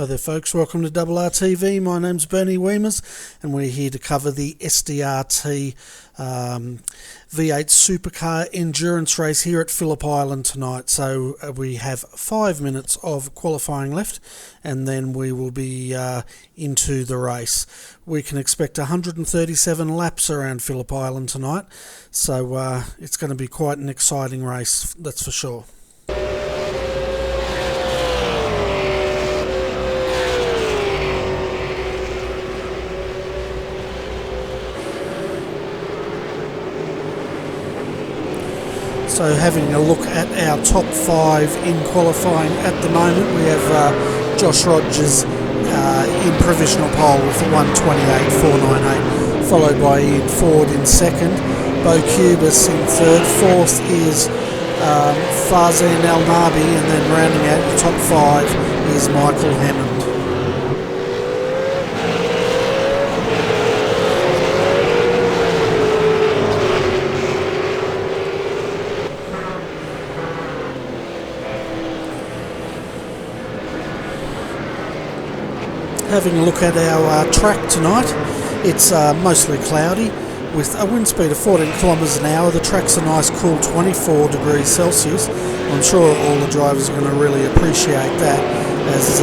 Hi there folks, welcome to RRTV. My name's Bernie Weemers and we're here to cover the SDRT V8 Supercar endurance race here at Phillip Island tonight. So we have 5 minutes of qualifying left and then we will be into the race. We can expect 137 laps around Phillip Island tonight, so it's going to be quite an exciting race, that's for sure. So having a look at our top 5 in qualifying at the moment, we have Josh Rogers in provisional pole with 128.498, followed by Ian Ford in second, Bo Cubis in third, fourth is Farzan Al Nabi, and then rounding out the top 5 is Michael Hammond. Having a look at our track tonight, it's mostly cloudy with a wind speed of 14 kilometres an hour. The track's a nice cool 24 degrees Celsius. I'm sure all the drivers are going to really appreciate that as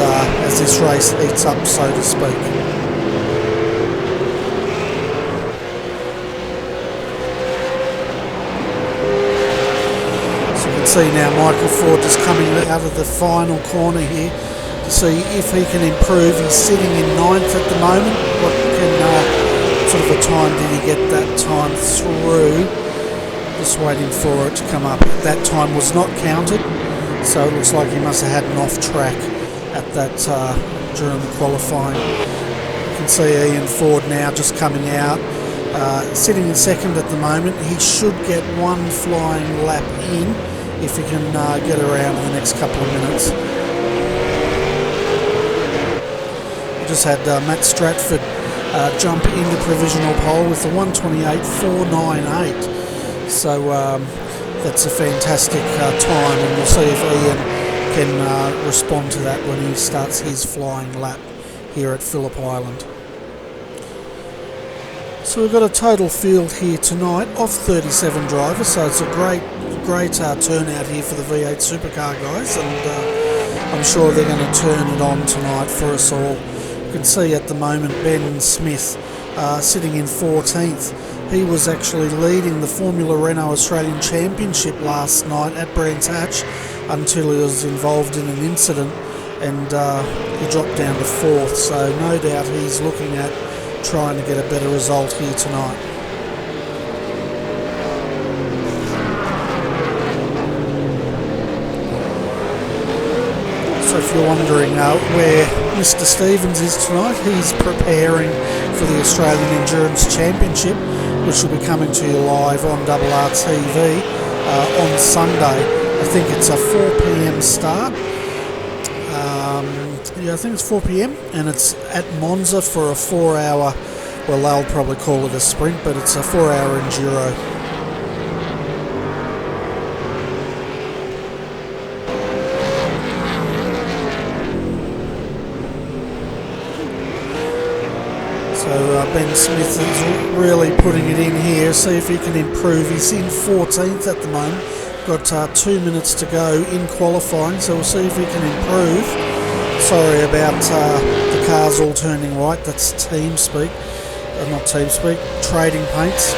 this race heats up, so to speak. So you can see now Michael Ford is coming out of the final corner here to see if he can improve. He's sitting in 9th at the moment. What sort of a time did he get that time through? Just waiting for it to come up. That time was not counted, so it looks like he must have had an off track at that during the qualifying. You can see Ian Ford now just coming out, sitting in second at the moment. He should get one flying lap in if he can get around in the next couple of minutes. Just had Matt Stratford jump into provisional pole with a 128.498, so that's a fantastic time, and we'll see if Ian can respond to that when he starts his flying lap here at Phillip Island. So we've got a total field here tonight of 37 drivers, so it's a great turnout here for the V8 Supercar guys, and I'm sure they're going to turn it on tonight for us all. You can see at the moment Ben Smith sitting in 14th. He was actually leading the Formula Renault Australian Championship last night at Brands Hatch until he was involved in an incident and he dropped down to 4th, so no doubt he's looking at trying to get a better result here tonight. So if you're wondering where Mr. Stevens is tonight, he's preparing for the Australian Endurance Championship, which will be coming to you live on RRTV on Sunday. I think it's a 4 p.m. start. Yeah, I think it's 4 p.m. and it's at Monza for a 4-hour, well, they'll probably call it a sprint, but it's a 4-hour enduro. So Ben Smith is really putting it in here, see if he can improve. He's in 14th at the moment, got 2 minutes to go in qualifying, so we'll see if he can improve. Sorry about the cars all turning white, that's TeamSpeak, not TeamSpeak, Trading Paints.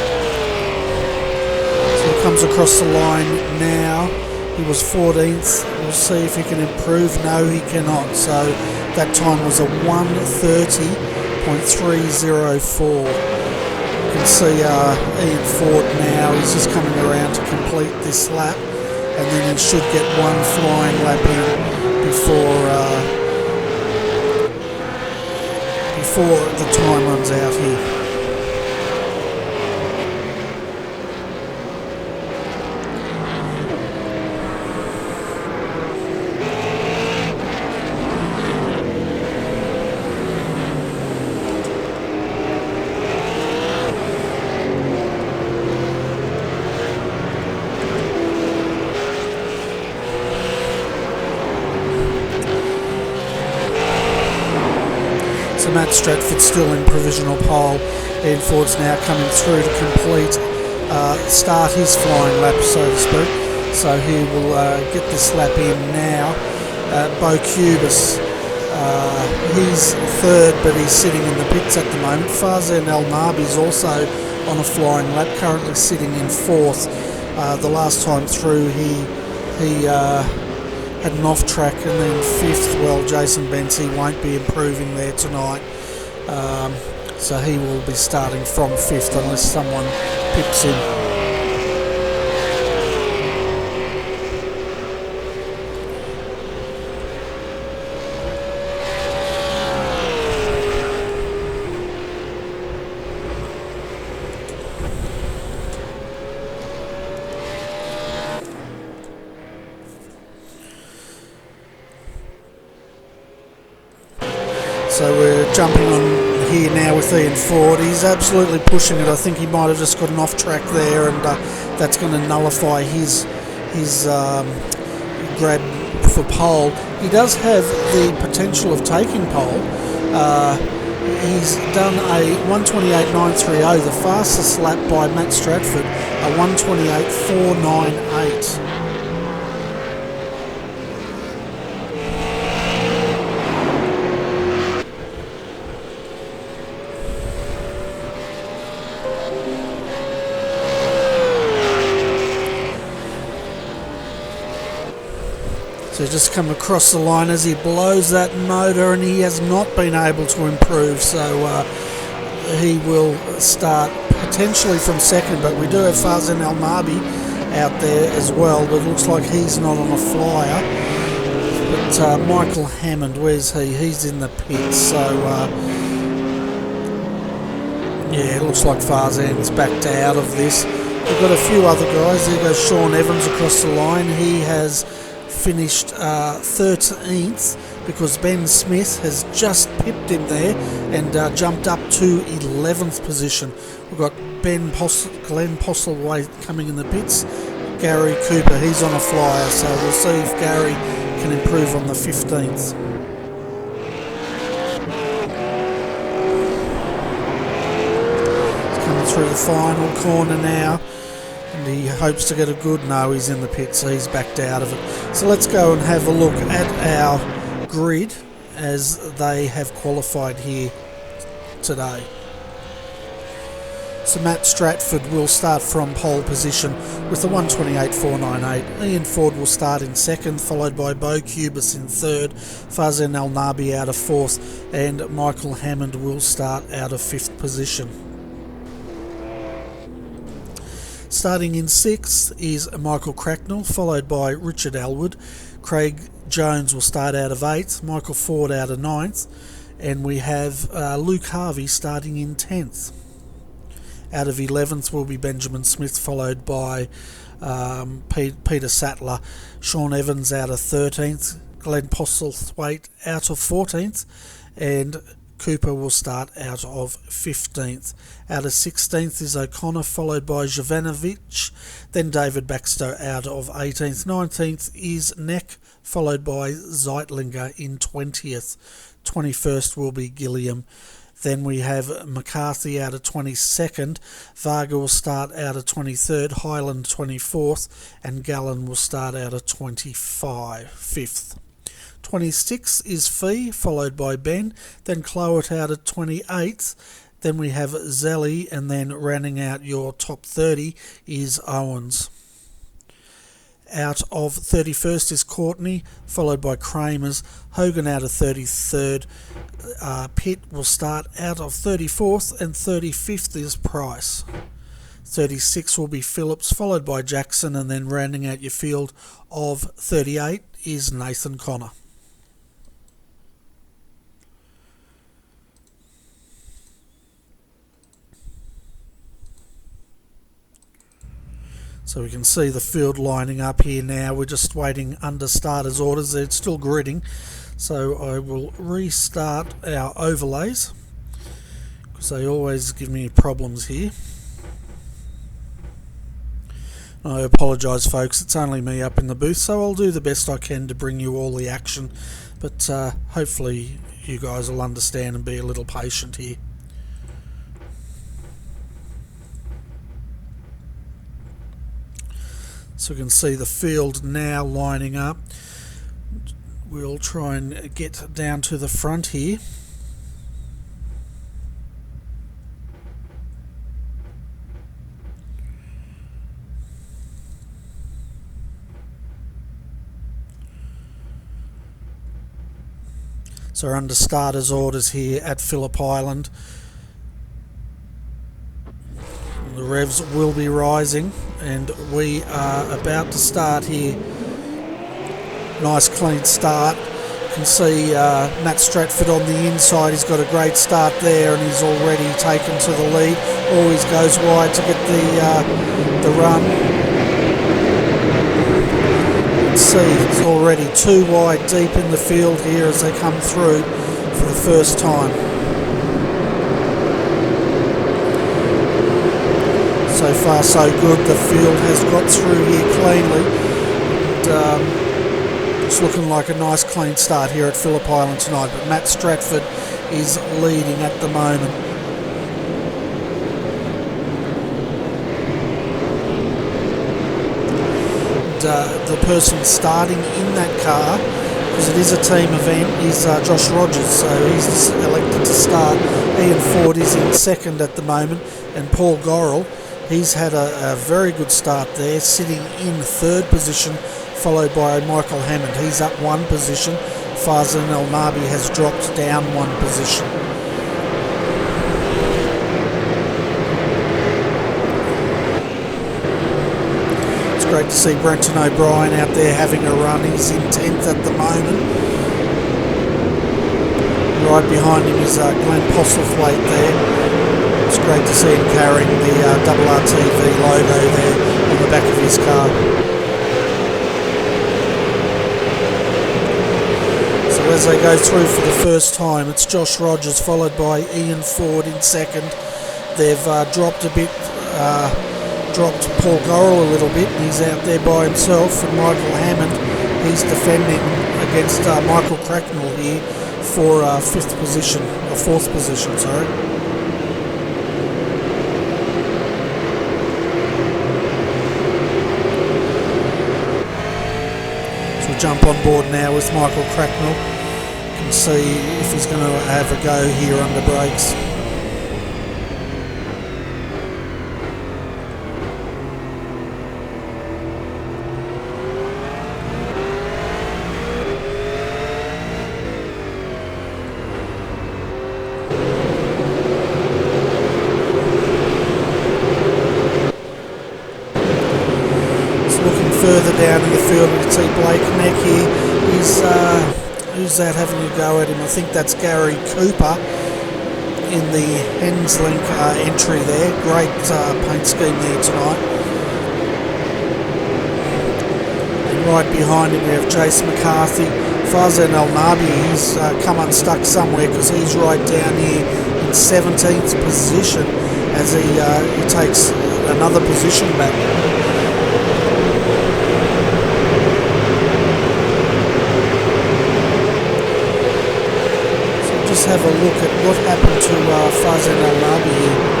So he comes across the line now. He was 14th, we'll see if he can improve. No, he cannot, so that time was a 1:30.304. You can see Ian Ford now, he's just coming around to complete this lap, and then he should get one flying lap in before the time runs out here. So Matt Stratford's still in provisional pole. Ian Ford's now coming through to complete, start his flying lap, so to speak. So he will get this lap in now. Bo Cubis, he's third, but he's sitting in the pits at the moment. Farzan El Nabi's also on a flying lap, currently sitting in fourth. The last time through he had an off track, and then fifth. Well, Jason Bensi won't be improving there tonight, so he will be starting from fifth unless someone picks him. So we're jumping on here now with Ian Ford. He's absolutely pushing it. I think he might have just got an off track there, and that's going to nullify his grab for pole. He does have the potential of taking pole. He's done a 1:28.930, the fastest lap by Matt Stratford, a 1:28.498. So just come across the line as he blows that motor, and he has not been able to improve, so he will start potentially from second, but we do have Farzan El Nabi out there as well, but it looks like he's not on a flyer. But Michael Hammond, where's he? He's in the pits, so yeah, it looks like Farzan's backed out of this. We've got a few other guys. There goes Sean Evans across the line. He has finished 13th because Ben Smith has just pipped him there and jumped up to 11th position. We've got Glenn Postlethwaite coming in the pits. Gary Cooper, he's on a flyer, so we'll see if Gary can improve on the 15th. He's coming through the final corner now. And he hopes to get a good. No, he's in the pit, so he's backed out of it. So let's go and have a look at our grid as they have qualified here today. So Matt Stratford will start from pole position with the 1:28.498. Ian Ford will start in second, followed by Bo Cubis in third, Farzan El Nabi out of fourth, and Michael Hammond will start out of fifth position. Starting in sixth is Michael Cracknell, followed by Richard Elwood. Craig Jones will start out of eighth, Michael Ford out of ninth, and we have Luke Harvey starting in 10th. Out of 11th will be Benjamin Smith, followed by Peter Sattler. Sean Evans out of 13th, Glenn Postlethwaite out of 14th, and Cooper will start out of 15th. Out of 16th is O'Connor, followed by Jovanovic, then David Baxter out of 18th. 19th is Neck, followed by Zeitlinger in 20th. 21st will be Gilliam. Then we have McCarthy out of 22nd, Varga will start out of 23rd, Highland 24th, and Gallen will start out of 5th. 26th is Fee, followed by Ben, then Clowett out of 28th, then we have Zelly, and then rounding out your top 30 is Owens. Out of 31st is Courtney, followed by Kramers. Hogan out of 33rd. Pitt will start out of 34th, and 35th is Price. 36 will be Phillips, followed by Jackson, and then rounding out your field of 38 is Nathan Connor. So we can see the field lining up here now. We're just waiting under starters orders. It's still gridding. So I will restart our overlays because they always give me problems here. I apologise folks, it's only me up in the booth, so I'll do the best I can to bring you all the action, but hopefully you guys will understand and be a little patient here. So we can see the field now lining up. We'll try and get down to the front here. So we're under starters orders here at Phillip Island. The revs will be rising and we are about to start here. Nice clean start. You can see Matt Stratford on the inside. He's got a great start there and he's already taken to the lead. Always goes wide to get the run. See, it's already 2 wide deep in the field here as they come through for the first time. So far so good, the field has got through here cleanly. And, it's looking like a nice clean start here at Phillip Island tonight, but Matt Stratford is leading at the moment. The person starting in that car, because it is a team event, is Josh Rogers, so he's elected to start. Ian Ford is in second at the moment, and Paul Gorrell, he's had a very good start there, sitting in third position, followed by Michael Hammond. He's up 1 position. Farzan El Nabi has dropped down 1 position. Great to see Brenton O'Brien out there having a run. He's in 10th at the moment. Right behind him is Glenn Postlethwaite there. It's great to see him carrying the RRTV logo there on the back of his car. So as they go through for the first time, it's Josh Rogers followed by Ian Ford in second. They've dropped a bit. Dropped Paul Gorrell a little bit and he's out there by himself, and Michael Hammond, he's defending against Michael Cracknell here for 5th position, or 4th position, sorry. So we'll jump on board now with Michael Cracknell and see if he's going to have a go here under brakes. Further down in the field, we can see Blake Neck here. Who's that having a go at him? I think that's Gary Cooper in the Henslink entry there. Great paint scheme there tonight. And right behind him we have Jason McCarthy. Farzan El Nabi, he's come unstuck somewhere because he's right down here in 17th position as he takes another position back. Just have a look at what happened to Farzan El Nabi here.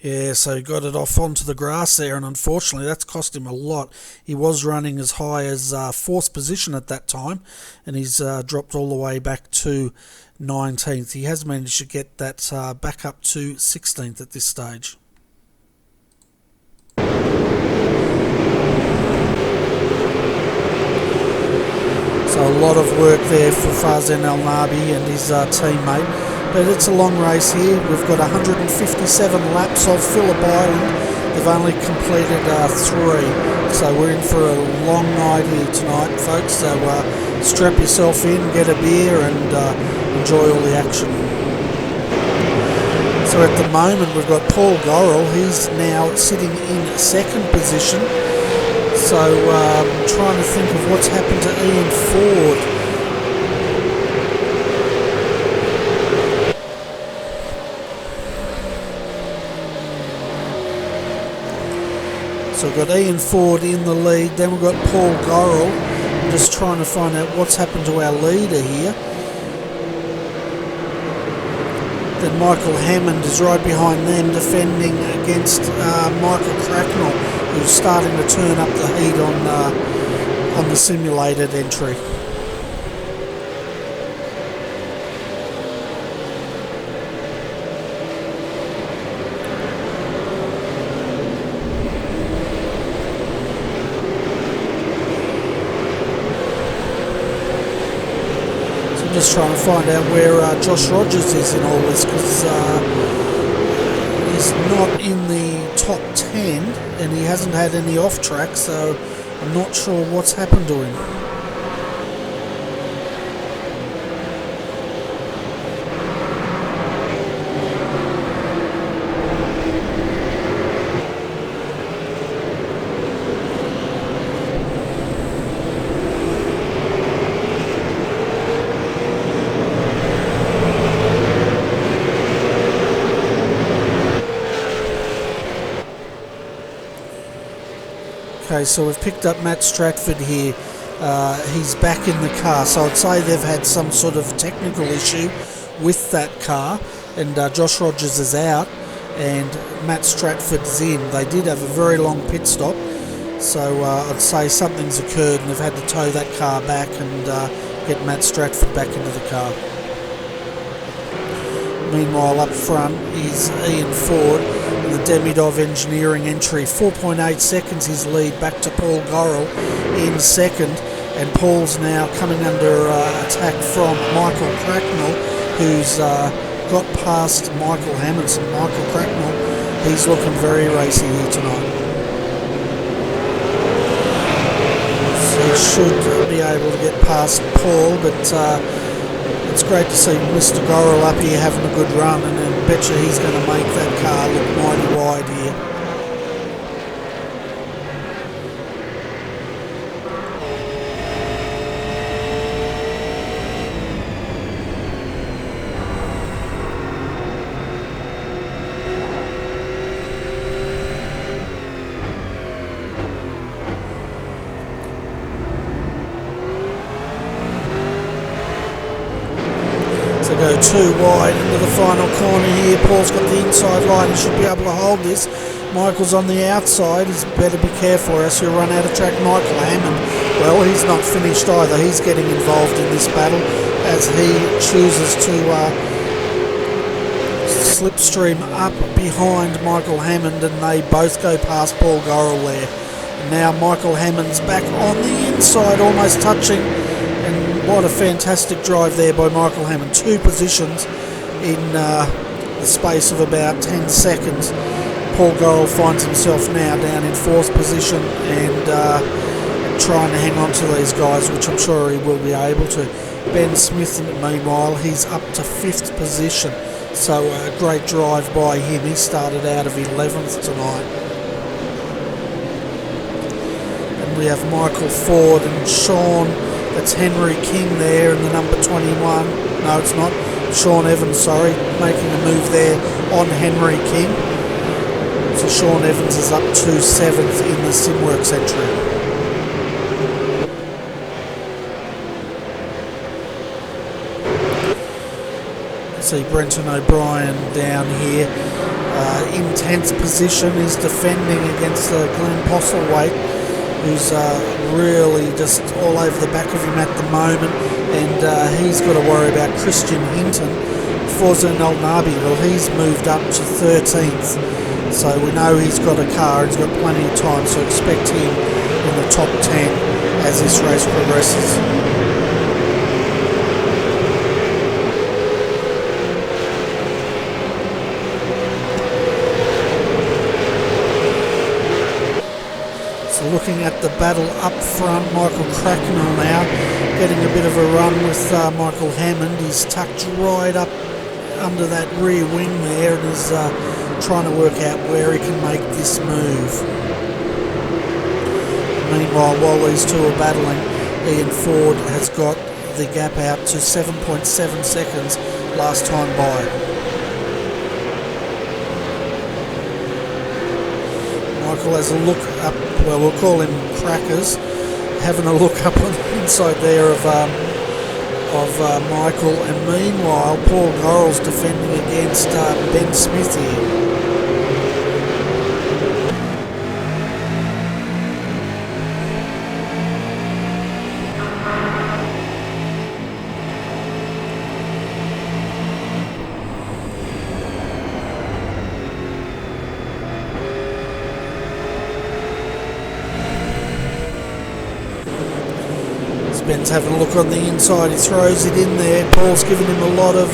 Yeah, so he got it off onto the grass there, and unfortunately that's cost him a lot. He was running as high as 4th position at that time, and he's dropped all the way back to 19th. He has managed to get that back up to 16th at this stage. So a lot of work there for Farzan El Nabi and his teammate. But it's a long race here. We've got 157 laps of Phillip Island. They've only completed 3, so we're in for a long night here tonight, folks. So strap yourself in, get a beer, and enjoy all the action. So at the moment we've got Paul Gorrell. He's now sitting in second position. So trying to think of what's happened to Ian Ford. So we've got Ian Ford in the lead, then we've got Paul Gorrell. I'm just trying to find out what's happened to our leader here. Then Michael Hammond is right behind them, defending against Michael Cracknell, who's starting to turn up the heat on the simulated entry. Just trying to find out where Josh Rogers is in all this, because he's not in the top 10 and he hasn't had any off track, so I'm not sure what's happened to him. Okay, so we've picked up Matt Stratford here. He's back in the car, so I'd say they've had some sort of technical issue with that car, and Josh Rogers is out and Matt Stratford's in. They did have a very long pit stop, so I'd say something's occurred and they've had to tow that car back and get Matt Stratford back into the car. Meanwhile, up front is Ian Ford in the Demidov Engineering entry. 4.8 seconds his lead back to Paul Gorrell in second, and Paul's now coming under attack from Michael Cracknell, who's got past Michael Hamilton. Michael Cracknell, he's looking very racy here tonight. So he should be able to get past Paul, but it's great to see Mr. Gorrell up here having a good run, and then betcha he's going to make that car look mighty wide here. So go too wide into the final corner here. Paul's got the inside line, he should be able to hold this. Michael's on the outside, he's better be careful or else he'll run out of track. Michael Hammond, well, he's not finished either. He's getting involved in this battle as he chooses to slipstream up behind Michael Hammond, and they both go past Paul Gorrell there. And now Michael Hammond's back on the inside, almost touching. And what a fantastic drive there by Michael Hammond. 2 positions in the space of about 10 seconds. Paul Gorrell finds himself now down in 4th position and trying to hang on to these guys, which I'm sure he will be able to. Ben Smith, meanwhile, he's up to 5th position. So a great drive by him. He started out of 11th tonight. And we have Michael Ford and Sean. That's Henry King there in the number 21. No, it's not. Sean Evans, sorry, making a move there on Henry King. So Sean Evans is up to 7th in the Simworks entry. See Brenton O'Brien down here in 10th position. He's defending against Glenn Postlethwaite, who's really just all over the back of him at the moment, and he's got to worry about Christian Hinton. Forza Nalnabi, well, he's moved up to 13th, so we know he's got a car, he's got plenty of time, so expect him in the top 10 as this race progresses. looking at the battle up front. Michael Cracknell now getting a bit of a run with Michael Hammond. He's tucked right up under that rear wing there and is trying to work out where he can make this move. Meanwhile, while these two are battling, Ian Ford has got the gap out to 7.7 seconds last time by. Michael has a look up, well, we'll call him Crackers, having a look up on the inside there of Michael, and meanwhile Paul Gorrell's defending against Ben Smith here. Ben's having a look on the inside, he throws it in there. Paul's giving him a lot of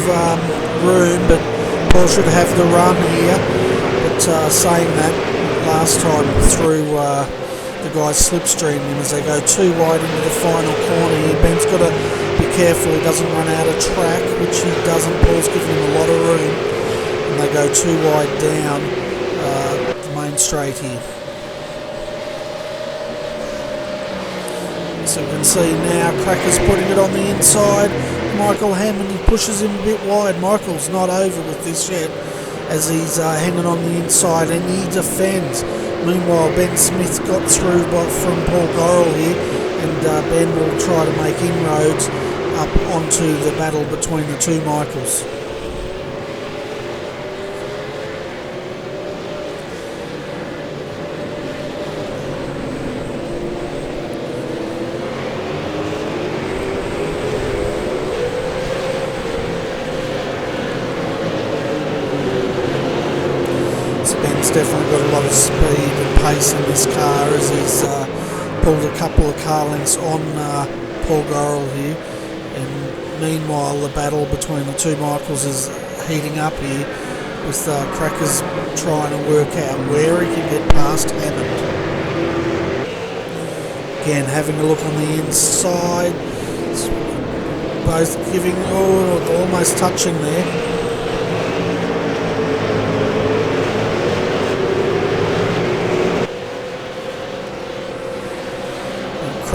room, but Paul should have the run here. But saying that, last time through the guys slipstreaming him as they go too wide into the final corner here. Ben's got to be careful he doesn't run out of track, which he doesn't. Paul's giving him a lot of room, and they go too wide down the main straight here. So you can see now Cracker's putting it on the inside. Michael Hammond, he pushes him a bit wide. Michael's not over with this yet as he's hanging on the inside and he defends. Meanwhile, Ben Smith got through from Paul Gorrell here, and Ben will try to make inroads up onto the battle between the two Michaels. Definitely got a lot of speed and pace in this car as he's pulled a couple of car lengths on Paul Gorrell here, and meanwhile the battle between the two Michaels is heating up here with Crackers trying to work out where he can get past Hammond. Again, having a look on the inside, both giving almost touching there.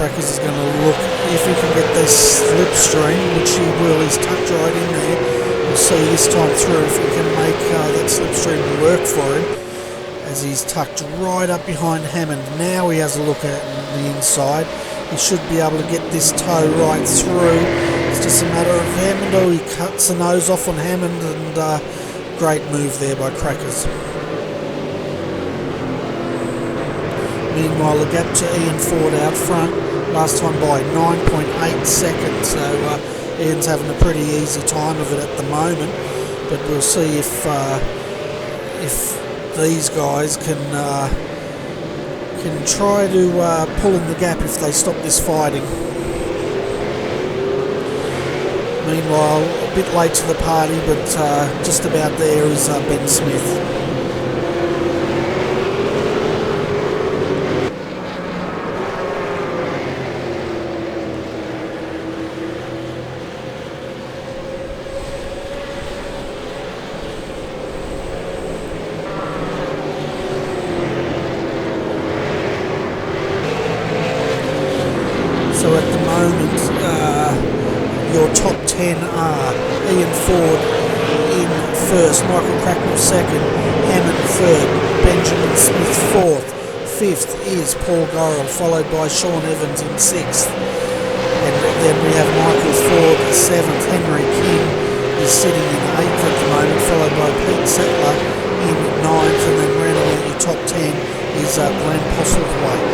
Crackers is going to look if he can get this slipstream, which he will. He's tucked right in there. We'll see this time through if he can make that slipstream work for him, as he's tucked right up behind Hammond. Now he has a look at the inside. He should be able to get this toe right through. It's just a matter of Hammond. Oh, he cuts the nose off on Hammond, and great move there by Crackers. Meanwhile, the gap to Ian Ford out front, last time by 9.8 seconds, so Ian's having a pretty easy time of it at the moment, but we'll see if these guys can try to pull in the gap if they stop this fighting. Meanwhile, a bit late to the party, but just about there is Ben Smith. So at the moment, your top 10 are Ian Ford in first, Michael Cracknell second, Hammond third, Benjamin Smith fourth, fifth is Paul Gorrell, followed by Sean Evans in sixth, and then we have Michael Ford seventh, Henry King is sitting in eighth at the moment, followed by Pete Settler in ninth, and then rounding out your top 10 is Glenn Postlethwaite.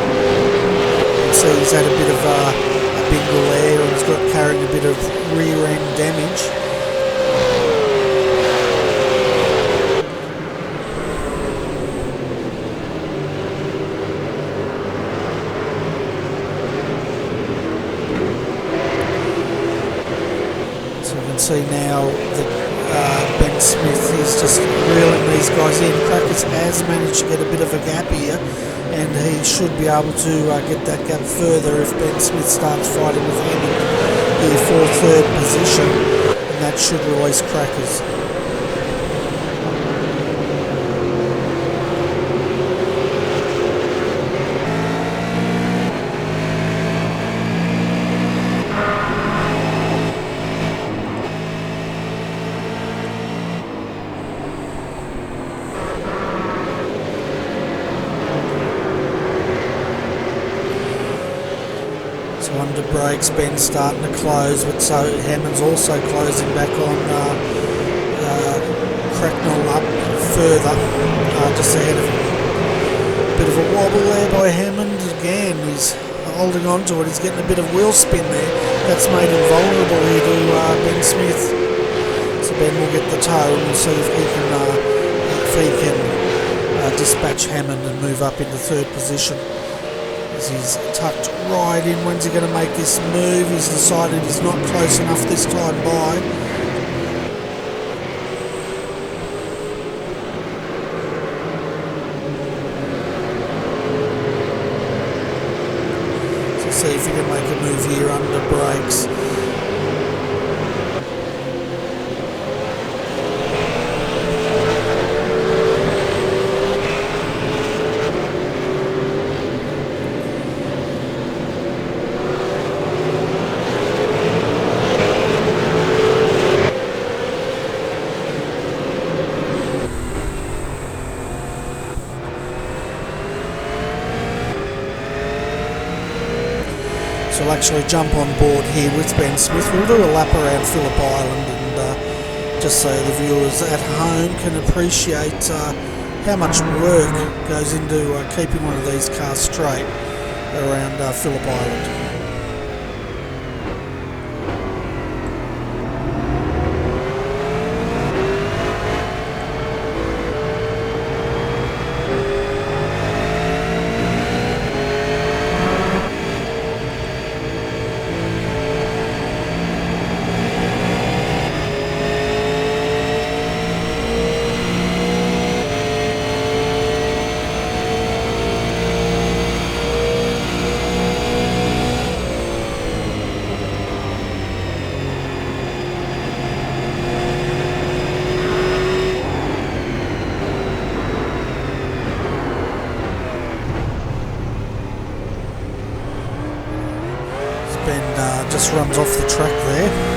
So he's had a bit of a bingle there, and he's got carrying a bit of rear end damage. So you can see now that Ben Smith is just reeling these guys in. Crackers has managed to get a bit of a gap here, and he should be able to get that gap further if Ben Smith starts fighting with him here for third position, and that should release Crackers. So under brakes, Ben's starting to close, but so Hammond's also closing back on Cracknell up further, just ahead of him. Bit of a wobble there by Hammond. Again, he's holding on to it. He's getting a bit of wheel spin there. That's made him vulnerable here to Ben Smith. So Ben will get the toe, and we'll see if he can dispatch Hammond and move up into third position. As he's tucked right in. When's he going to make this move? He's decided he's not close enough this time by. So see if he can make a move here under brakes. So we'll actually jump on board here with Ben Smith. We'll do a lap around Phillip Island, and just so the viewers at home can appreciate how much work goes into keeping one of these cars straight around Phillip Island. Ben just runs off the track there.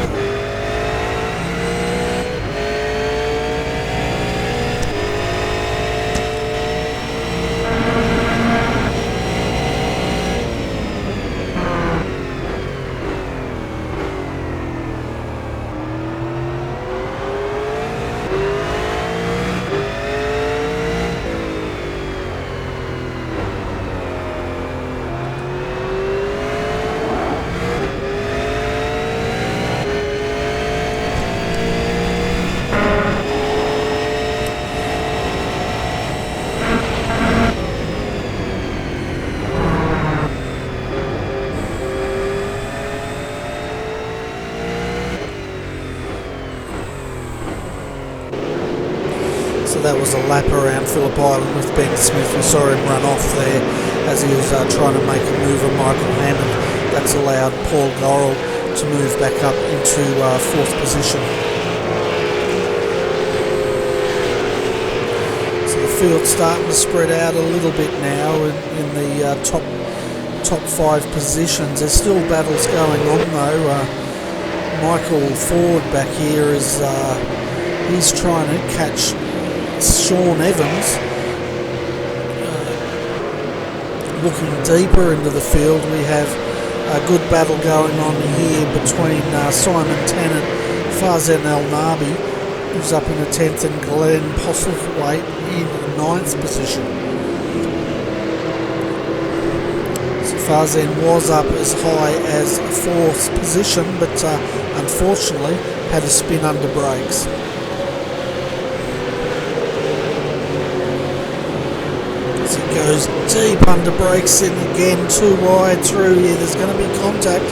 So that was a lap around Phillip Island with Ben Smith. We saw him run off there as he was trying to make a move on Michael Hammond. That's allowed Paul Gorrell to move back up into fourth position. So the field's starting to spread out a little bit now in the top five positions. There's still battles going on though. Michael Ford back here is he's trying to catch Sean Evans. Looking deeper into the field, we have a good battle going on here between Simon Tennant, Farzan El Nabi, who's up in the 10th, and Glenn Postlethwaite in 9th position. So Farzan was up as high as 4th position, but unfortunately had a spin under brakes. Goes deep under brakes in again, too wide through here. There's going to be contact.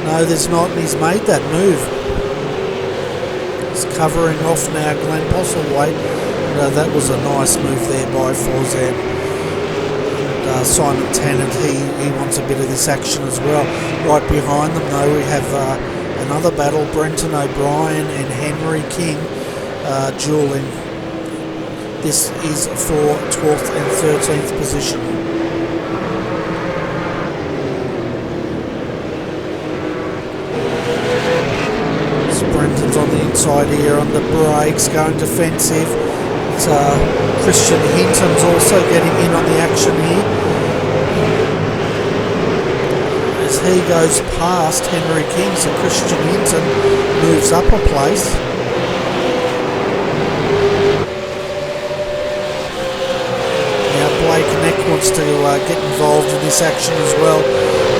No, there's not, and he's made that move. He's covering off now Glenn Postlethwaite. That was a nice move there by Forzan. And Simon Tennant, he wants a bit of this action as well. Right behind them though we have another battle, Brenton O'Brien and Henry King dueling. This is for 12th and 13th position. Brenton's on the inside here on the brakes, going defensive. It's, Christian Hinton's also getting in on the action here. As he goes past Henry King, so Christian Hinton moves up a place. Now Blake Neck wants to get involved in this action as well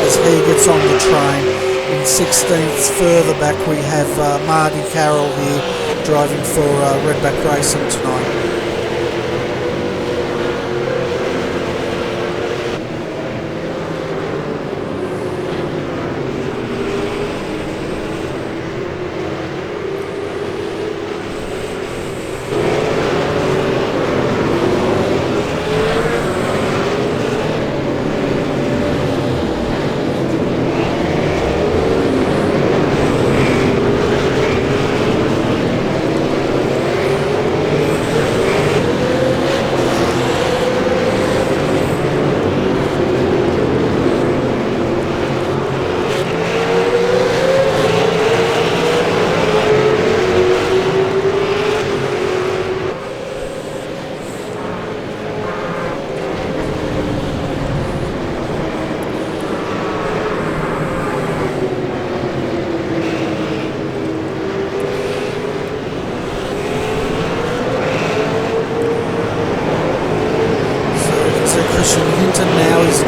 as he gets on the train. In 16th further back we have Marty Carroll here driving for Redback Racing tonight.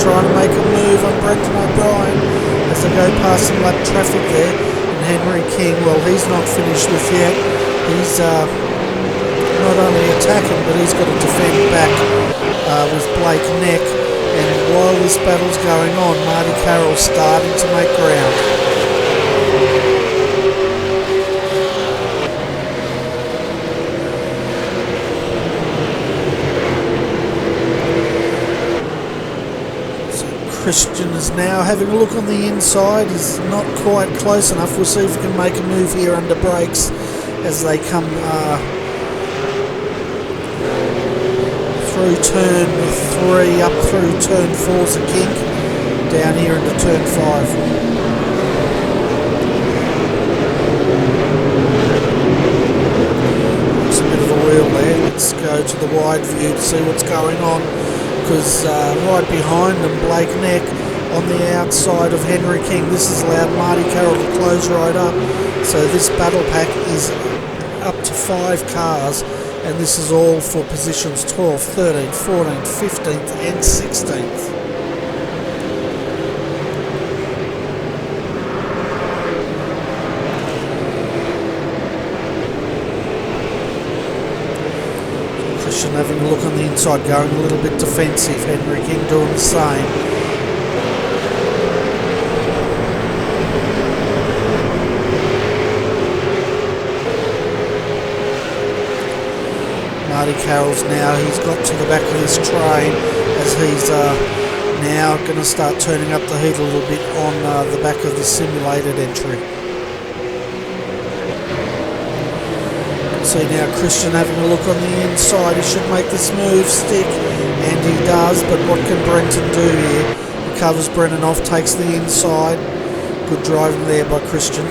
Trying to make a move on Brenton O'Brien as they go past some lap traffic there, and Henry King, well, he's not finished with yet. He's not only attacking, but he's got to defend back with Blake Neck. And while this battle's going on, Marty Carroll's starting to make ground. Christian is now having a look on the inside. He's not quite close enough. We'll see if he can make a move here under brakes as they come through turn 3 up through turn 4's a kink down here into turn 5. It's a bit of a wheel there. Let's go to the wide view to see what's going on. Because right behind them, Blake Neck on the outside of Henry King. This has allowed Marty Carroll to close right up. So this battle pack is up to 5 cars, and this is all for positions 12th, 13th, 14th, 15th and 16th. Having a look on the inside, going a little bit defensive. Henry King doing the same. Marty Carroll's now, he's got to the back of this train as he's now going to start turning up the heat a little bit on the back of the simulated entry. See now Christian having a look on the inside. He should make this move stick, and he does, but what can Brenton do here? He covers Brenton off, takes the inside. Good driving there by Christian.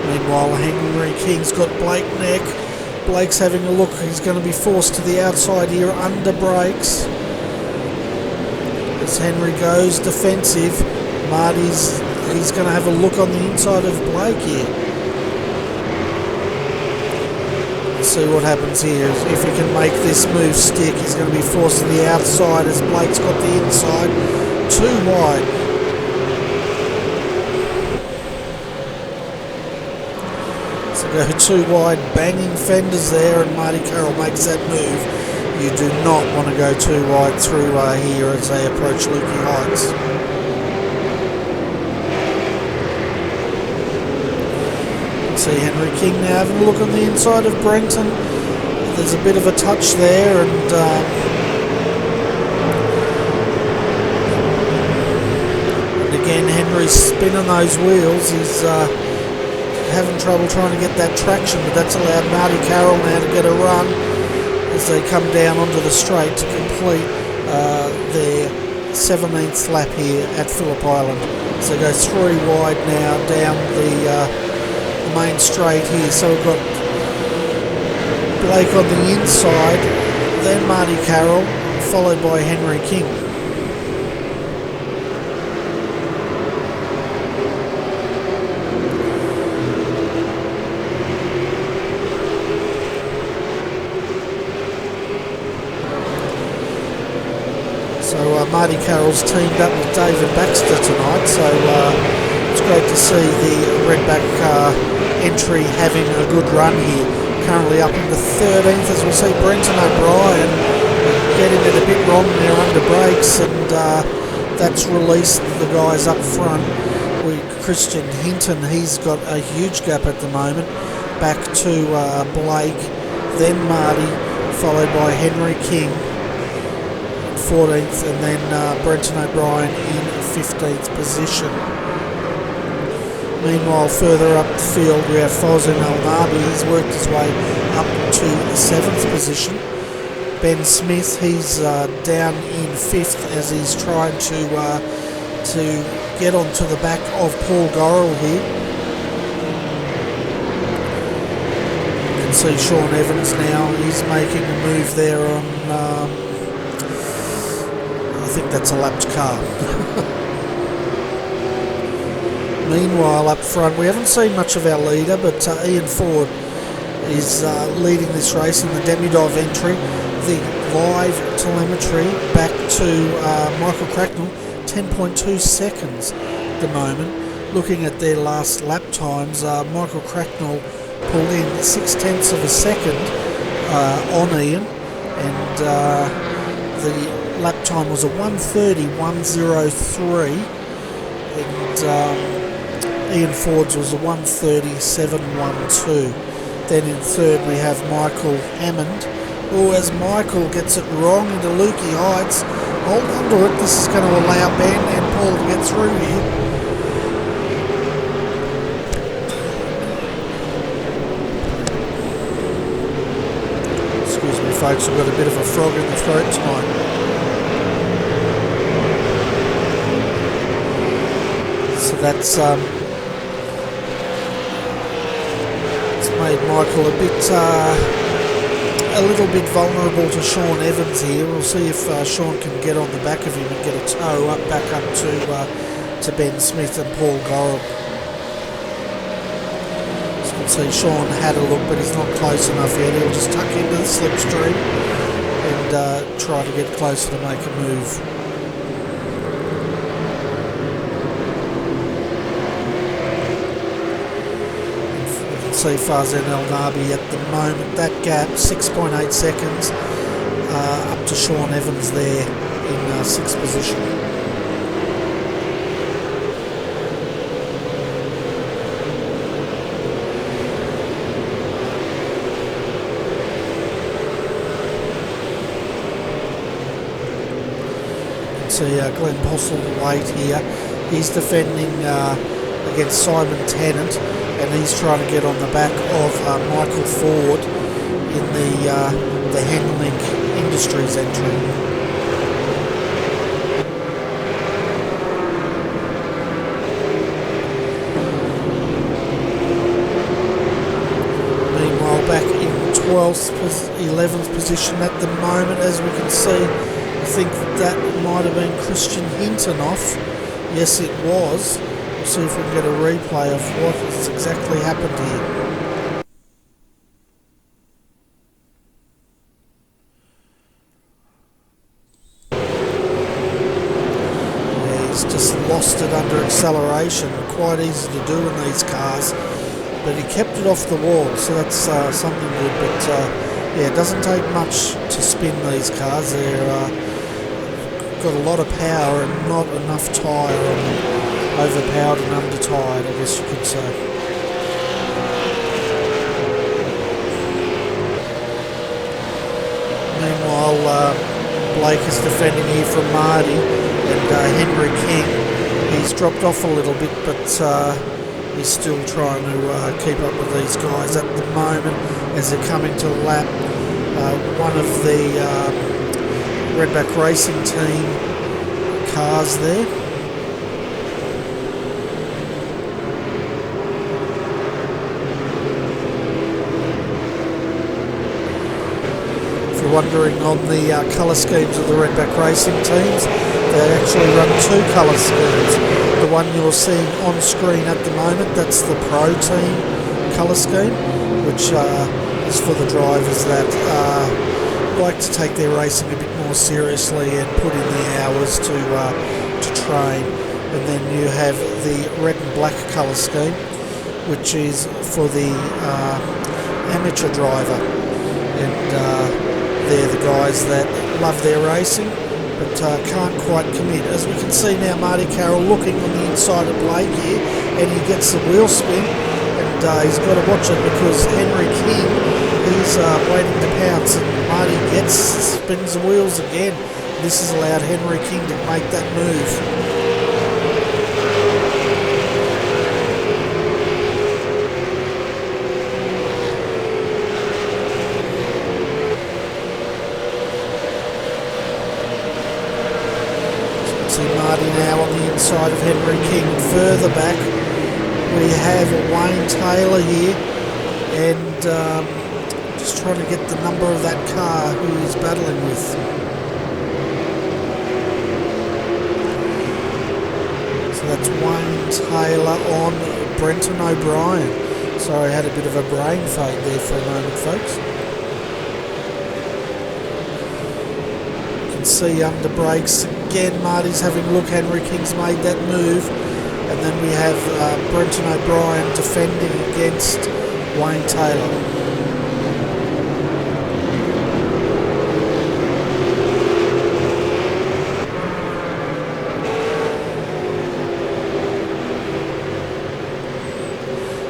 Meanwhile, Henry King's got Blake Neck. Blake's having a look. He's going to be forced to the outside here under brakes. As Henry goes defensive, he's going to have a look on the inside of Blake here. Let's see what happens here. If he can make this move stick, he's going to be forced to the outside as Blake's got the inside. Too wide. So go too wide, banging fenders there, and Marty Carroll makes that move. You do not want to go too wide through here as they approach Lukey Heights. See Henry King now having a look on the inside of Brenton. There's a bit of a touch there, and again Henry's spinning those wheels. He's having trouble trying to get that traction, but that's allowed Marty Carroll now to get a run as they come down onto the straight to complete their 17th lap here at Phillip Island. So they go 3 wide now down the main straight here. So we've got Blake on the inside, then Marty Carroll, followed by Henry King. So Marty Carroll's teamed up with David Baxter tonight, so it's great to see the Redback entry having a good run here. Currently up in the 13th as we see Brenton O'Brien getting it a bit wrong there under brakes, and that's released the guys up front. Christian Hinton, he's got a huge gap at the moment, back to Blake, then Marty, followed by Henry King 14th, and then Brenton O'Brien in 15th position. Meanwhile, further up the field we have Fauzin Al-Nabi. He's worked his way up to the 7th position. Ben Smith, he's down in 5th as he's trying to get onto the back of Paul Gorrell here. You can see Sean Evans now, he's making a move there on, I think that's a lapped car. Meanwhile, up front, we haven't seen much of our leader, but Ian Ford is leading this race in the demi-dive entry. The live telemetry back to Michael Cracknell, 10.2 seconds at the moment. Looking at their last lap times, Michael Cracknell pulled in 0.6 of a second on Ian, and the lap time was a 1:30.103, and Ian Ford's was a 1:37.12. Then in third we have Michael Hammond. Oh, as Michael gets it wrong into Lukey Heights, hold on to it. This is going to allow Ben and Paul to get through here. Excuse me, folks, I've got a bit of a frog in the throat tonight. So that's made Michael a little bit vulnerable to Sean Evans here. We'll see if Sean can get on the back of him and get a tow up back up to Ben Smith and Paul Gorrell. As you can see, Sean had a look, but he's not close enough yet. He'll just tuck into the slipstream and try to get closer to make a move. See Farzan El Nabi at the moment, that gap 6.8 seconds up to Sean Evans there in 6th position. You can see Glenn Postlethwaite here, he's defending against Simon Tennant, and he's trying to get on the back of Michael Ford in the Henlink Industries entry. Meanwhile, back in 12th, 11th position at the moment, as we can see, I think that might have been Christian Hinton off. Yes, it was. We'll see if we can get a replay of what has exactly happened here. Yeah, he's just lost it under acceleration. Quite easy to do in these cars, but he kept it off the wall, so that's something good. But yeah, it doesn't take much to spin these cars. They're got a lot of power and not enough tyre on them. Overpowered and under-tired, I guess you could say. Meanwhile, Blake is defending here from Marty, and Henry King, he's dropped off a little bit, but he's still trying to keep up with these guys at the moment as they're coming to lap. One of the Redback Racing team cars there. If you're wondering on the colour schemes of the Redback Racing teams, they actually run two colour schemes. The one you're seeing on screen at the moment, that's the Pro Team colour scheme, which is for the drivers that like to take their racing a bit more seriously and put in the hours to train. And then you have the red and black colour scheme, which is for the amateur driver, and they're the guys that love their racing but can't quite commit. As we can see now, Marty Carroll looking on the inside of Blake here, and he gets the wheel spin, and he's got to watch it because Henry King, he's waiting to pounce, and Marty spins the wheels again. This has allowed Henry King to make that move. See Marty now on the inside of Henry King. Further back we have Wayne Taylor here, and just trying to get the number of that car who he's battling with. So that's Wayne Taylor on Brenton O'Brien. Sorry, I had a bit of a brain fade there for a moment, folks. See under brakes again, Marty's having a look. Henry King's made that move, and then we have Brenton O'Brien defending against Wayne Taylor.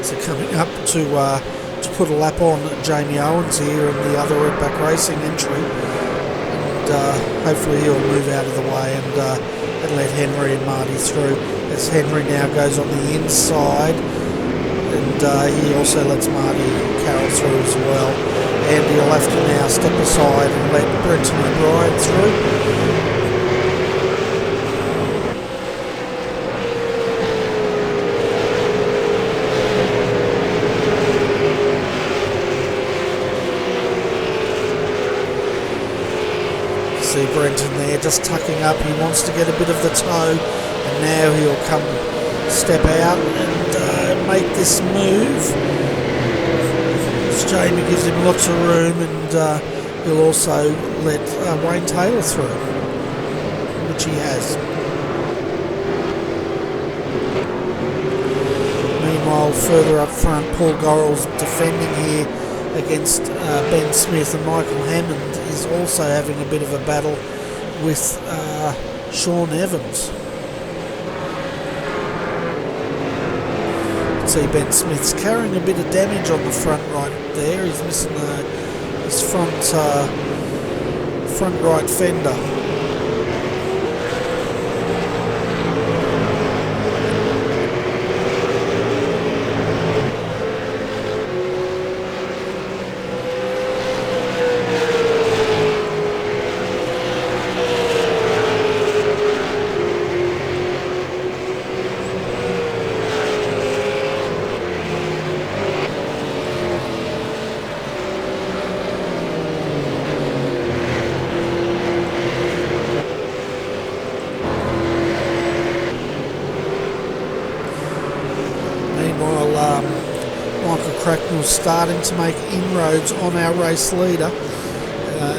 So coming up to put a lap on Jamie Owens here in the other Redback Racing entry. Hopefully he'll move out of the way and let Henry and Marty through, as Henry now goes on the inside, and he also lets Marty Carroll through as well, and he'll have to now step aside and let Brenton O'Brien through. See Brenton there just tucking up. He wants to get a bit of the toe, and now he'll come step out and make this move. As Jamie gives him lots of room, and he'll also let Wayne Taylor through, which he has. Meanwhile, further up front, Paul Gorrell's defending here against Ben Smith, and Michael Hammond is also having a bit of a battle with Sean Evans. See Ben Smith's carrying a bit of damage on the front right there. He's missing his front right fender. Michael Cracknell's starting to make inroads on our race leader,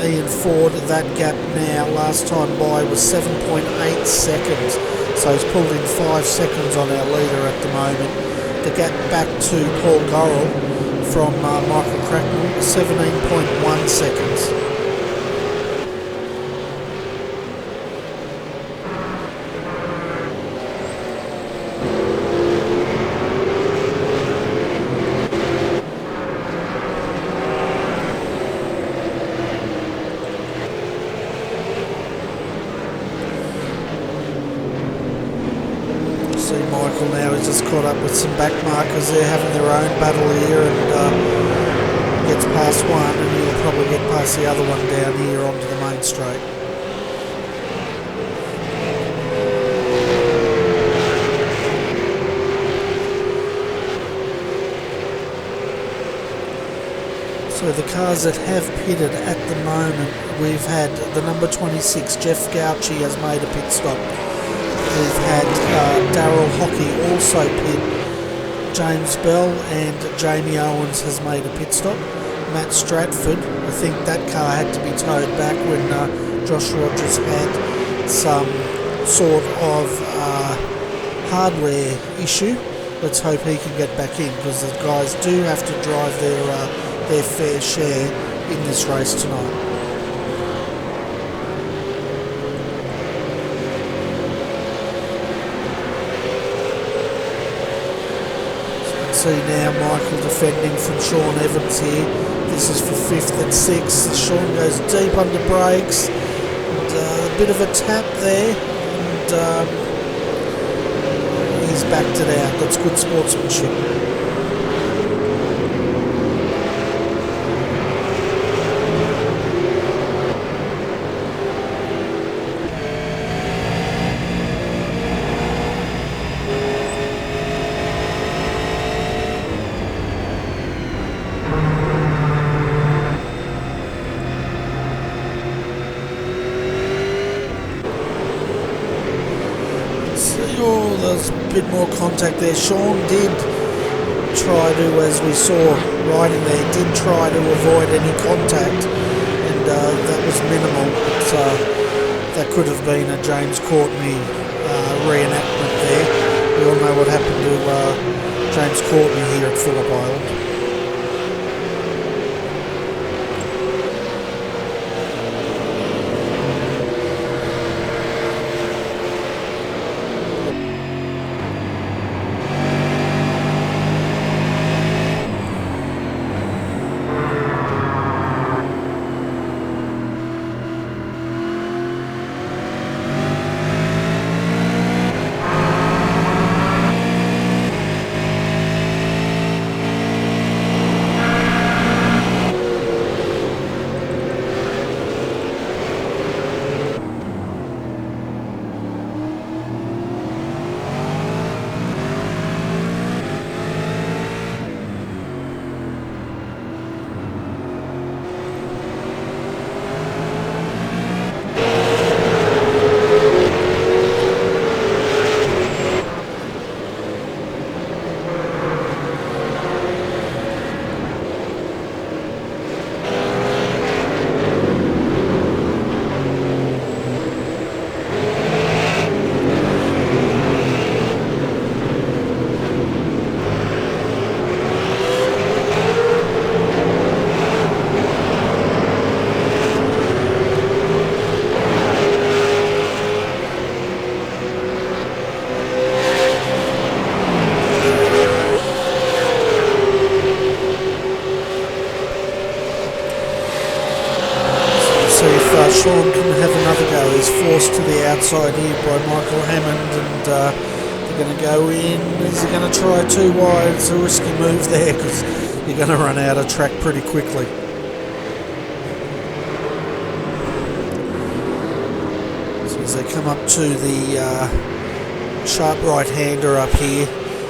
Ian Ford. That gap now, last time by, was 7.8 seconds, so he's pulled in 5 seconds on our leader at the moment. The gap back to Paul Gorrell from Michael Cracknell, 17.1 seconds. See Michael now, he's just caught up with some back markers. They're having their own battle here, and gets past one, and he'll probably get past the other one down here onto the main straight. So the cars that have pitted at the moment, we've had the number 26, Jeff Gauci, has made a pit stop. We've had Darryl Hockey also pit. James Bell and Jamie Owens has made a pit stop. Matt Stratford, I think that car had to be towed back when Josh Rogers had some sort of hardware issue. Let's hope he can get back in, because the guys do have to drive their fair share in this race tonight. See now Michael defending from Sean Evans here. This is for 5th and 6th. Sean goes deep under brakes. And, a bit of a tap there. And he's backed it out. That's good sportsmanship. There's a bit more contact there. Sean did try to, as we saw riding there, did try to avoid any contact, and that was minimal. But, that could have been a James Courtney reenactment there. We all know what happened to James Courtney here at Phillip Island. Sean can have another go. He's forced to the outside here by Michael Hammond, and they're going to go in. Is he going to try too wide? It's a risky move there, because you're going to run out of track pretty quickly. So as they come up to the sharp right-hander up here,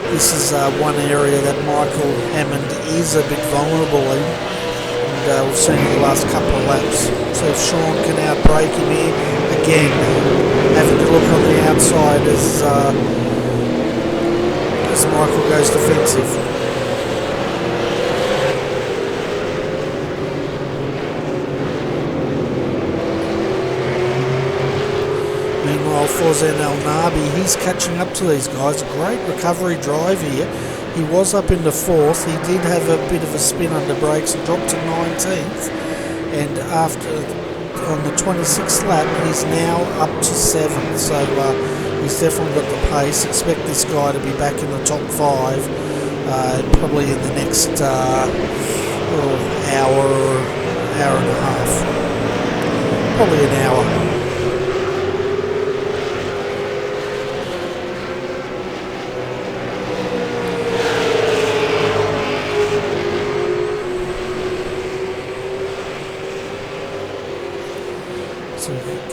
this is one area that Michael Hammond is a bit vulnerable in. We've seen in the last couple of laps. So if Sean can outbrake him here, again, having to look on the outside as Michael goes defensive. Meanwhile, Fawzan El Nabi, he's catching up to these guys. A great recovery drive here. He was up into 4th. He did have a bit of a spin under brakes and dropped to 19th. And after, on the 26th lap, he's now up to 7th. So he's definitely got the pace. Expect this guy to be back in the top 5 probably in the next hour and a half. Probably an hour.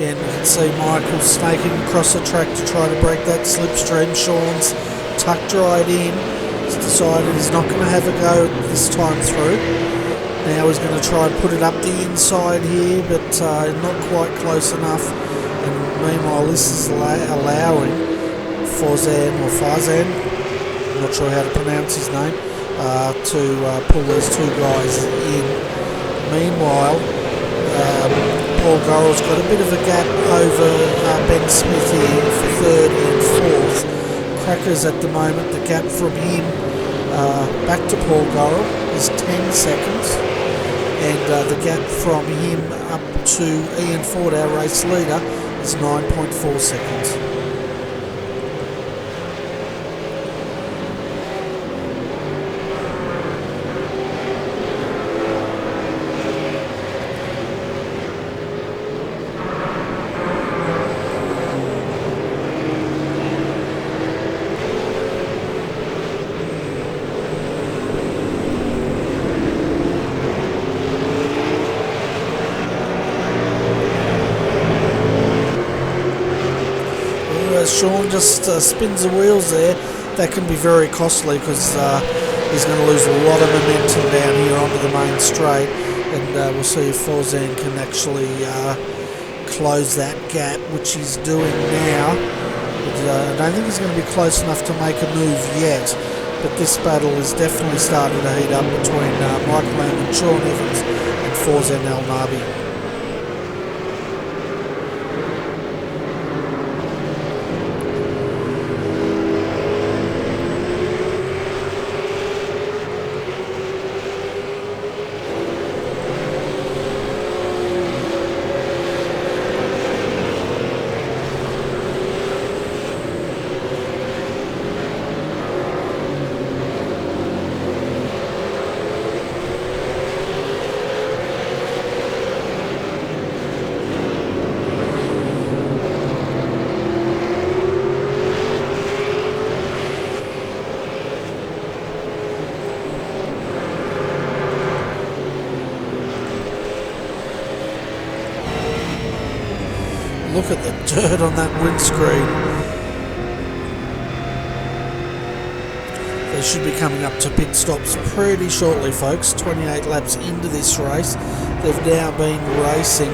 Again, you can see Michael snaking across the track to try to break that slipstream. Sean's tucked right in. He's decided he's not going to have a go this time through. Now he's going to try and put it up the inside here, but not quite close enough. And meanwhile, this is allowing Farzan, I'm not sure how to pronounce his name, to pull these two guys in. Meanwhile, Paul Gorrell's got a bit of a gap over Ben Smith here for third and fourth. Crackers at the moment, the gap from him back to Paul Gorrell is 10 seconds, and the gap from him up to Ian Ford, our race leader, is 9.4 seconds. Sean just spins the wheels there. That can be very costly because he's going to lose a lot of momentum down here onto the main straight, and we'll see if Farzan can actually close that gap, which he's doing now. But, I don't think he's going to be close enough to make a move yet, but this battle is definitely starting to heat up between Michael Hammond, Sean Evans and Farzan El Nabi. Look at the dirt on that windscreen. They should be coming up to pit stops pretty shortly, folks. 28 laps into this race. They've now been racing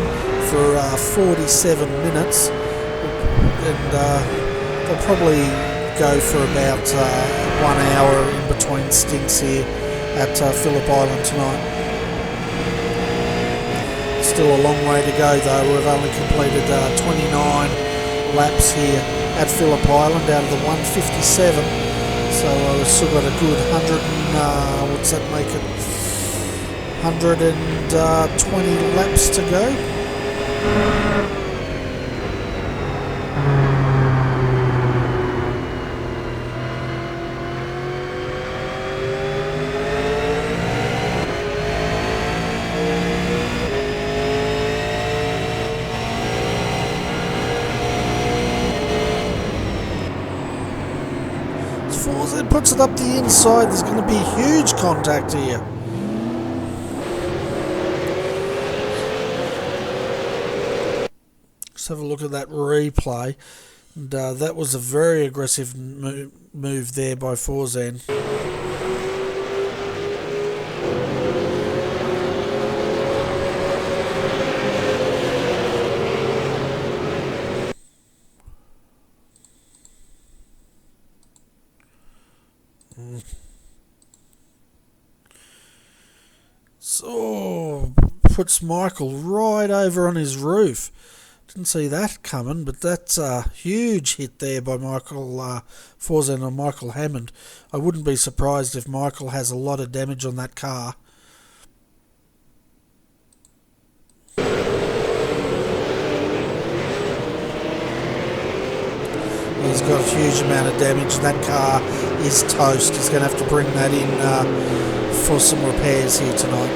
for 47 minutes, and they'll probably go for about 1 hour in between stints here at Phillip Island tonight. Still a long way to go though. We've only completed 29 laps here at Phillip Island out of the 157, so we've still got a good 100 and what's that make it, 120 laps to go. It puts it up the inside. There's going to be huge contact here. Let's have a look at that replay. And, that was a very aggressive move there by Farzan. So puts Michael right over on his roof. Didn't see that coming, but that's a huge hit there by Michael Farzan and Michael Hammond. I wouldn't be surprised if Michael has a lot of damage on that car. He's got a huge amount of damage. That car is toast. He's going to have to bring that in for some repairs here tonight.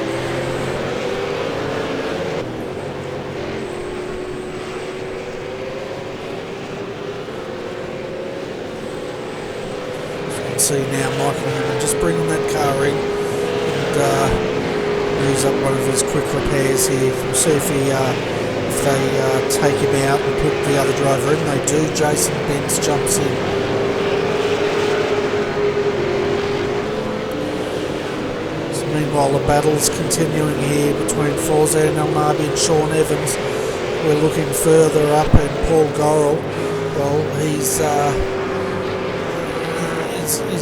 See now Michael Hammond just bringing that car in and moves up one of his quick repairs here. We'll see if if they take him out and put the other driver in. They do. Jason Benz jumps in. So meanwhile, the battle's continuing here between Forzan Elnabi and Sean Evans. We're looking further up, and Paul Gorrell, well, he's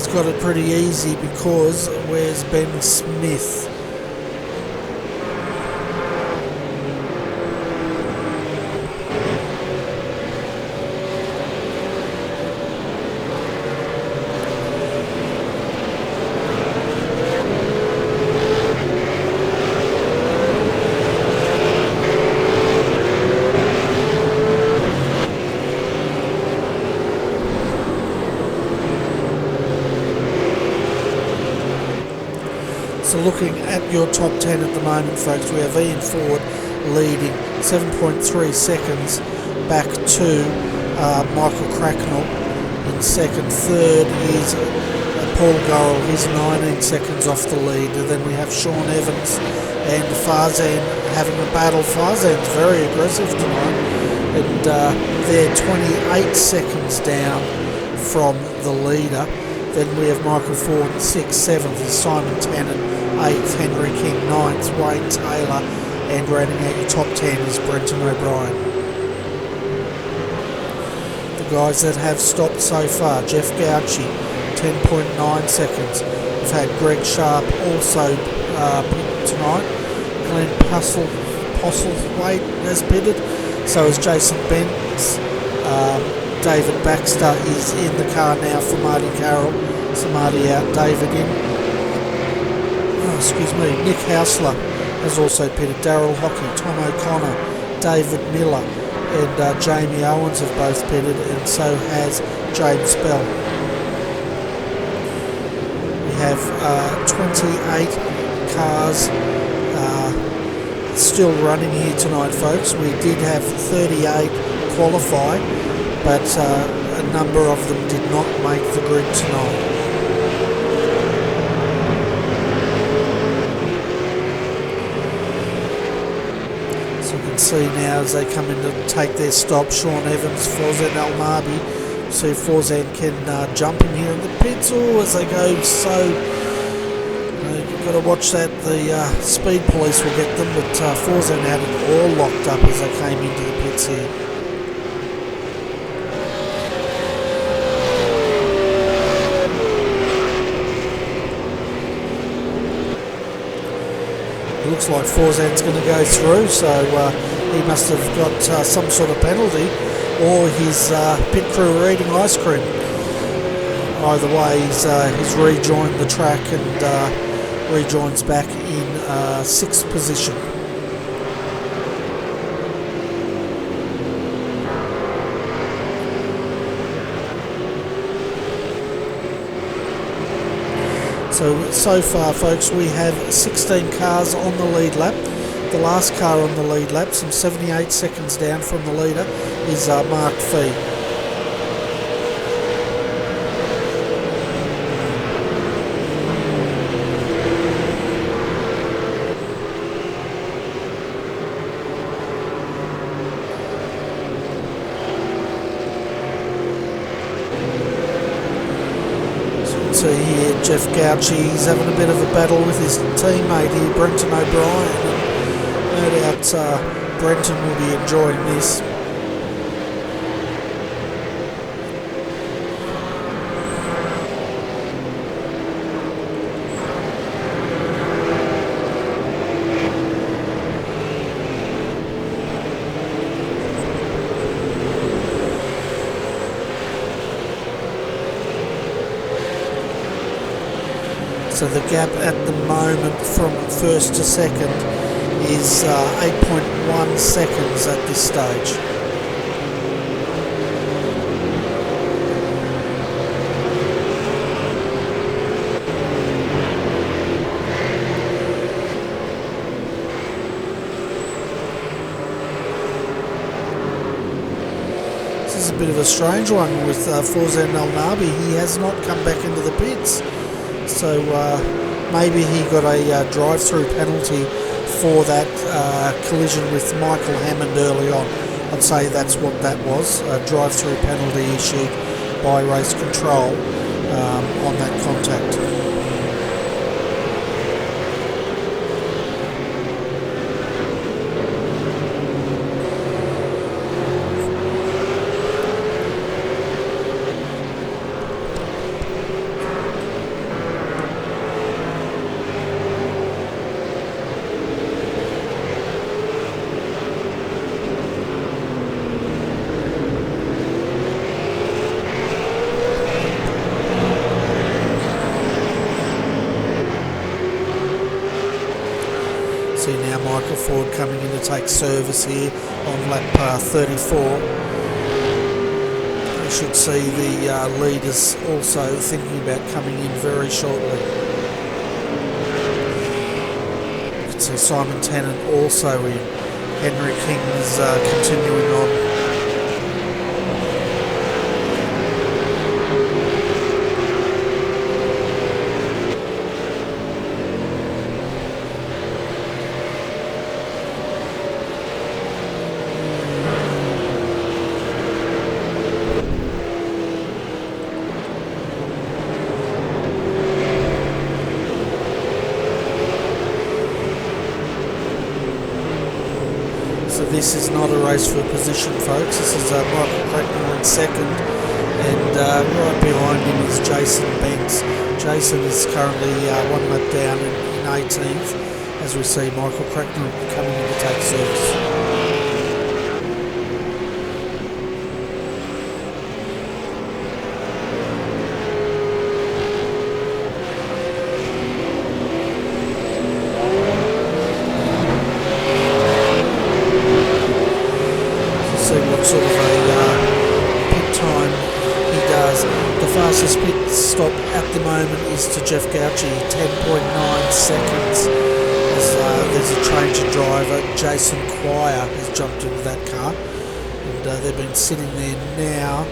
got it pretty easy, because where's Ben Smith? So looking at your top 10 at the moment, folks, we have Ian Ford leading 7.3 seconds back to Michael Cracknell in second. Third is Paul Gorrell, he's 19 seconds off the lead. And then we have Sean Evans and Farzan having a battle. Farzan's very aggressive tonight, and they're 28 seconds down from the leader. Then we have Michael Ford 6th, 7th is Simon Tannen, 8th Henry King, 9th Wayne Taylor, and rounding out your top 10 is Brenton O'Brien. The guys that have stopped so far: Jeff Gauci, 10.9 seconds. We've had Greg Sharp also pitted tonight. Glenn Postlethwaite has pitted. So is Jason Bentz. David Baxter is in the car now for Marty Carroll. So Marty out, David in. Nick Hausler has also pitted. Darryl Hockey, Tom O'Connor, David Miller and Jamie Owens have both pitted, and so has James Bell. We have 28 cars still running here tonight, folks. We did have 38 qualify, but a number of them did not make the grid tonight. So you can see now as they come in to take their stop, Sean Evans, Forzan Elnabi. See if Forzan can jump in here in the pits, or as they go so... You've got to watch that, the speed police will get them, but Forzan had it all locked up as they came into the pits here. Looks like Forzan's going to go through, so he must have got some sort of penalty, or his pit crew are eating ice cream. Either way, he's rejoined the track and rejoins back in 6th position. So far, folks, we have 16 cars on the lead lap. The last car on the lead lap, some 78 seconds down from the leader, is Mark Fee. See here, Jeff Gauci, he's having a bit of a battle with his teammate here, Brenton O'Brien. And no doubt Brenton will be enjoying this. So the gap at the moment from first to second is 8.1 seconds at this stage. This is a bit of a strange one with Forzan Elnabi. He has not come back into the pits. So maybe he got a drive-through penalty for that collision with Michael Hammond early on. I'd say that's what that was, a drive-through penalty issued by race control on that contact. See now Michael Ford coming in to take service here on lap 34. You should see the leaders also thinking about coming in very shortly. You can see Simon Tennant also in. Henry King is continuing on. So this is not a race for position, folks. This is Michael Cracknell in second, and right behind him is Jason Banks. Jason is currently one lap down in 18th, as we see Michael Cracknell coming in to take service. See what sort of a pit time he does. The fastest pit stop at the moment is to Jeff Gauci, 10.9 seconds. As there's a change of driver. Jason Quire has jumped into that car, and they've been sitting there now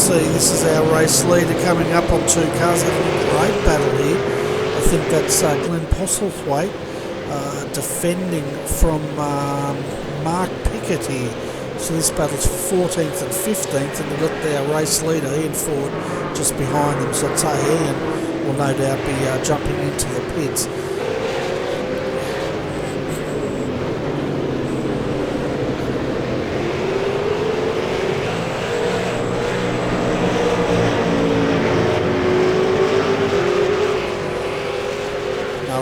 see, this is our race leader coming up on two cars, having a great battle here. I think that's Glenn Postlethwaite defending from Mark Pickett here. So this battle's for 14th and 15th, and we've got their race leader, Ian Ford, just behind them. So I'd say Ian will no doubt be jumping into the pits.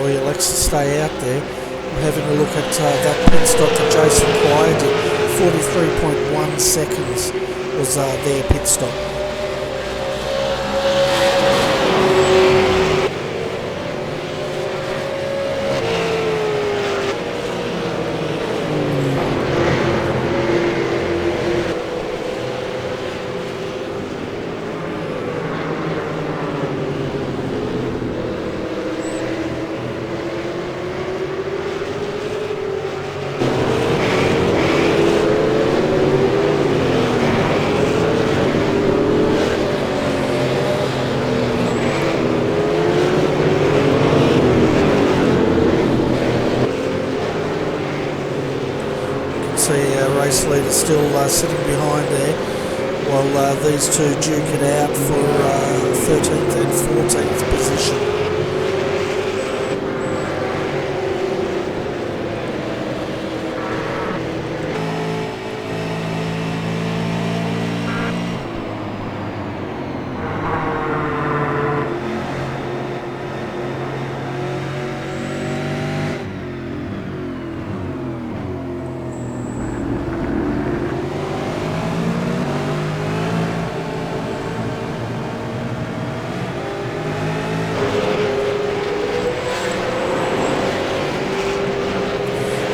He elects to stay out there. I'm having a look at that pit stop that Jason Quire did. 43.1 seconds was their pit stop. See our race leader still sitting behind there, while these two duke it out for 13th and 14th position.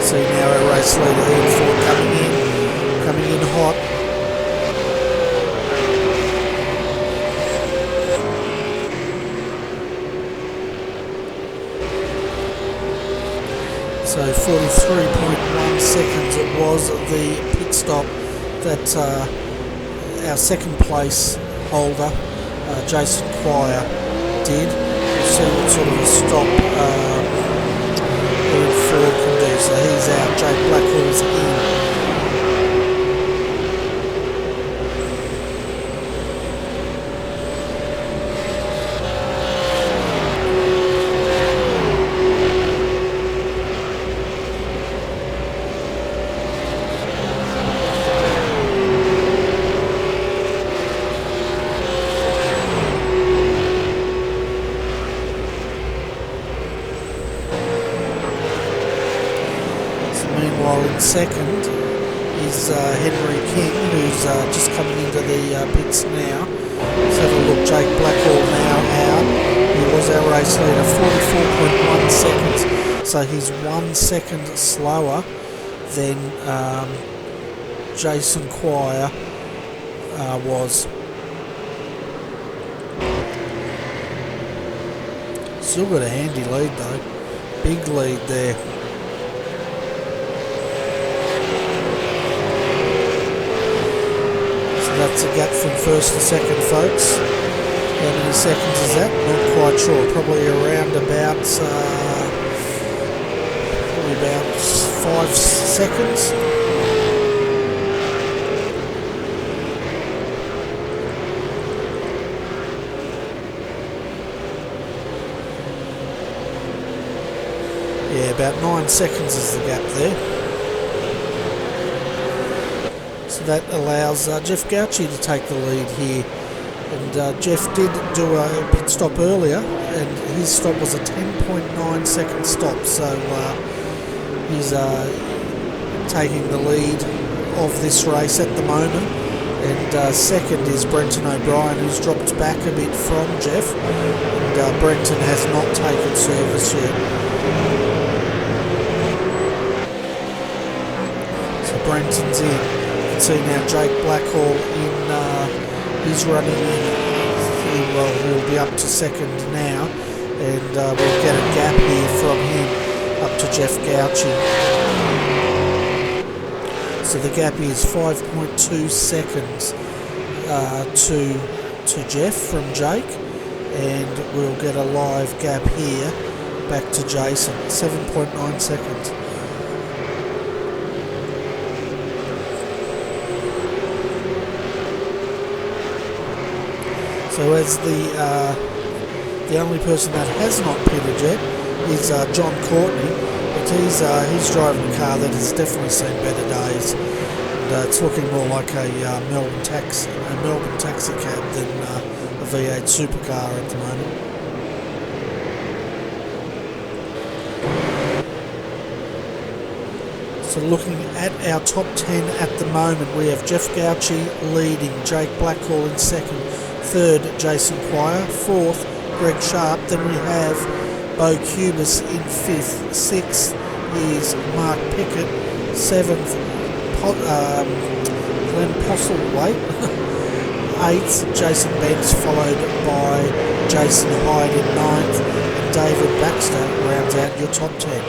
See now our race leader Ian Ford coming in hot. So 43.1 seconds it was the pit stop that our second place holder, Jason Quire, did. We'll see what sort of a stop Ian Ford can do. So he's out, Jake Blackhall's in. Meanwhile, in second is Henry King, who's just coming into the pits now. Let's have a look. Jake Blackhall now out. He was our race leader, 44.1 seconds. So he's 1 second slower than Jason Quire was. Still got a handy lead though. Big lead there. That's a gap from first to second, folks. How many seconds is that? Not quite sure. Probably around about 5 seconds. Yeah, about 9 seconds is the gap there. That allows Jeff Gauci to take the lead here, and Jeff did do a pit stop earlier, and his stop was a 10.9 second stop, so he's taking the lead of this race at the moment. And second is Brenton O'Brien, who's dropped back a bit from Jeff, and Brenton has not taken service yet. So Brenton's in. See now Jake Blackhall in, he's running in, well, he'll be up to second now, and we'll get a gap here from him up to Jeff Gauci. So the gap is 5.2 seconds to Jeff from Jake, and we'll get a live gap here back to Jason, 7.9 seconds. So as the only person that has not pitted yet is John Courtney, but he's driving a car that has definitely seen better days. And it's looking more like a Melbourne taxi cab than a V8 supercar at the moment. So looking at our top 10 at the moment, we have Jeff Gauci leading, Jake Blackhall in second, third Jason Quire, fourth Greg Sharp, then we have Bo Cubis in fifth, sixth is Mark Pickett, seventh Glenn Postlethwaite, eighth Jason Bentz, followed by Jason Hyde in ninth, and David Baxter rounds out your top 10.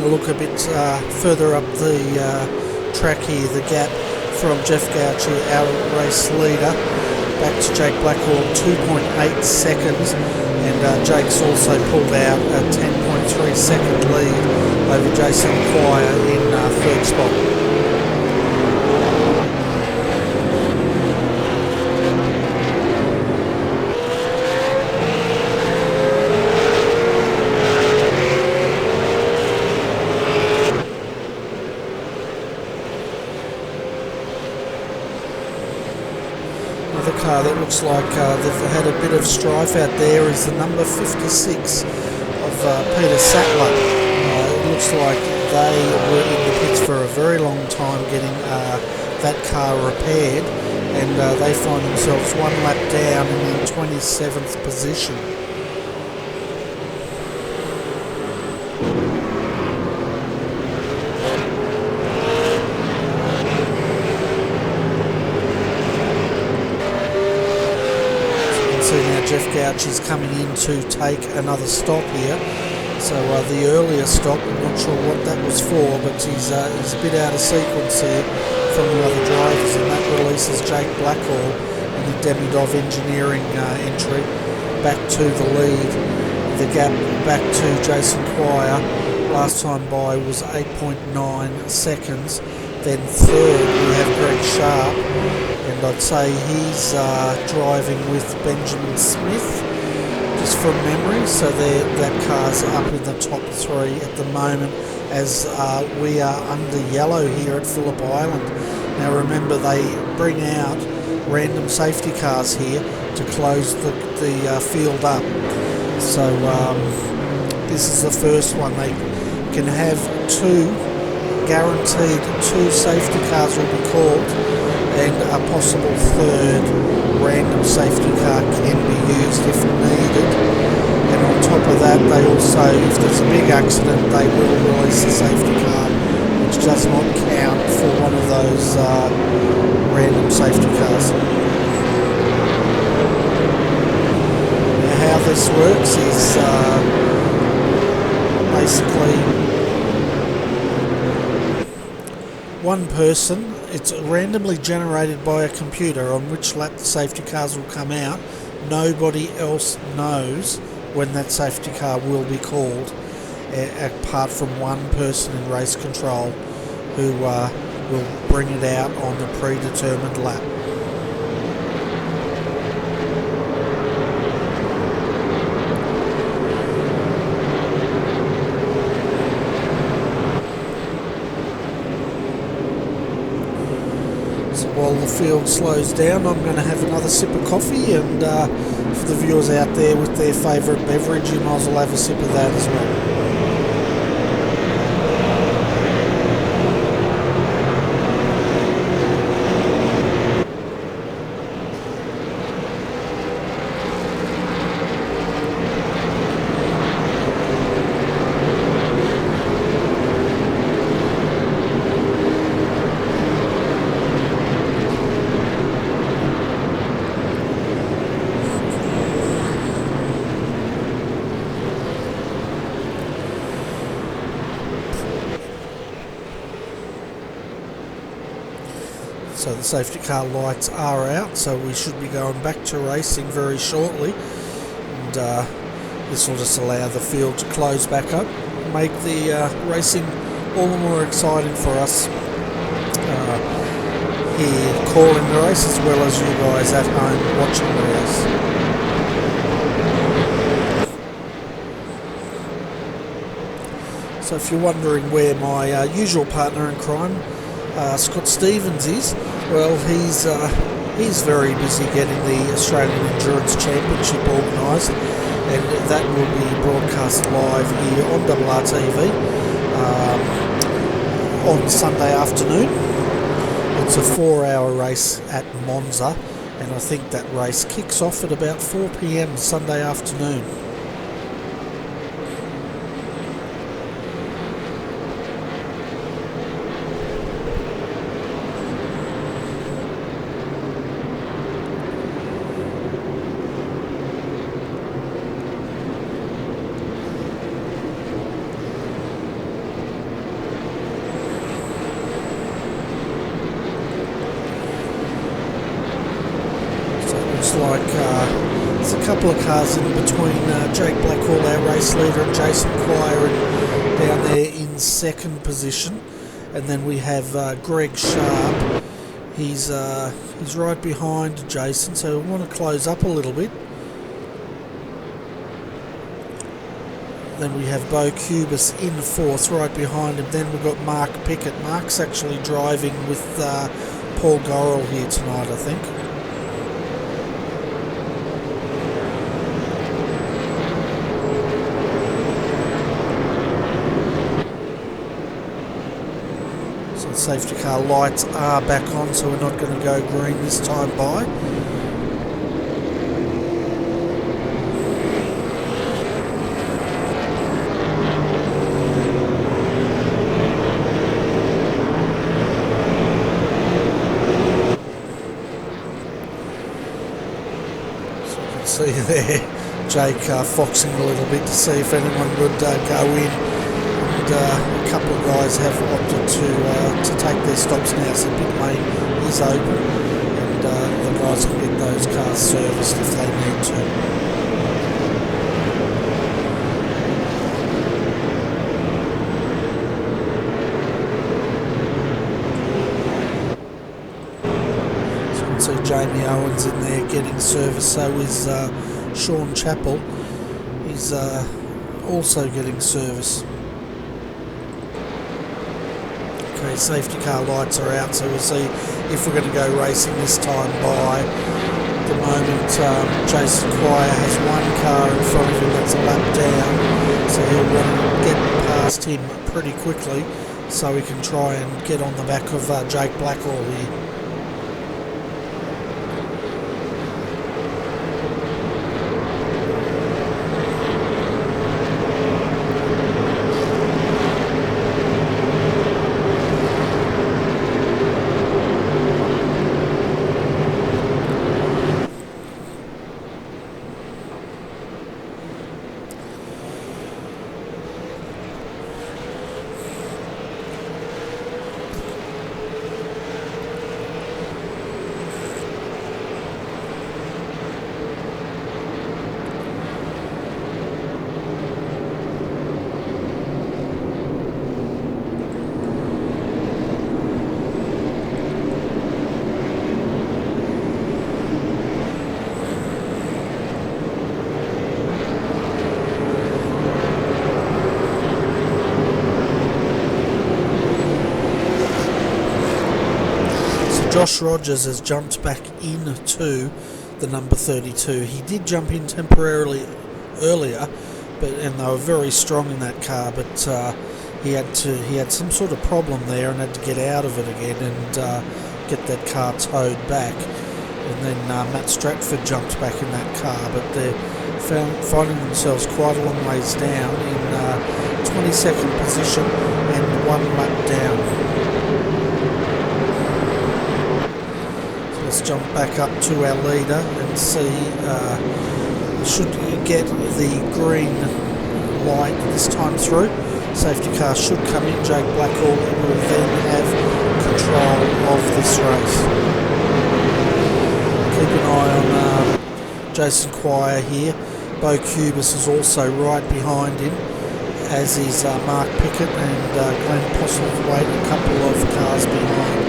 a look a bit further up the track here, the gap from Jeff Gauci, our race leader, back to Jake Blackhall, 2.8 seconds, and Jake's also pulled out a 10.3 second lead over Jason Quire in third spot. The car that looks like they've had a bit of strife out there is the number 56 of Peter Sattler. It looks like they were in the pits for a very long time getting that car repaired, and they find themselves one lap down and in 27th position. Now Jeff Gauci's coming in to take another stop here. So the earlier stop, I'm not sure what that was for, but he's a bit out of sequence here from the other drivers, and that releases Jake Blackhall in the Demidov Engineering entry back to the lead. The gap back to Jason Quire last time by was 8.9 seconds. Then third we have Greg Sharp, and I'd say he's driving with Benjamin Smith, just from memory, so that car's up in the top three at the moment, as we are under yellow here at Phillip Island. Now remember, they bring out random safety cars here to close the field up, so this is the first one. They can have guaranteed two safety cars will be called, and a possible third random safety car can be used if needed. And on top of that, they also, if there's a big accident, they will release a safety car, which does not count for one of those random safety cars. Now how this works is basically one person, it's randomly generated by a computer on which lap the safety cars will come out. Nobody else knows when that safety car will be called, apart from one person in race control who will bring it out on the predetermined lap. While the field slows down, I'm going to have another sip of coffee, and for the viewers out there with their favourite beverage, you might as well have a sip of that as well. So the safety car lights are out, so we should be going back to racing very shortly, and this will just allow the field to close back up, make the racing all the more exciting for us here calling the race, as well as you guys at home watching the race. So if you're wondering where my usual partner in crime, Scott Stevens, is, well, he's very busy getting the Australian Endurance Championship organised, and that will be broadcast live here on RRTV on Sunday afternoon. It's a 4-hour race at Monza, and I think that race kicks off at about 4 PM Sunday afternoon. looks like there's a couple of cars in between Jake Blackwell, our race leader, and Jason Quire down there in second position. And then we have Greg Sharp. He's right behind Jason, so we want to close up a little bit. Then we have Bo Cubis in fourth, right behind him. Then we've got Mark Pickett. Mark's actually driving with Paul Gorrell here tonight, I think. So the safety car lights are back on, so we're not going to go green this time by. See there, Jake foxing a little bit to see if anyone would go in, and a couple of guys have opted to take their stops now, so pit lane is open, and the guys can get those cars serviced if they need to. See Jamie Owens in there getting service, so is Sean Chappell. He's also getting service. Okay, safety car lights are out, so we'll see if we're going to go racing this time by. At the moment, Jason Quire has one car in front of him that's a lap down, so he'll want to get past him pretty quickly so he can try and get on the back of Jake Blackwell here. Josh Rogers has jumped back into the number 32. He did jump in temporarily earlier, and they were very strong in that car, but he had some sort of problem there and had to get out of it again and get that car towed back. And then Matt Stratford jumped back in that car, but they're finding themselves quite a long ways down in 22nd position and one lap down. Let's jump back up to our leader and see, should get the green light this time through. Safety car should come in. Jake Blackwell will then have control of this race. Keep an eye on Jason Quire here. Bo Cubis is also right behind him, as is Mark Pickett, and Glenn Postlethwaite a couple of cars behind.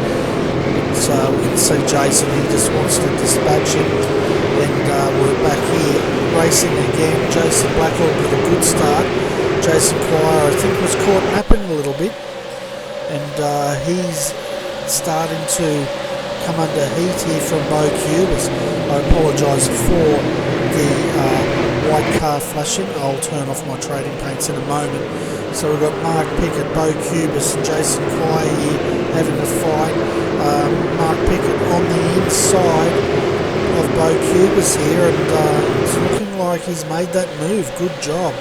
So we can see Jason, he just wants to dispatch him, and we're back here racing again. Jason Blackwell with a good start. Jason Quire, I think, was caught napping a little bit, and he's starting to come under heat here from Bo Cubis. I apologise for the white car flashing. I'll turn off my trading paints in a moment. So we've got Mark Pickett, Bo Cubis and Jason Quire here having a fight. Mark Pickett on the inside of Bo Cubis here, and it's looking like he's made that move. Good job.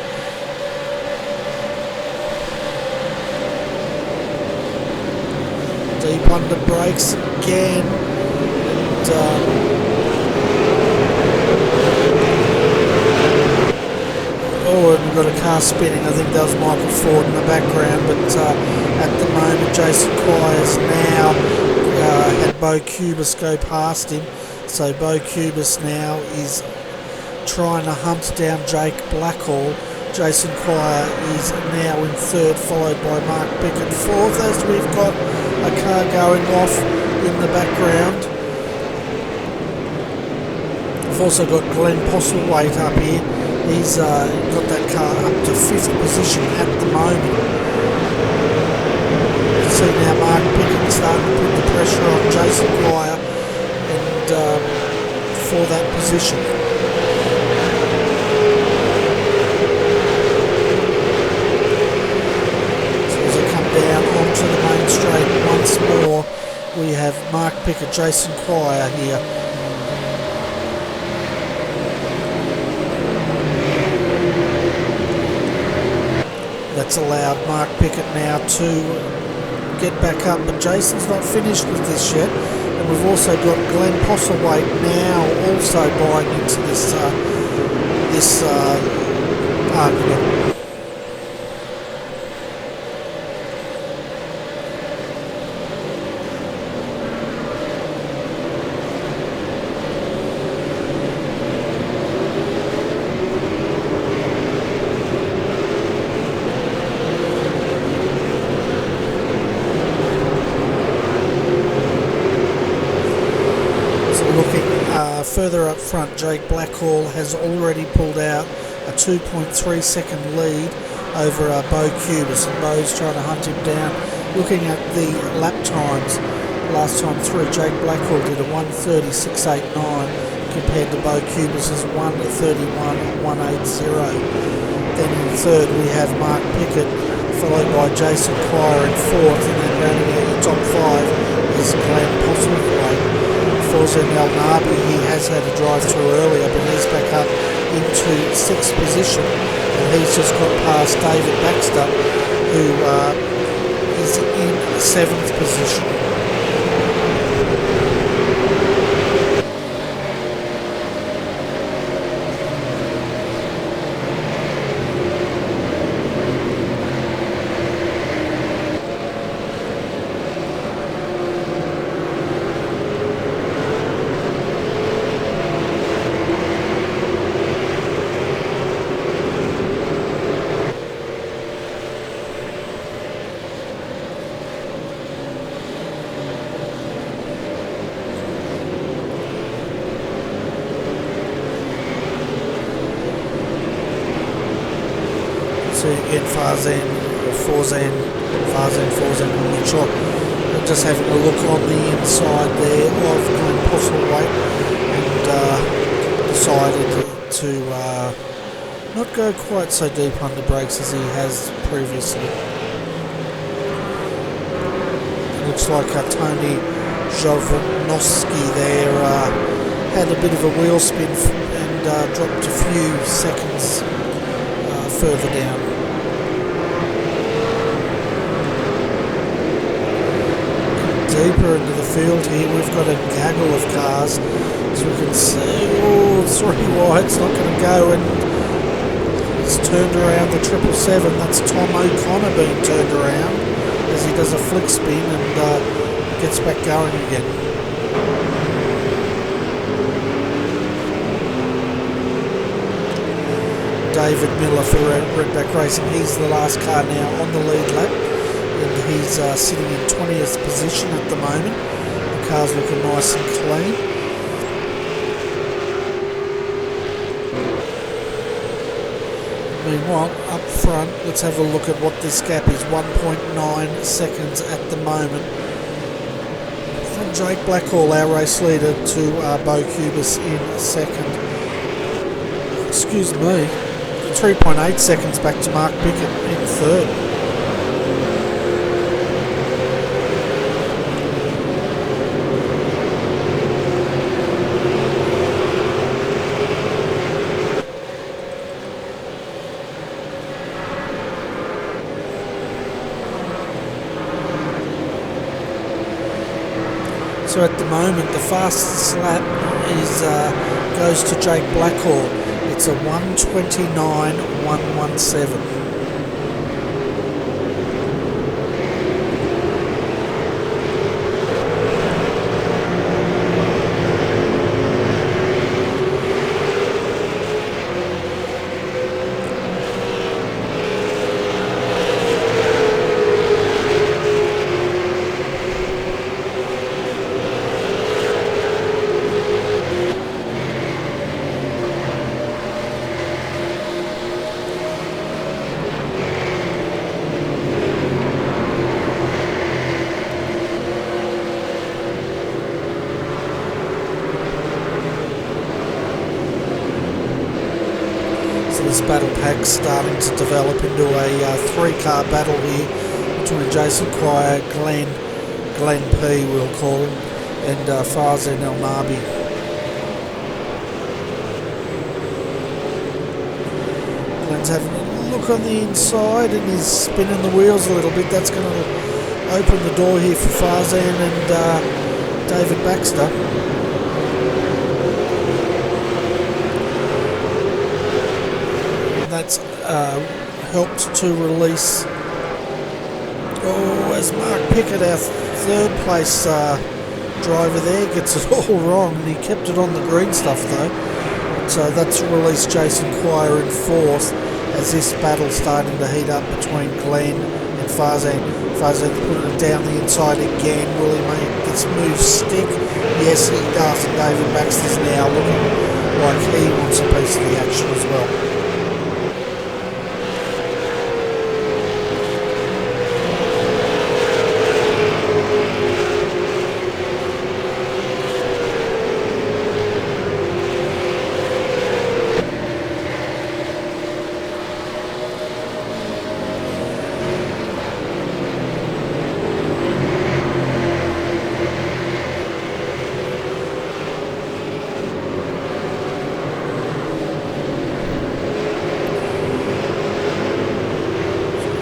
Deep under brakes again, and oh, and we've got a car spinning. I think that was Michael Ford in the background, but at the moment Jason Quire's now had Bo Cubis go past him, So Bo Cubis now is trying to hunt down Jake Blackhall. Jason Quire is now in third, followed by Mark Pickett fourth, as we've got a car going off in the background. We've also got Glenn Postlethwaite up here. He's got that car up to fifth position at the moment. You can see now Mark Pickett starting to put the pressure on Jason Quire and for that position. Down onto the main straight once more, we have Mark Pickett, Jason Quire here. That's allowed Mark Pickett now to get back up, but Jason's not finished with this yet. And we've also got Glenn Postlethwaite now also buying into this argument. Further up front, Jake Blackhall has already pulled out a 2.3 second lead over Bo Cubis, and Bo's trying to hunt him down. Looking at the lap times last time through, Jake Blackhall did a 1:36.89 compared to Bo Cubis' 1:31.180. Then in third we have Mark Pickett, followed by Jason Quire in fourth, and then rounding out the top five is Glenn Postlethwaite. Fawzan El Nabi, he has had a drive through earlier, but he's back up into sixth position, and he's just got past David Baxter, who is in seventh position. So again, Fawzan, I'm not sure. I'm just having a look on the inside there of Glenn Postlethwaite, and decided to not go quite so deep under brakes as he has previously. It looks like Tony Jovanovski there had a bit of a wheel spin and dropped a few seconds further down. Deeper into the field here, we've got a gaggle of cars, as we can see. Oh, 3 wide's not going to go, and he's turned around the 777. That's Tom O'Connor being turned around as he does a flick spin and gets back going again. David Miller for Redback Racing, he's the last car now on the lead lap, and he's sitting in 20th position at the moment. The car's looking nice and clean. Meanwhile, up front, let's have a look at what this gap is. 1.9 seconds at the moment from Jake Blackhall, our race leader, to Bo Cubis in second. Excuse me. 3.8 seconds back to Mark Pickett in third. So at the moment, the fastest lap is goes to Jake Blackhall. It's a 1:29.117. So this battle pack's starting to develop into a three-car battle here between Jason Quire, Glenn P, we'll call him, and Farzan El Nabi. Glenn's having a look on the inside and he's spinning the wheels a little bit. That's going to open the door here for Farzan and David Baxter. That's helped to release, as Mark Pickett, our third place driver there, gets it all wrong, and he kept it on the green stuff though. So that's released Jason Quire in fourth as this battle's starting to heat up between Glenn and Farzan. Farzan putting it down the inside again. Will he make this move stick? Yes, he does, and David Baxter's now looking like he wants a piece of the action as well.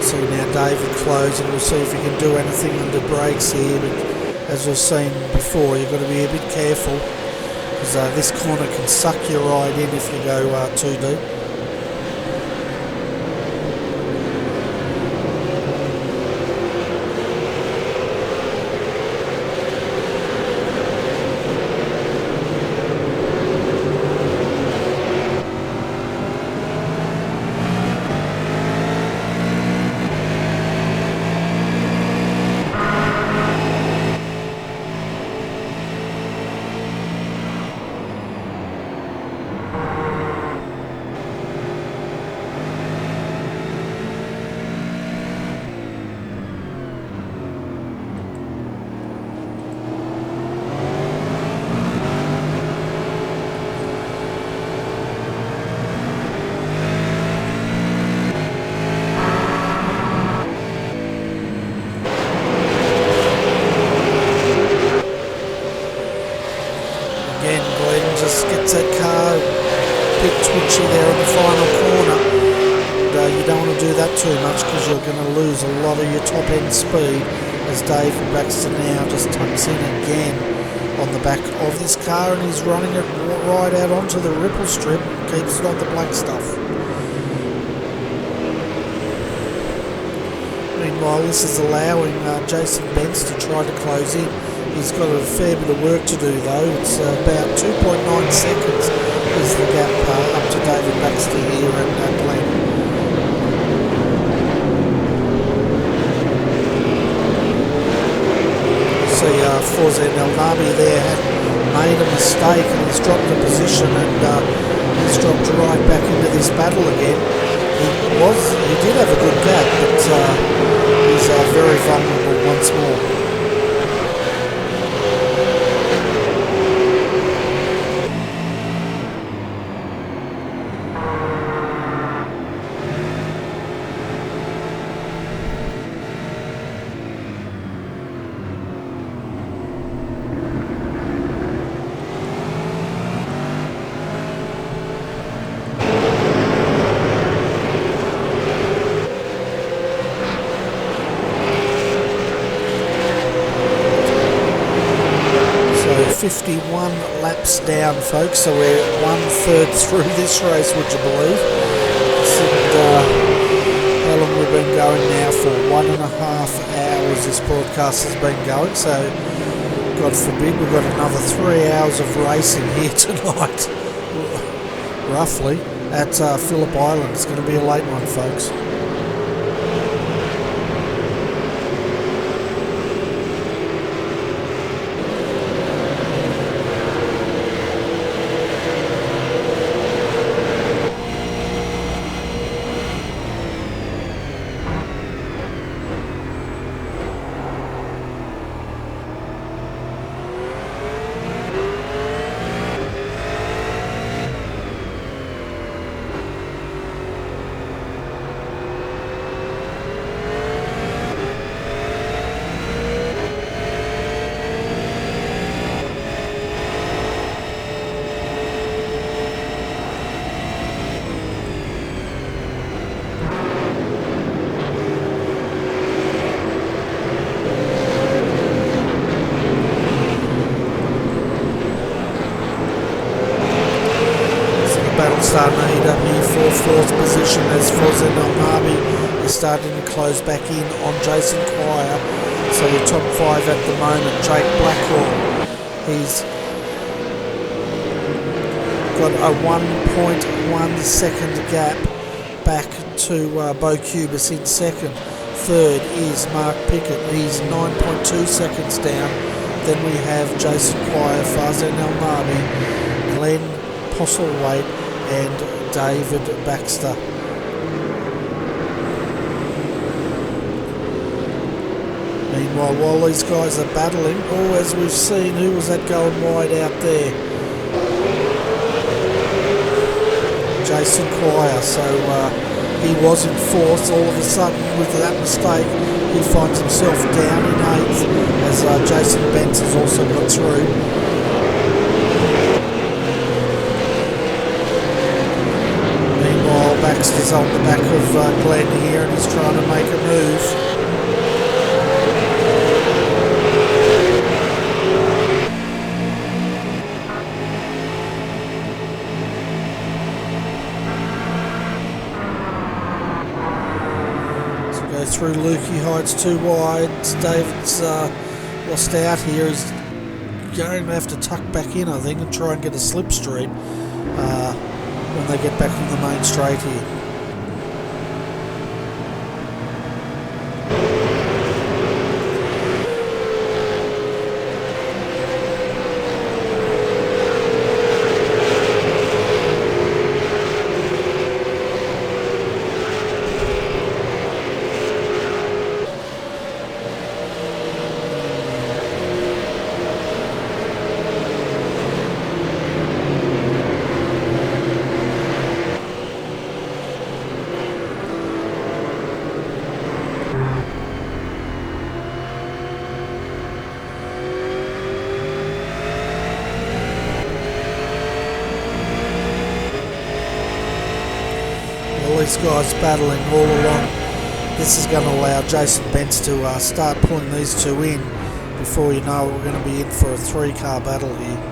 See now David closing, we'll see if he can do anything under brakes here, but as we've seen before, you've got to be a bit careful because this corner can suck your ride in if you go too deep. Just gets that car a bit twitchy there in the final corner. And, you don't want to do that too much because you're going to lose a lot of your top end speed as David Baxter now just tucks in again on the back of this car and he's running it right out onto the ripple strip, keeps it on the black stuff. Meanwhile, this is allowing Jason Benz to try to close in. He's got a fair bit of work to do though. It's about 2.9 seconds is the gap up to David Baxter here and Glenn. See Farzan El Nabi there had made a mistake and he's dropped the position and he's dropped right back into this battle again. He did have a good gap, but he's very vulnerable once more. So 51 laps down, folks, so we're 1/3 through this race, would you believe? And, how long we've been going now for? 1.5 hours this broadcast has been going, so God forbid we've got another 3 hours of racing here tonight, roughly, at Phillip Island. It's going to be a late one, folks. starting to heat up here for 4th position as Phillip is starting to close back in on Jason Quire. So your top 5 at the moment. Jake Blackhall, he's got a 1.1 second gap back to Bo Cubis in 2nd. 3rd is Mark Pickett, he's 9.2 seconds down. Then we have Jason Quire, Farzan Elnabi, Glenn Postlethwaite and David Baxter. Meanwhile, while these guys are battling, as we've seen, who was that going wide out there? Jason Quire, so he was in 4th. All of a sudden, with that mistake, he finds himself down in 8th as Jason Bentz has also got through. Meanwhile, Baxter's on the back of Glenn here and he's trying to make a move. Through Lukey Heights, 2 wide. David's lost out here. He's going to have to tuck back in, I think, and try and get a slipstream when they get back on the main straight here. These guys battling all along. This is going to allow Jason Bentz to start pulling these 2 in. Before you know it, we're going to be in for a 3-car battle here.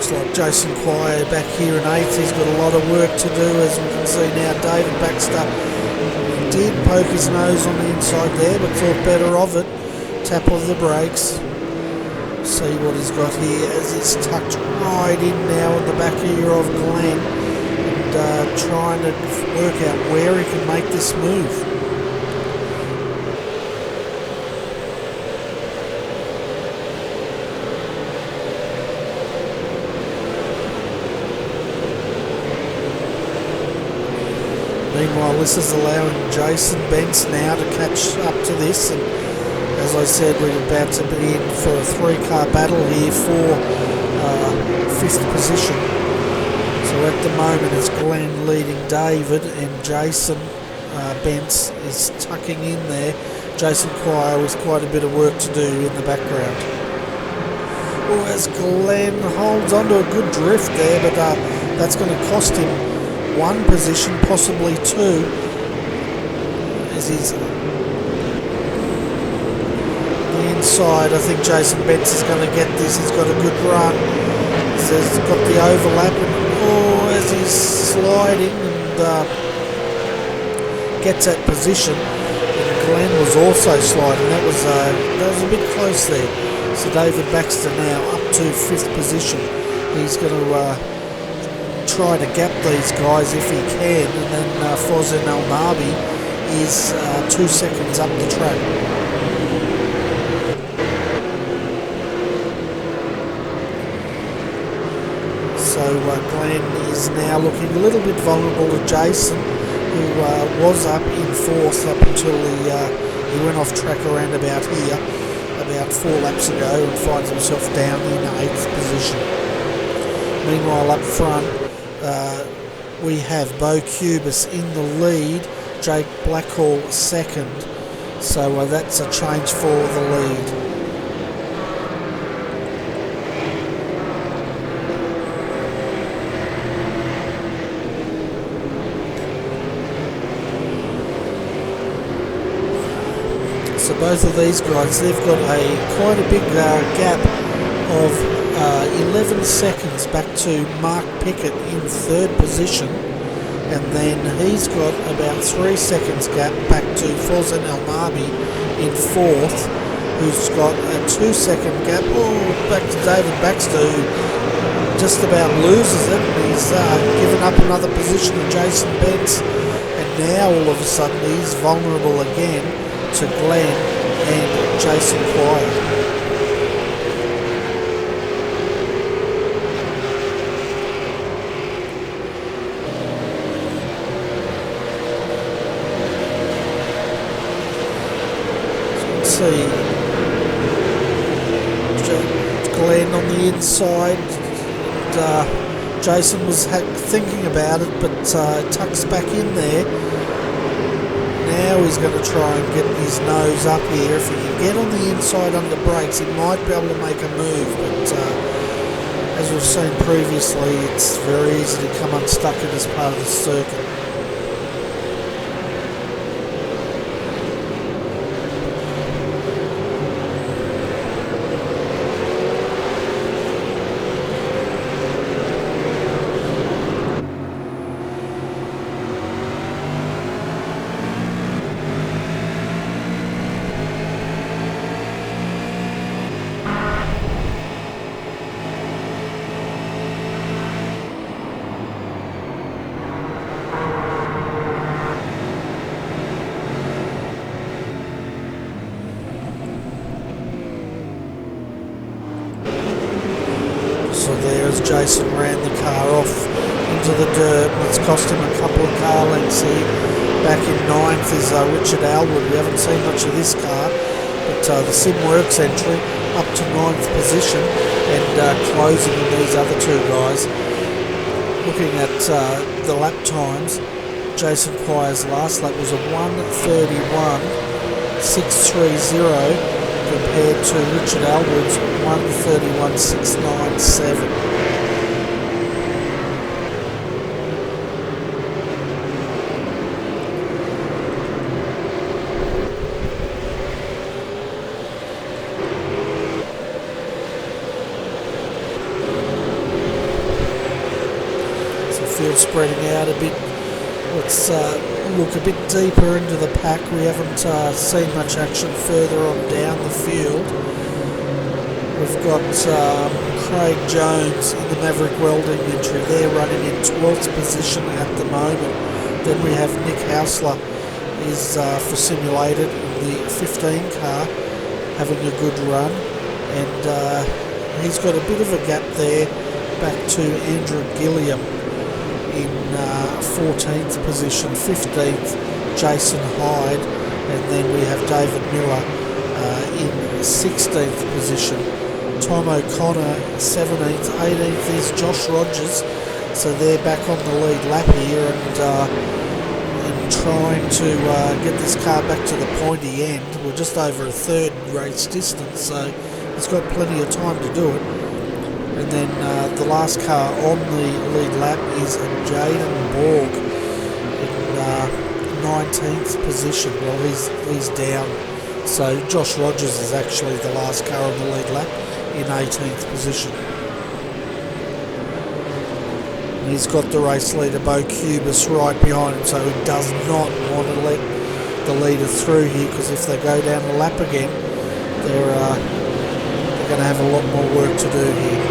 Like Jason Quire back here in 8th. He's got a lot of work to do, as we can see now. David Baxter did poke his nose on the inside there, but thought better of it. Tap of the brakes. See what he's got here as it's tucked right in now on the back ear of Glenn, and trying to work out where he can make this move. Meanwhile, this is allowing Jason Bentz now to catch up to this, and as I said, we're about to be in for a 3-car battle here for 5th position. So at the moment it's Glenn leading David, and Jason Bentz is tucking in there. Jason Quire with quite a bit of work to do in the background. Well, as Glenn holds onto a good drift there, but that's going to cost him 1 position, possibly 2, as he's the inside. I think Jason Bentz is going to get this. He's got a good run. He's got the overlap, and as he's sliding and gets that position, and Glenn was also sliding. That was a bit close there. So David Baxter now up to 5th position. He's going to try to gap these guys if he can, and then Farzan Elnabi, is 2 seconds up the track. So Glenn is now looking a little bit vulnerable to Jason, who was up in 4th up until he went off track around about here, about 4 laps ago, and finds himself down in 8th position. Meanwhile up front, we have Bo Cubis in the lead, Jake Blackhall second, so that's a change for the lead. So both of these guys, they've got quite a big gap of 11 seconds back to Mark Pickett in 3rd position, and then he's got about 3 seconds gap back to Fawzan Almarbi in 4th, who's got a 2 second gap back to David Baxter, who just about loses it. He's given up another position to Jason Bentz, and now all of a sudden he's vulnerable again to Glenn and Jason Quire. See Glenn on the inside, and Jason was thinking about it, but tucks back in there. Now he's going to try and get his nose up here. If he can get on the inside under brakes, he might be able to make a move, but as we've seen previously, it's very easy to come unstuck in this part of the circuit. So there's Jason ran the car off into the dirt. It's cost him a couple of car lengths here. Back in 9th is Richard Alwood. We haven't seen much of this car, but the SimWorks entry up to 9th position and closing on these other two guys. Looking at the lap times, Jason Quire's last lap was a 1:31.630 compared to Richard Alwood's 1:31.697. So field spreading out a bit. Let's look a bit deeper into the pack. We haven't seen much action further on down the field. We've got Craig Jones in the Maverick Welding entry there, running in 12th position at the moment. Then we have Nick Hausler is for Simulated in the 15 car, having a good run, and he's got a bit of a gap there back to Andrew Gilliam in 14th position, 15th Jason Hyde, and then we have David Miller in 16th position. Tom O'Connor 17th, 18th is Josh Rogers, so they're back on the lead lap here and trying to get this car back to the pointy end. We're just over a third race distance, so he's got plenty of time to do it. And then the last car on the lead lap is Jaden Borg in 19th position. Well, he's down. So Josh Rogers is actually the last car on the lead lap in 18th position. And he's got the race leader Bo Cubis right behind him, so he does not want to let the leader through here, because if they go down the lap again, they're going to have a lot more work to do here.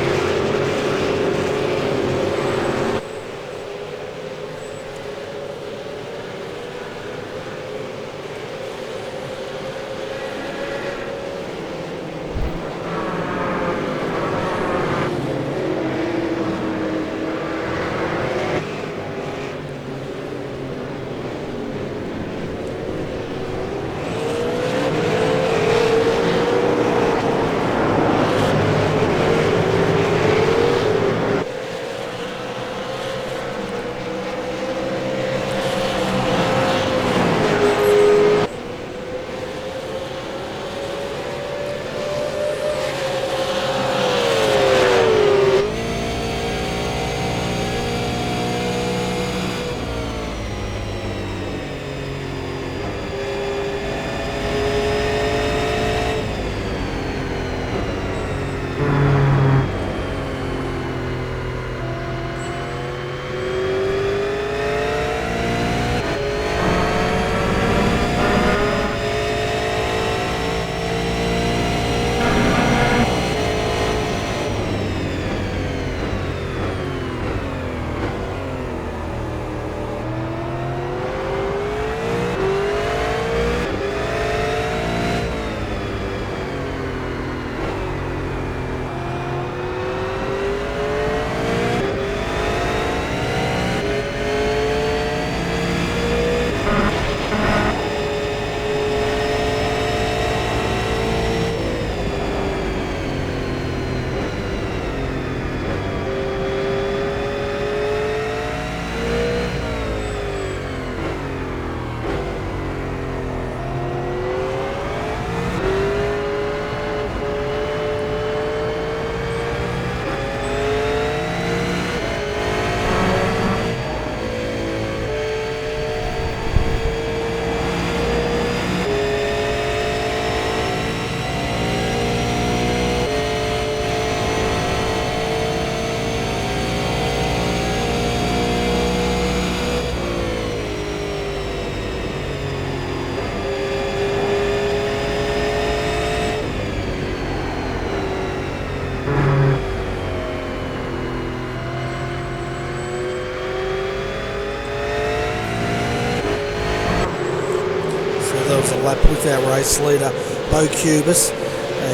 there was a lap with our race leader, Bo Cubis,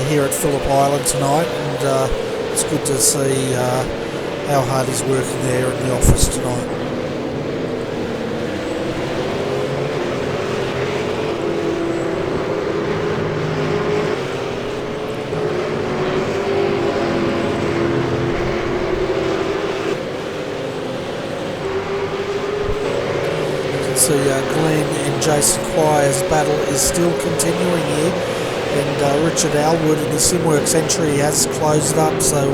here at Phillip Island tonight, and it's good to see how hard he's working there in the office tonight. See Glenn and Jason Quire's battle is still continuing here, and Richard Alwood in the Simworks entry has closed up, so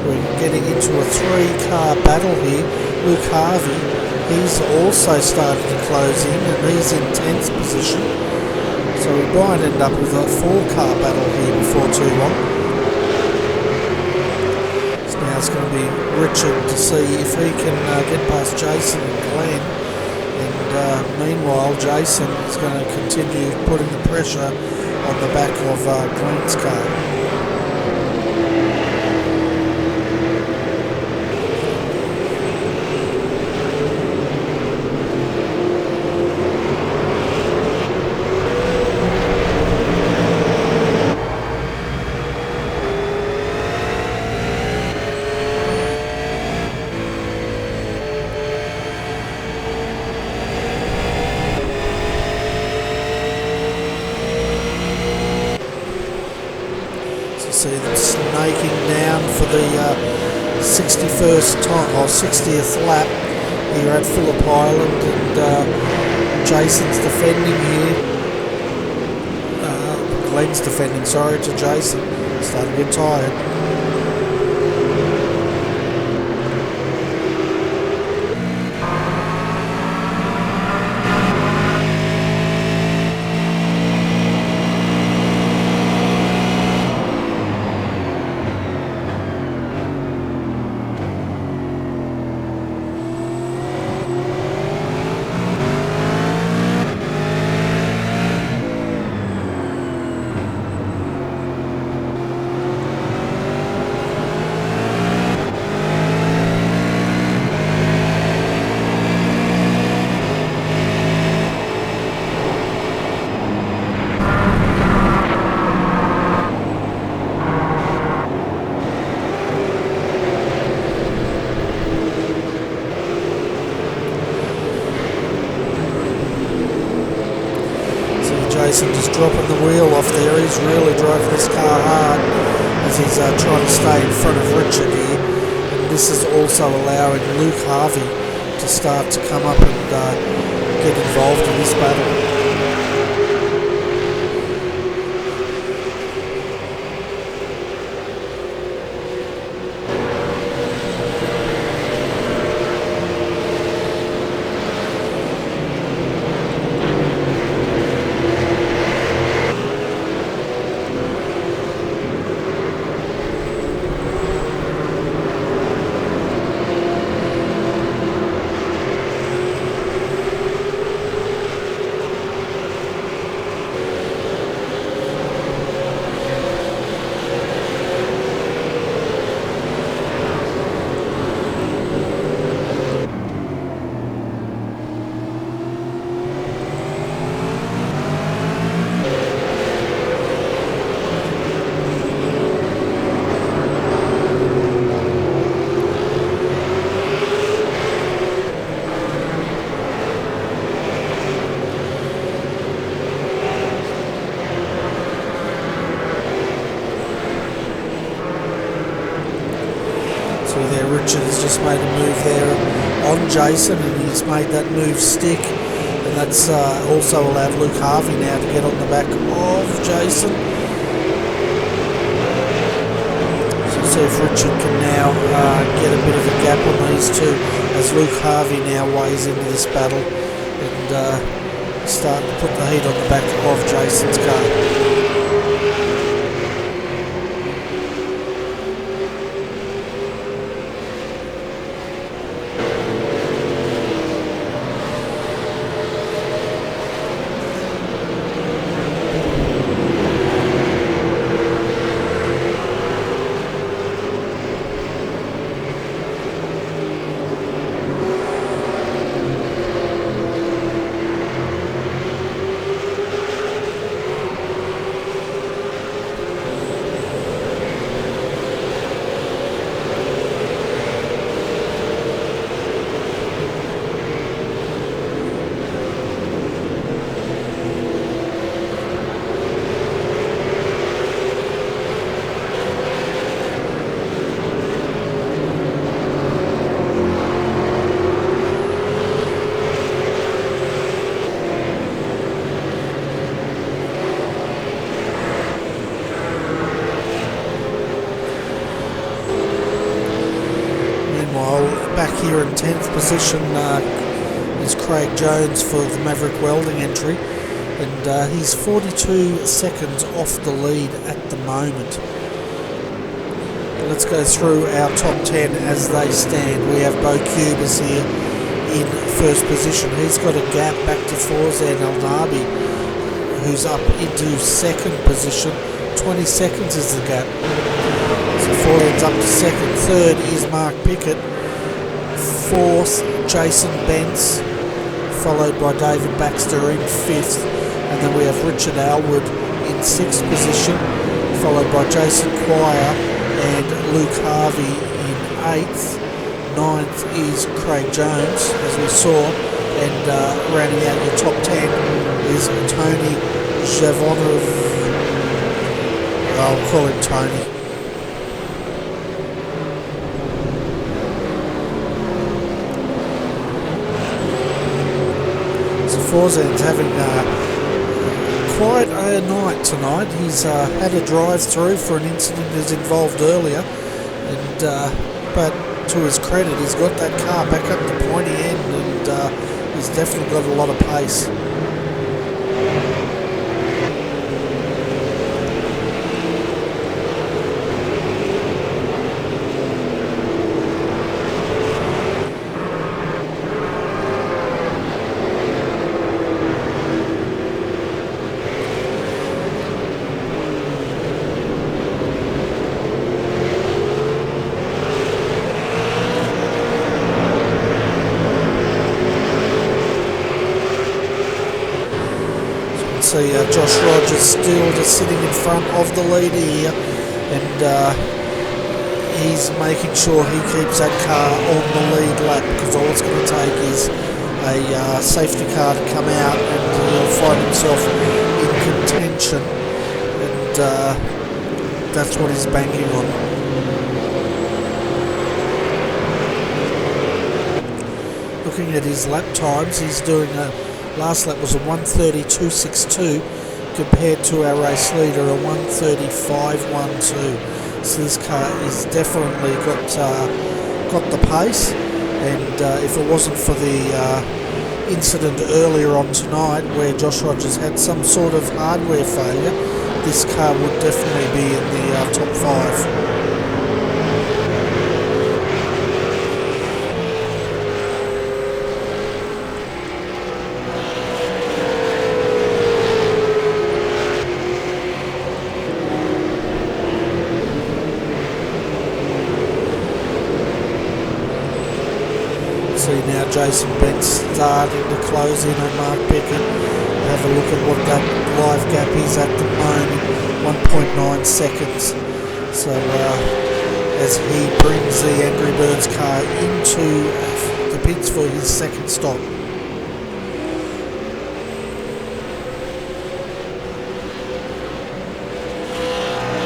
we're getting into a 3-car battle here. Luke Harvey, he's also started to close in, and he's in 10th position, so we might end up with a 4-car battle here before too long. So now it's going to be Richard to see if he can get past Jason and Glenn. And meanwhile, Jason is going to continue putting the pressure on the back of Glenn's car. See them snaking down for the 61st time or 60th lap here at Phillip Island, and Jason's defending here. Glenn's defending, sorry, to Jason. Starting to get tired. Jason just dropping the wheel off there. He's really driving this car hard as he's trying to stay in front of Richard here. And this is also allowing Luke Harvey to start to come up and get involved in this battle. There, Richard has just made a move there on Jason, and he's made that move stick, and that's also allowed Luke Harvey now to get on the back of Jason. So see if Richard can now get a bit of a gap on these two as Luke Harvey now weighs into this battle and start to put the heat on the back of Jason's car. here in 10th position is Craig Jones for the Maverick Welding entry, and he's 42 seconds off the lead at the moment. Let's go through our top 10 as they stand. We have Bo Cubas here in first position. He's got a gap back to Forzan Alnabi, who's up into second position. 20 seconds is the gap. So Forzan's up to second. Third is Mark Pickett. Fourth, Jason Bentz, followed by David Baxter in fifth. And then we have Richard Alwood in sixth position, followed by Jason Quire and Luke Harvey in eighth. Ninth is Craig Jones, as we saw, and rounding out your top 10 is Tony Javonov. I'll call him Tony. So Forzan's having quite a night tonight. He's had a drive-through for an incident that was involved earlier, and but to his credit, he's got that car back up the pointy end, and he's definitely got a lot of pace. See Josh Rogers still just sitting in front of the leader here, and he's making sure he keeps that car on the lead lap, because all it's going to take is a safety car to come out and he'll find himself in contention, and that's what he's banking on. Looking at his lap times, he's doing last lap was a 1:32.62 compared to our race leader, a 1:35.12. So this car is definitely got the pace, and if it wasn't for the incident earlier on tonight where Josh Rogers had some sort of hardware failure, this car would definitely be in the top 5. See now Jason Bentz starting to close in on Mark Pickett. Have a look at what that live gap is at the moment, 1.9 seconds. So as he brings the Angry Birds car into the pits for his second stop.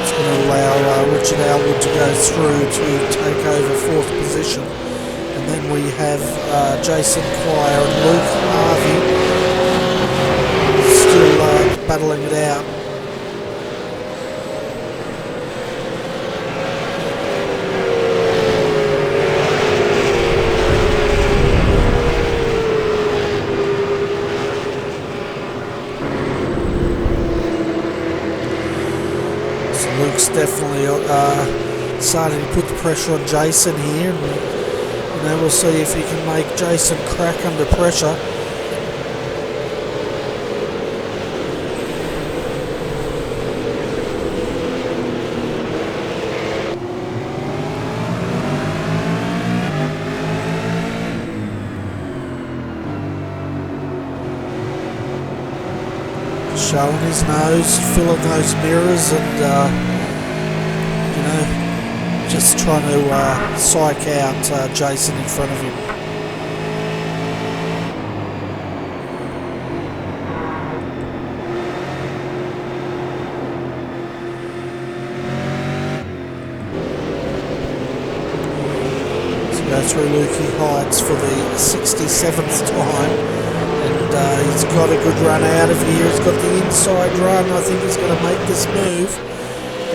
It's going to allow Richard Alwood to go through to take over fourth position. And then we have Jason Quire and Luke Harvey still battling it out. So Luke's definitely starting to put the pressure on Jason here. And now we'll see if he can make Jason crack under pressure. Showing his nose, filling those mirrors, and just trying to psych out Jason in front of him. So go through Lukey Heights for the 67th time, and he's got a good run out of here. He's got the inside run. I think he's going to make this move.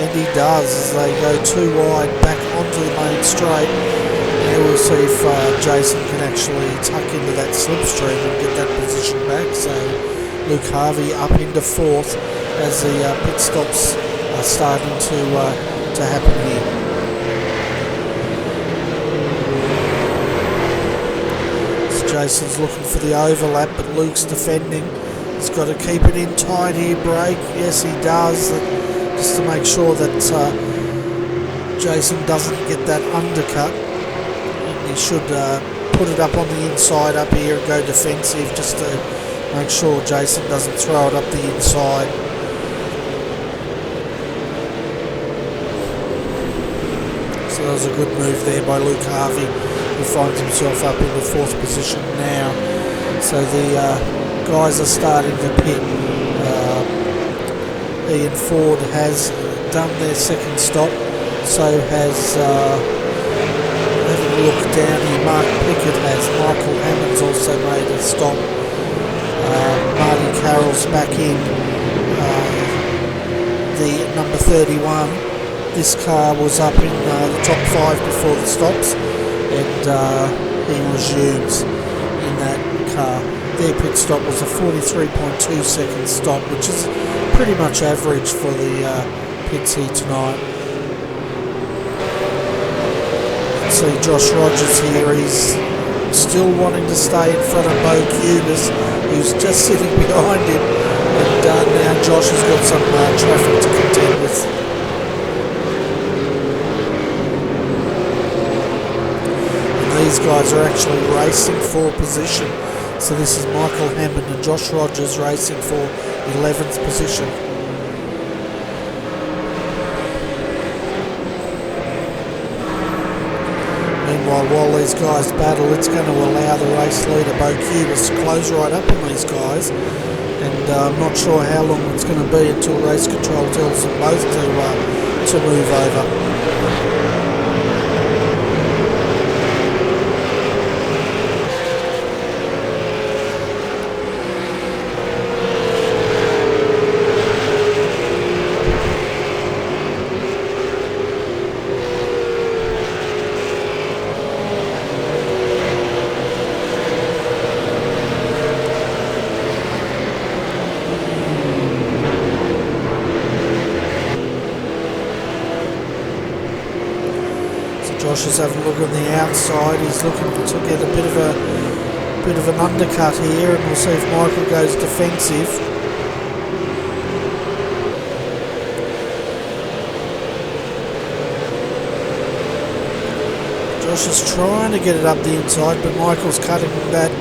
And he does, as they go too wide back onto the main straight. Now we'll see if Jason can actually tuck into that slipstream and get that position back. So Luke Harvey up into 4th as the pit stops are starting to happen here. So Jason's looking for the overlap, but Luke's defending. He's got to keep it in tight here, brake. Yes, he does, just to make sure that Jason doesn't get that undercut. And he should put it up on the inside up here and go defensive, just to make sure Jason doesn't throw it up the inside. So that was a good move there by Luke Harvey, who finds himself up in the 4th position now. So the guys are starting to pit. Ian Ford has done their 2nd stop, so has, having a look down here, Mark Pickett has, Michael Hammond's also made a stop, Marty Carroll's back in, the number 31. This car was up in the top 5 before the stops, and he resumes in that car. Their pit stop was a 43.2 second stop, which is pretty much average for the pits here tonight. You can see Josh Rogers here, he's still wanting to stay in front of Bo Cubis, who's just sitting behind him, and now Josh has got some traffic to contend with. And these guys are actually racing for position. So this is Michael Hammond and Josh Rogers racing for 11th position. Meanwhile, while these guys battle, it's going to allow the race leader, Bo Cubis, to close right up on these guys. And I'm not sure how long it's going to be until race control tells them both to move over. Josh is having a look on the outside. He's looking to get a bit of an undercut here, and we'll see if Michael goes defensive. Josh is trying to get it up the inside, but Michael's cutting that,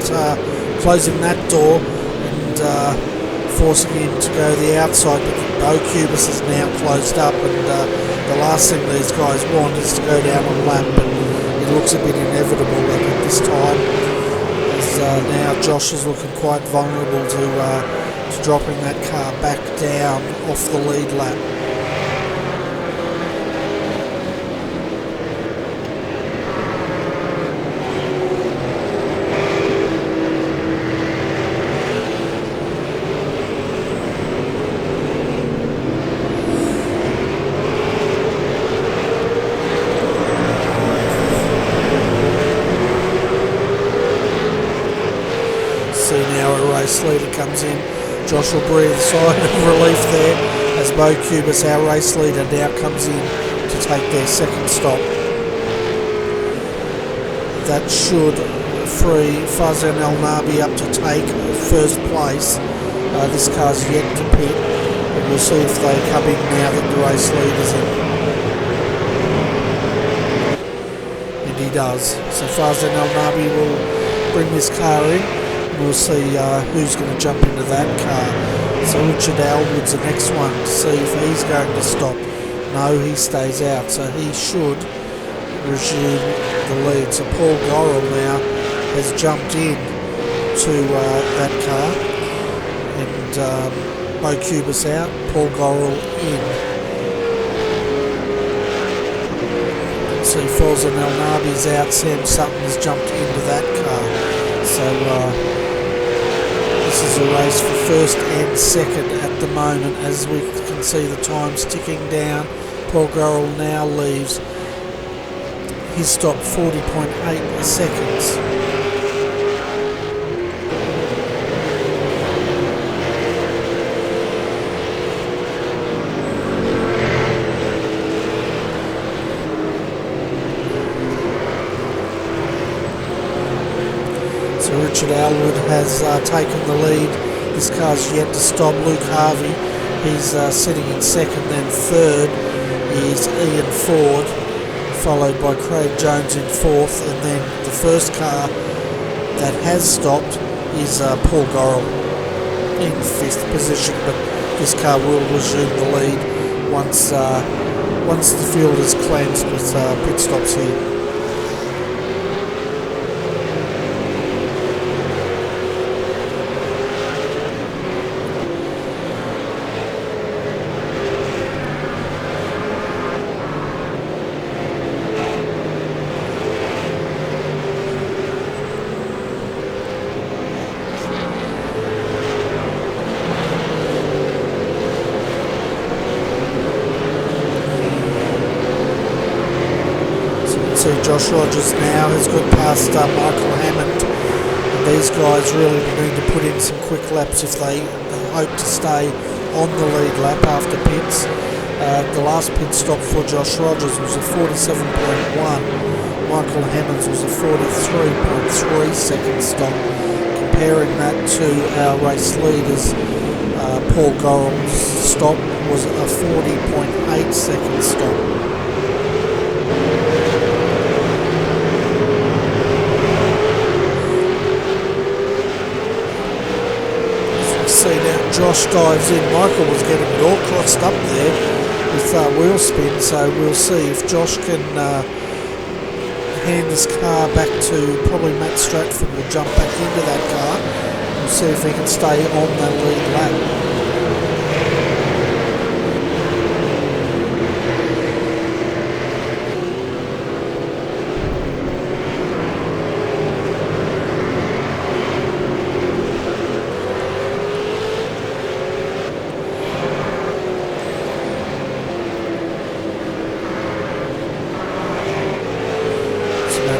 closing that door, and forcing him to go the outside. But Bo Cubis is now closed up, and the last thing these guys want is to go down on lap, but it looks a bit inevitable at this time, as now Josh is looking quite vulnerable to dropping that car back down off the lead lap. Leader comes in. Josh will breathe a sigh of relief there as Bo Cubis, our race leader, now comes in to take their 2nd stop. That should free Fazan El Nabi up to take 1st place. This car's yet to pit, and we'll see if they come in now that the race leader's in. And he does. So Fazan El Nabi will bring this car in. We'll see who's going to jump into that car. So Richard Alwood's the next one to see if he's going to stop. No, he stays out, so he should resume the lead. So Paul Gorrell now has jumped in to that car, and Bo Cubis out, Paul Gorrell in. See Fawzan El Nabi's out, Sam Sutton has jumped into that car. So this is a race for 1st and 2nd at the moment, as we can see the times ticking down. Paul Gorrell now leaves He stopped 40.8 seconds. So Richard Alwood has taken the lead. This car's yet to stop. Luke Harvey, he's sitting in second. Then third is Ian Ford, followed by Craig Jones in fourth, and then the first car that has stopped is Paul Gorrell in fifth position, but this car will resume the lead once the field is cleansed with pit stops here. See Josh Rogers now has got past Michael Hammond, and these guys really need to put in some quick laps if they hope to stay on the lead lap after pits. The last pit stop for Josh Rogers was a 47.1, Michael Hammond's was a 43.3 second stop. Comparing that to our race leaders, Paul Gorrell's stop was a 40.8 second stop. See now Josh dives in. Michael was getting it all crossed up there with wheel spin, so we'll see if Josh can hand his car back to probably Matt Stratford. Will jump back into that car. We'll see if he can stay on that lead lap.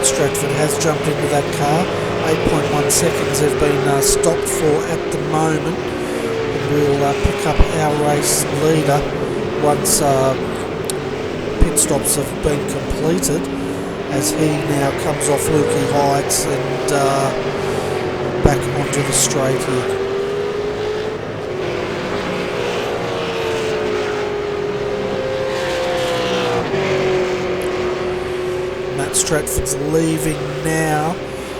Stratford has jumped into that car. 8.1 seconds have been stopped for at the moment. And we'll pick up our race leader once pit stops have been completed, as he now comes off Lukey Heights and back onto the straight here. Stratford's leaving now.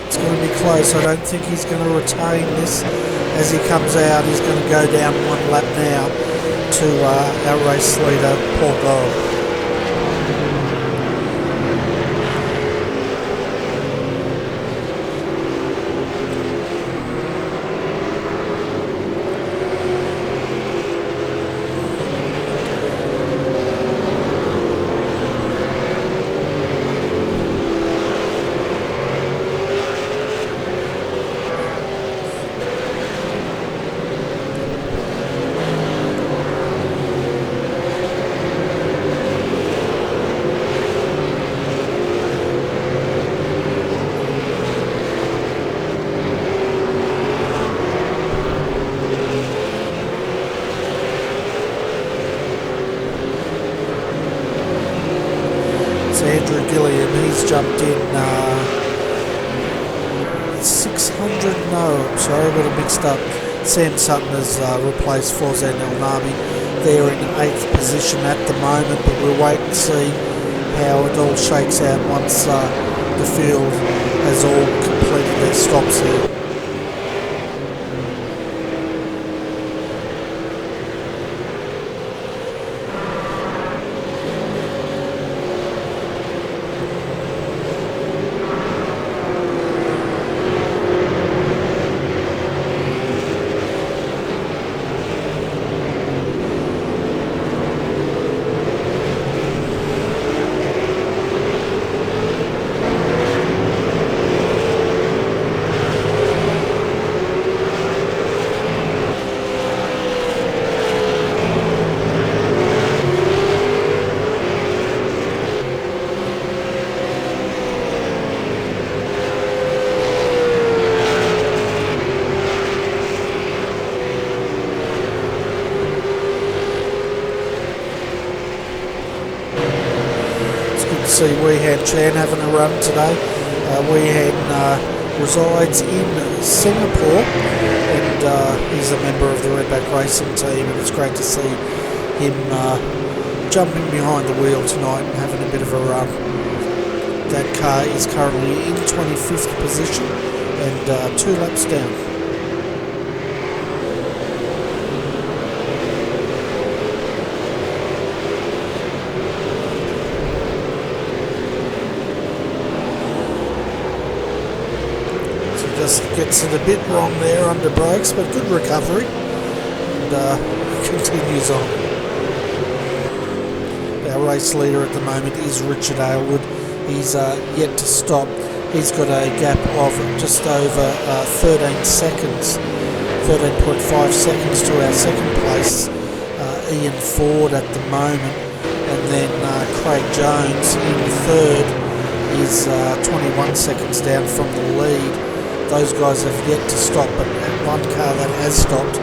It's going to be close. I don't think he's going to retain this. As he comes out, he's going to go down one lap now to our race leader, Paul Gorrell. Andrew Gilliam, he's jumped in 600, no, I'm sorry, I got it mixed up. Sam Sutton has replaced Fawzan El Nabi. They're in 8th position at the moment, but we'll wait and see how it all shakes out once the field has all completed their stops here. see Weehan Chan having a run today. Weehan resides in Singapore, and he's a member of the Redback Racing team, and it's great to see him jumping behind the wheel tonight and having a bit of a run. That car is currently in 25th position and 2 laps down. Just gets it a bit wrong there under brakes, but good recovery, and continues on. Our race leader at the moment is Richard Aylward. He's yet to stop. He's got a gap of just over 13 seconds, 13.5 seconds to our second place, Ian Ford at the moment, and then Craig Jones in third is 21 seconds down from the lead. Those guys have yet to stop, but one car that has stopped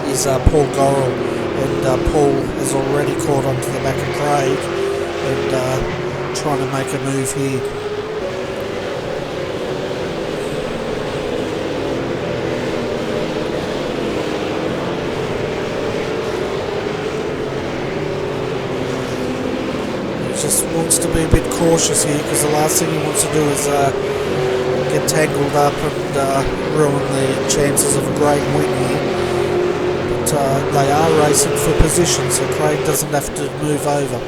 is Paul Gorrell, and Paul has already caught onto the back of Craig and trying to make a move here. He just wants to be a bit cautious here, because the last thing he wants to do is get tangled up and ruin the chances of a great win here. But they are racing for position, so Craig doesn't have to move over.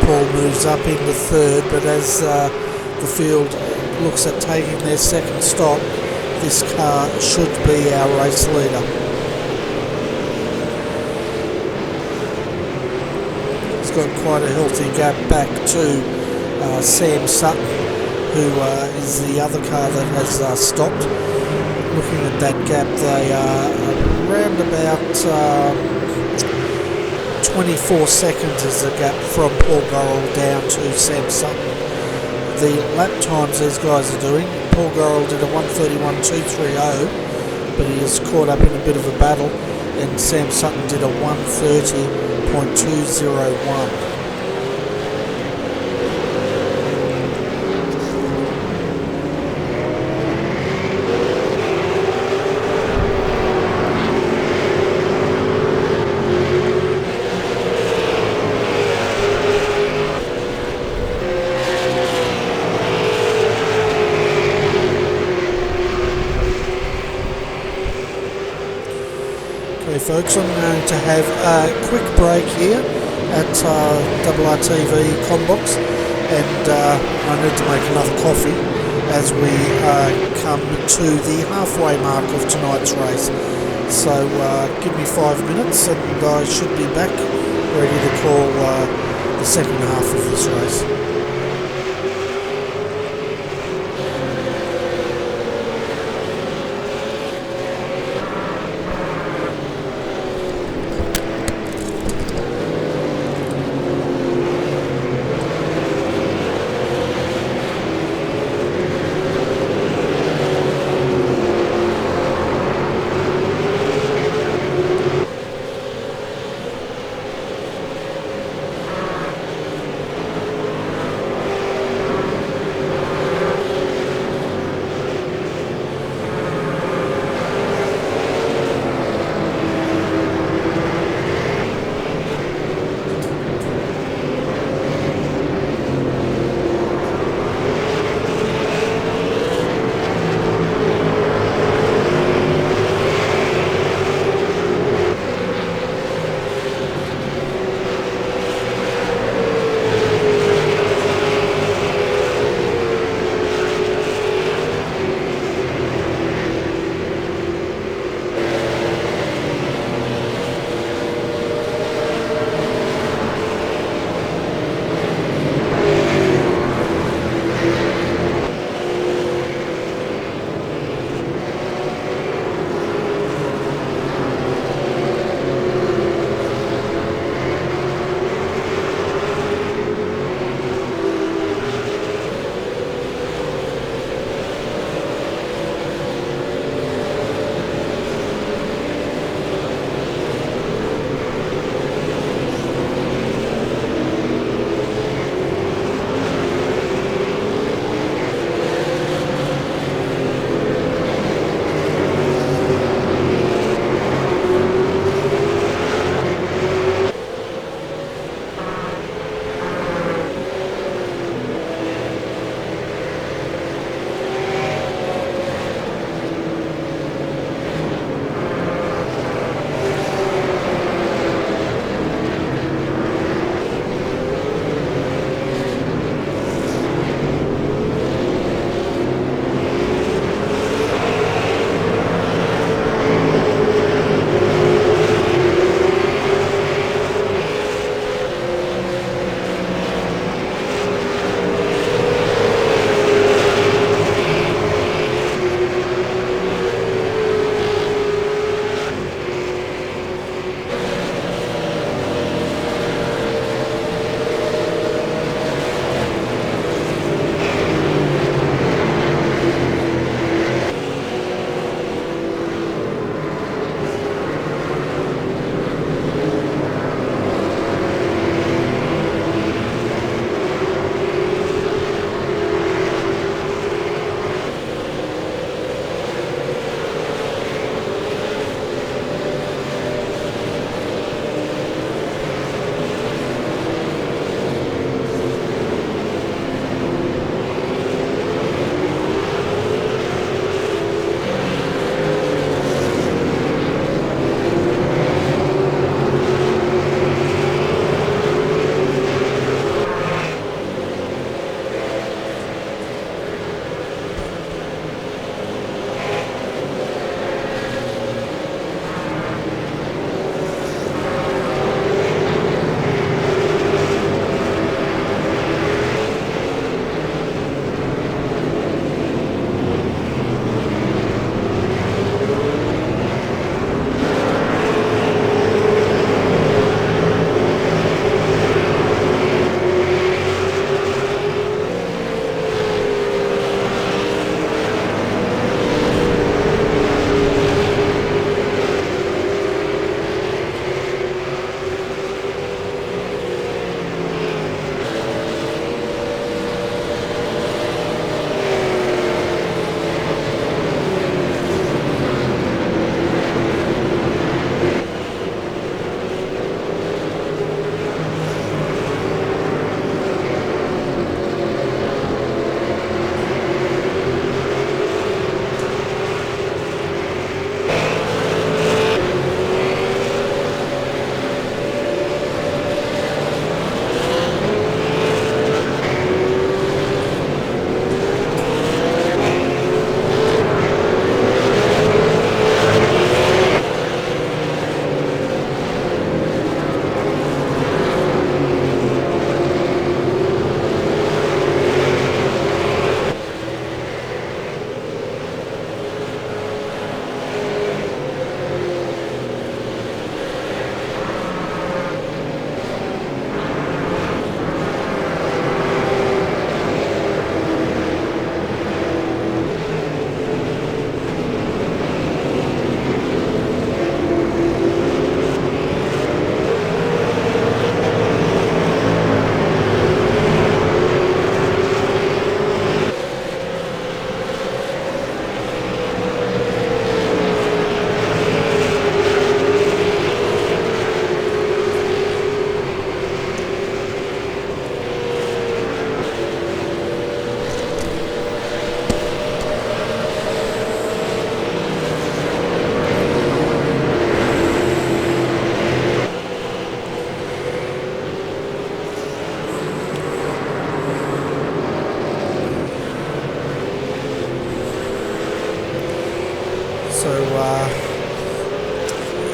Paul moves up into third, but as the field looks at taking their second stop, this car should be our race leader. He's got quite a healthy gap back to Sam Sutton, who is the other car that has stopped. Looking at that gap, they are around about 24 seconds is the gap from Paul Gorrell down to Sam Sutton. The lap times these guys are doing, Paul Gorrell did a 1:31.230, but he is caught up in a bit of a battle, and Sam Sutton did a 1:30.201. Okay folks, I'm going to have a quick break here at RRTV Combox, and I need to make another coffee as we come to the halfway mark of tonight's race. So give me 5 minutes and I should be back ready to call the second half of this race.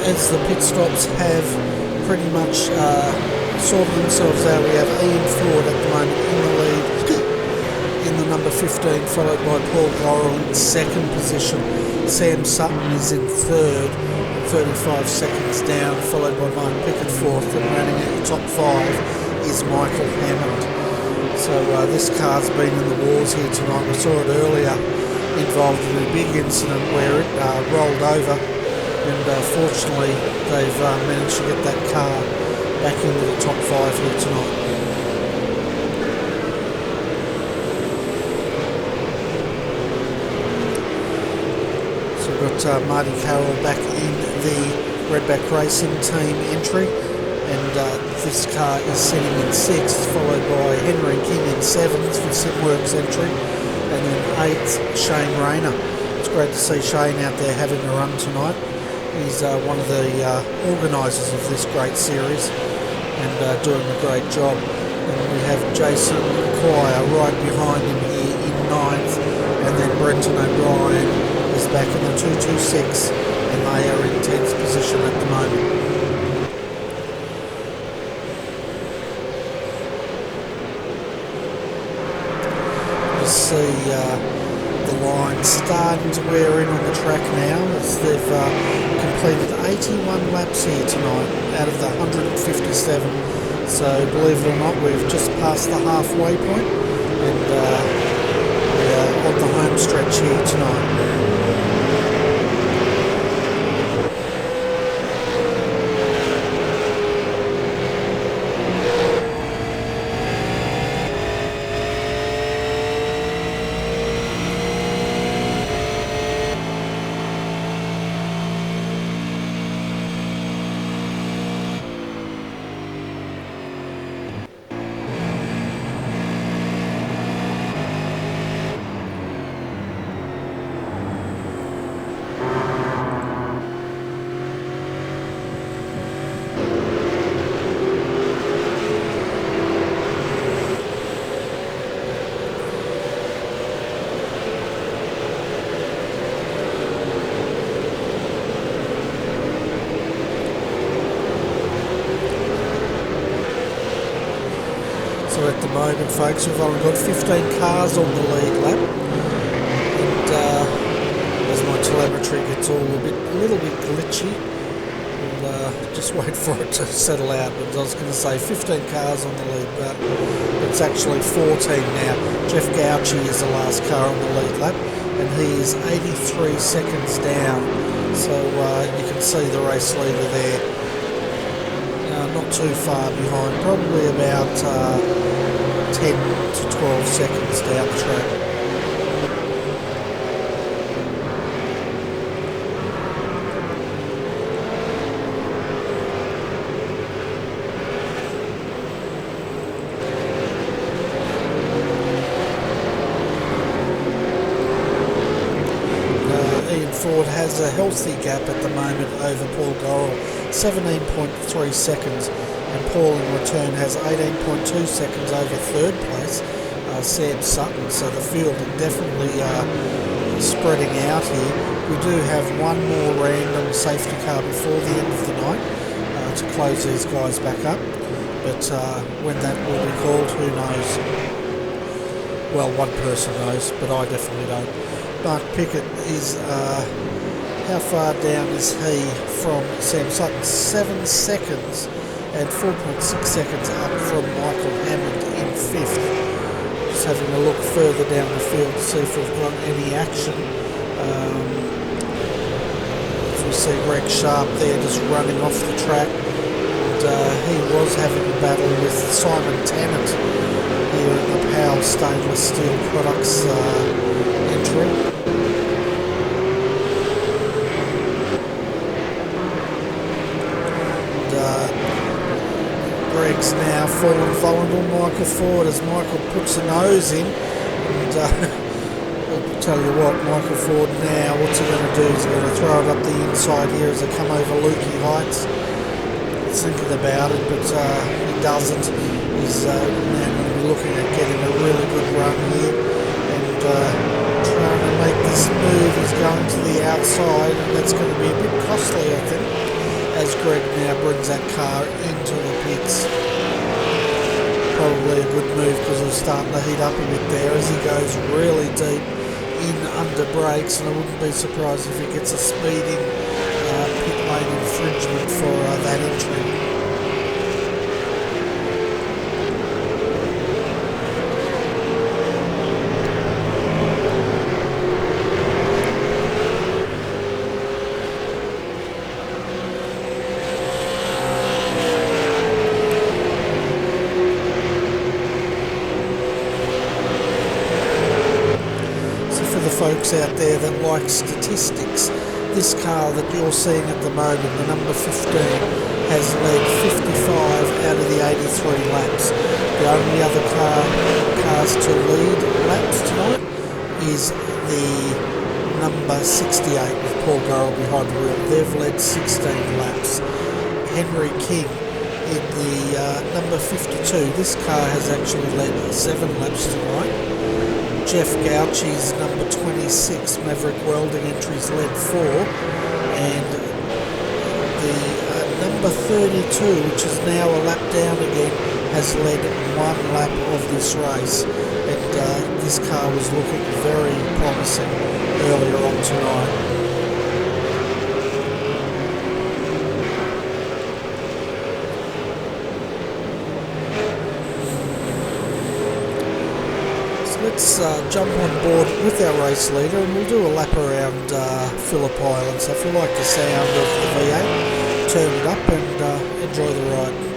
as the pit stops have pretty much sorted themselves out, we have Ian Ford at the moment in the lead in the number 15, followed by Paul Gorrell in second position. Sam Sutton is in third, 35 seconds down, followed by Mark Pickett fourth, and running at the top 5 is Michael Hammond. So this car's been in the wars here tonight. We saw it earlier, involved in a big incident where it rolled over, and fortunately they've managed to get that car back into the top 5 here tonight. So we've got Marty Carroll back in the Redback Racing team entry, and this car is sitting in 6th, followed by Henry King in 7th for Simworks entry, and then 8th Shane Rayner. It's great to see Shane out there having a run tonight. He's one of the organisers of this great series and doing a great job. And we have Jason Quire right behind him here in 9th, and then Brenton O'Brien is back in the 226, and they are in 10th position at the moment. You see the line starting to wear in on the track now as they've completed 81 laps here tonight out of the 157. So believe it or not, we've just passed the halfway point, and we're on the home stretch here tonight. So at the moment, folks, we've only got 15 cars on the lead lap, and as my telemetry gets a little bit glitchy, and just wait for it to settle out. But I was going to say 15 cars on the lead, but it's actually 14 now. Jeff Gauci is the last car on the lead lap, and he is 83 seconds down. So you can see the race leader there. Not too far behind, probably about 10 to 12 seconds down the track. Ian Ford has a healthy gap at the moment over Paul Gorrell. 17.3 seconds, and Paul in return has 18.2 seconds over third place, Sam Sutton. So the field is definitely spreading out here. We do have one more random safety car before the end of the night to close these guys back up, but when that will be called, who knows? Well, one person knows, but I definitely don't. Mark Pickett is how far down is he from Sam Sutton? 7 seconds, and 4.6 seconds up from Michael Hammond in 5th. Just having a look further down the field to see if we've got any action. As we see Greg Sharp there just running off the track, and he was having a battle with Simon Tennant here in the Powell Stainless Steel Products entry. Greg's now fallen vulnerable, Michael Ford, as Michael puts a nose in, and I'll tell you what, Michael Ford now, what's he going to do? He's going to throw it up the inside here as they come over Lukey Heights. He's thinking about it, but he doesn't. He's now going to be looking at getting a really good run here, and trying to make this move. He's going to the outside, and that's going to be a bit costly, I think. as Greg now brings that car into the pits. Probably a good move because it's starting to heat up a bit there as he goes really deep in under brakes, and I wouldn't be surprised if he gets a speeding pit lane infringement for that entry. Folks out there that like statistics, this car that you're seeing at the moment, the number 15, has led 55 out of the 83 laps. The only other cars to lead laps tonight is the number 68 with Paul Gorrell behind the wheel. They've led 16 laps. Henry King in the number 52, this car has actually led 7 laps tonight. Jeff Gauchi's number 26 Maverick Welding entries led 4, and the number 32, which is now a lap down again, has led 1 lap of this race, and this car was looking very promising earlier on tonight. Let's jump on board with our race leader and we'll do a lap around Phillip Island. So if you like the sound of the V8, turn it up and enjoy the ride.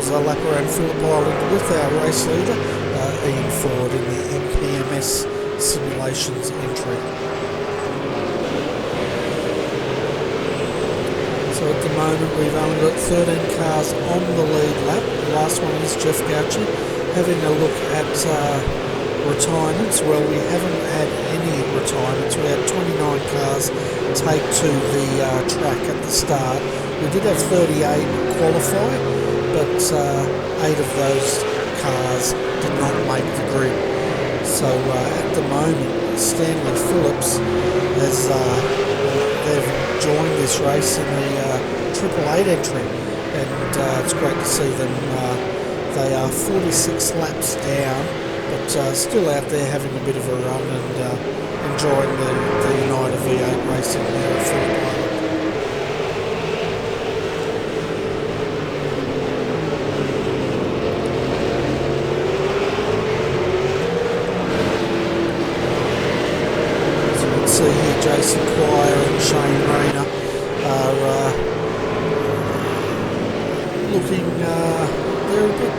A lap around Phillip Island with our race leader, Ian Ford, in the MPMS simulations entry. So at the moment we've only got 13 cars on the lead lap. The last one is Jeff Gauchi. Having a look at retirements, well, we haven't had any retirements. We had 29 cars take to the track at the start. We did have 38 qualify, but 8 of those cars did not make the grid. So at the moment, Stanley Phillips has they've joined this race in a 888 entry, and it's great to see them. They are 46 laps down, but still out there having a bit of a run and enjoying the United V8 racing there at Phillip Island. See here, Jason Quire and Shane Rayner are looking, they're a bit,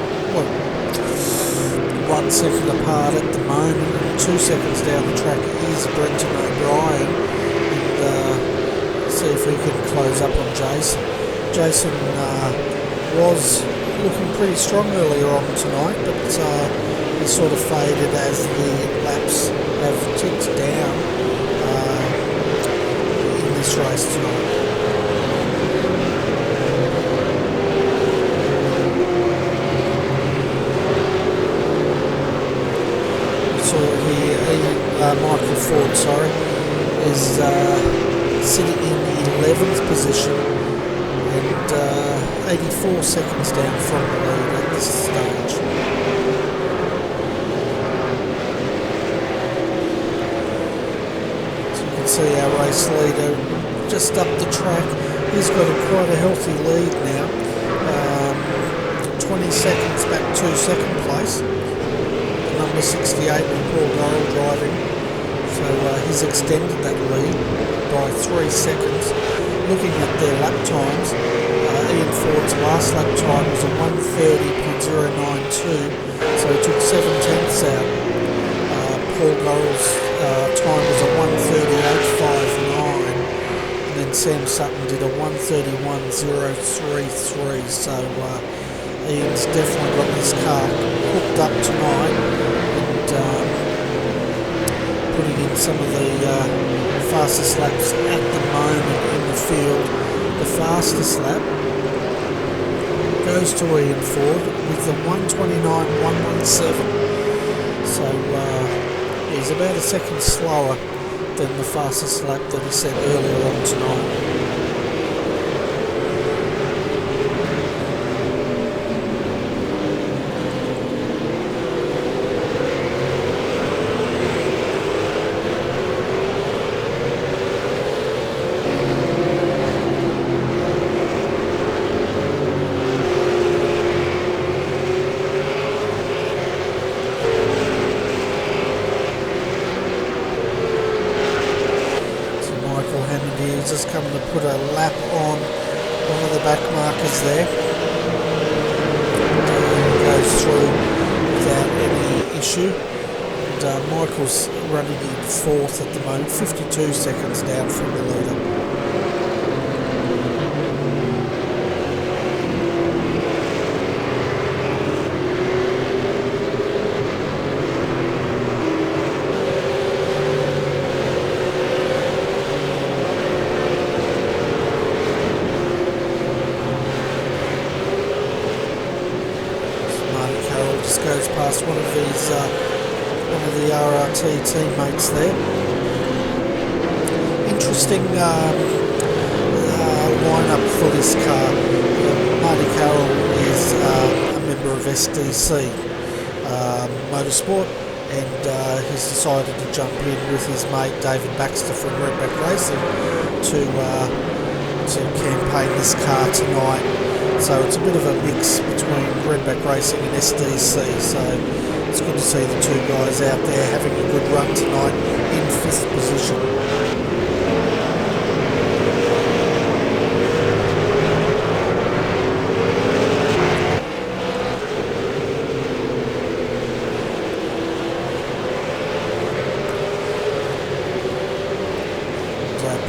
1 second apart at the moment, and 2 seconds down the track is Brenton O'Brien. see if he can close up on Jason. Jason was looking pretty strong earlier on tonight, but he sort of faded as the laps have ticked down in this race tonight. So Michael Ford, is sitting in the 11th position and 84 seconds down from the lead at this stage. So you can see our race leader just up the track. He's got quite a healthy lead now. 20 seconds back to second place. Number 68 with Paul Doyle driving. So he's extended that lead by 3 seconds. Looking at their lap times, Ian Ford's last lap time was a 1:30.092, so he took 7/10ths out. Paul Doyle's time was a 1:38.59, and then Sam Sutton did a 1:31.033, so Ian's definitely got this car hooked up tonight and putting in some of the fastest laps at the moment in the field. The fastest lap goes to Ian Ford with the 1:29.117. So he's about a second slower than the fastest lap that he set earlier on tonight. Just coming to put a lap on one of the back markers there. Goes through without any issue. And Michael's running in 4th at the moment, 52 seconds down from the leader. Goes past one of the RRT teammates there. Interesting lineup for this car. Marty Carroll is a member of SDC Motorsport, and he's decided to jump in with his mate David Baxter from Redback Racing to campaign this car tonight. So it's a bit of a mix between Redback Racing and SDC, so it's good to see the two guys out there having a good run tonight in 5th position.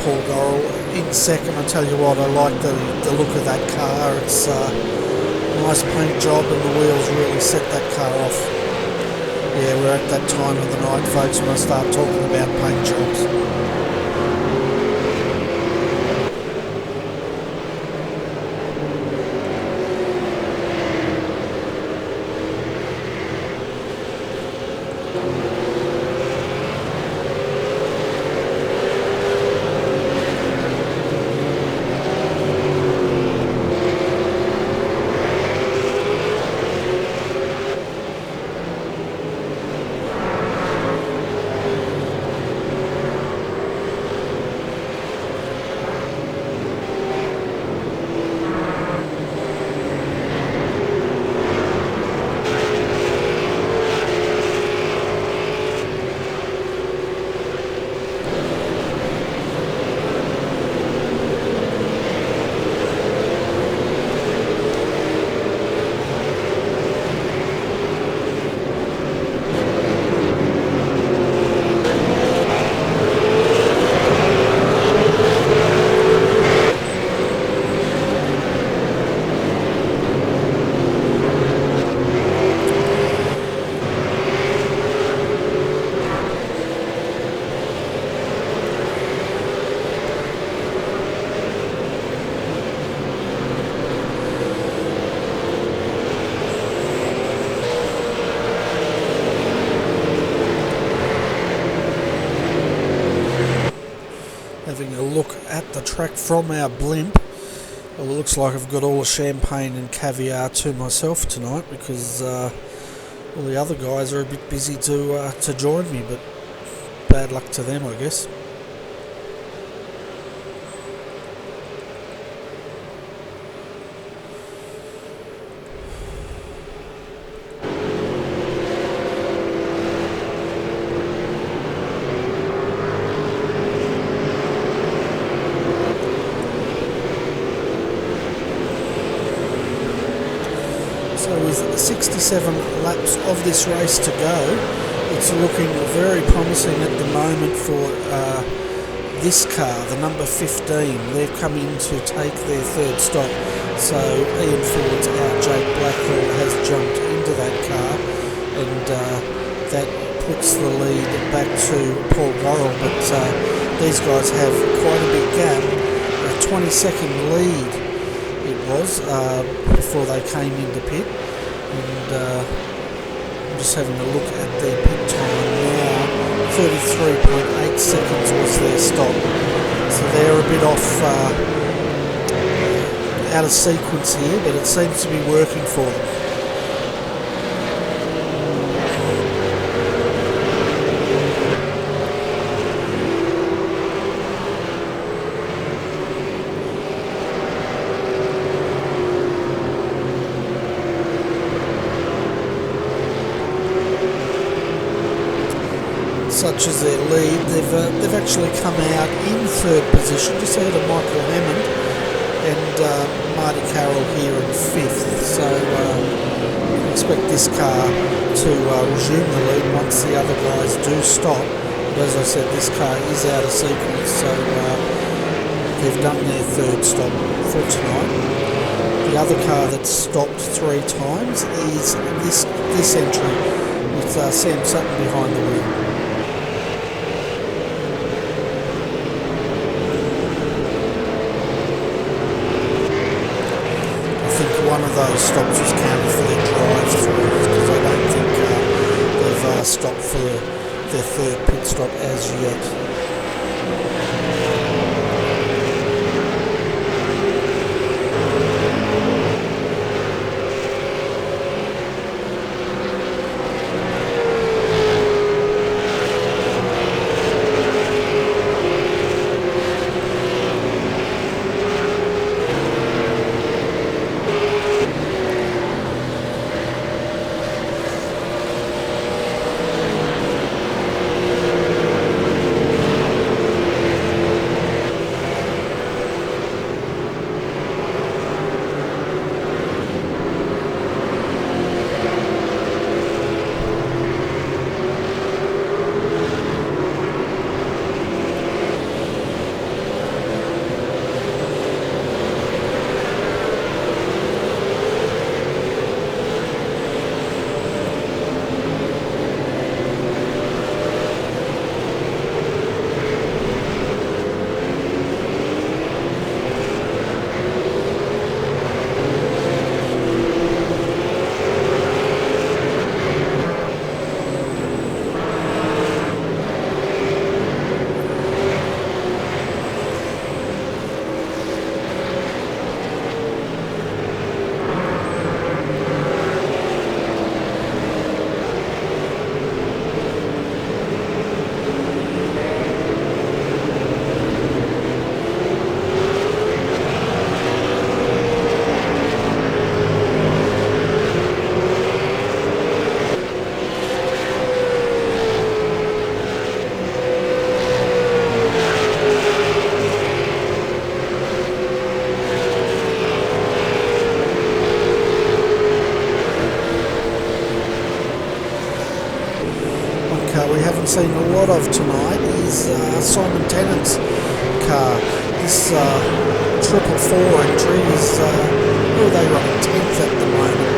Paul Dorrell in second. I tell you what, I like the look of that car. It's a nice paint job and the wheels really set that car off. Yeah, we're at that time of the night, folks, when I start talking about paint jobs. look at the track from our blimp. Well, it looks like I've got all the champagne and caviar to myself tonight because all the other guys are a bit busy to join me, but bad luck to them, I guess. So with 67 laps of this race to go, it's looking very promising at the moment for this car, the number 15. They've come in to take their third stop. So Ian Ford's out, Jake Blackwell has jumped into that car, and that puts the lead back to Paul Gorrell. But these guys have quite a big gap, a 20-second lead it was before they came into pit. And I'm just having a look at their pit time now. 33.8 seconds was their stop. So they're a bit off out of sequence here, but it seems to be working for them. Such as their lead, they've actually come out in third position, just ahead of Michael Hammond and Marty Carroll here in fifth. So you can expect this car to resume the lead once the other guys do stop. But as I said, this car is out of sequence, so they've done their third stop for tonight. The other car that's stopped 3 times is this entry with Sam Sutton behind the wheel. One of those stops was counted for their drive-through because I don't think they've stopped for their third pit stop as yet. We haven't seen a lot of tonight is Simon Tennant's car. This 444 entry is, they run 10th at the moment,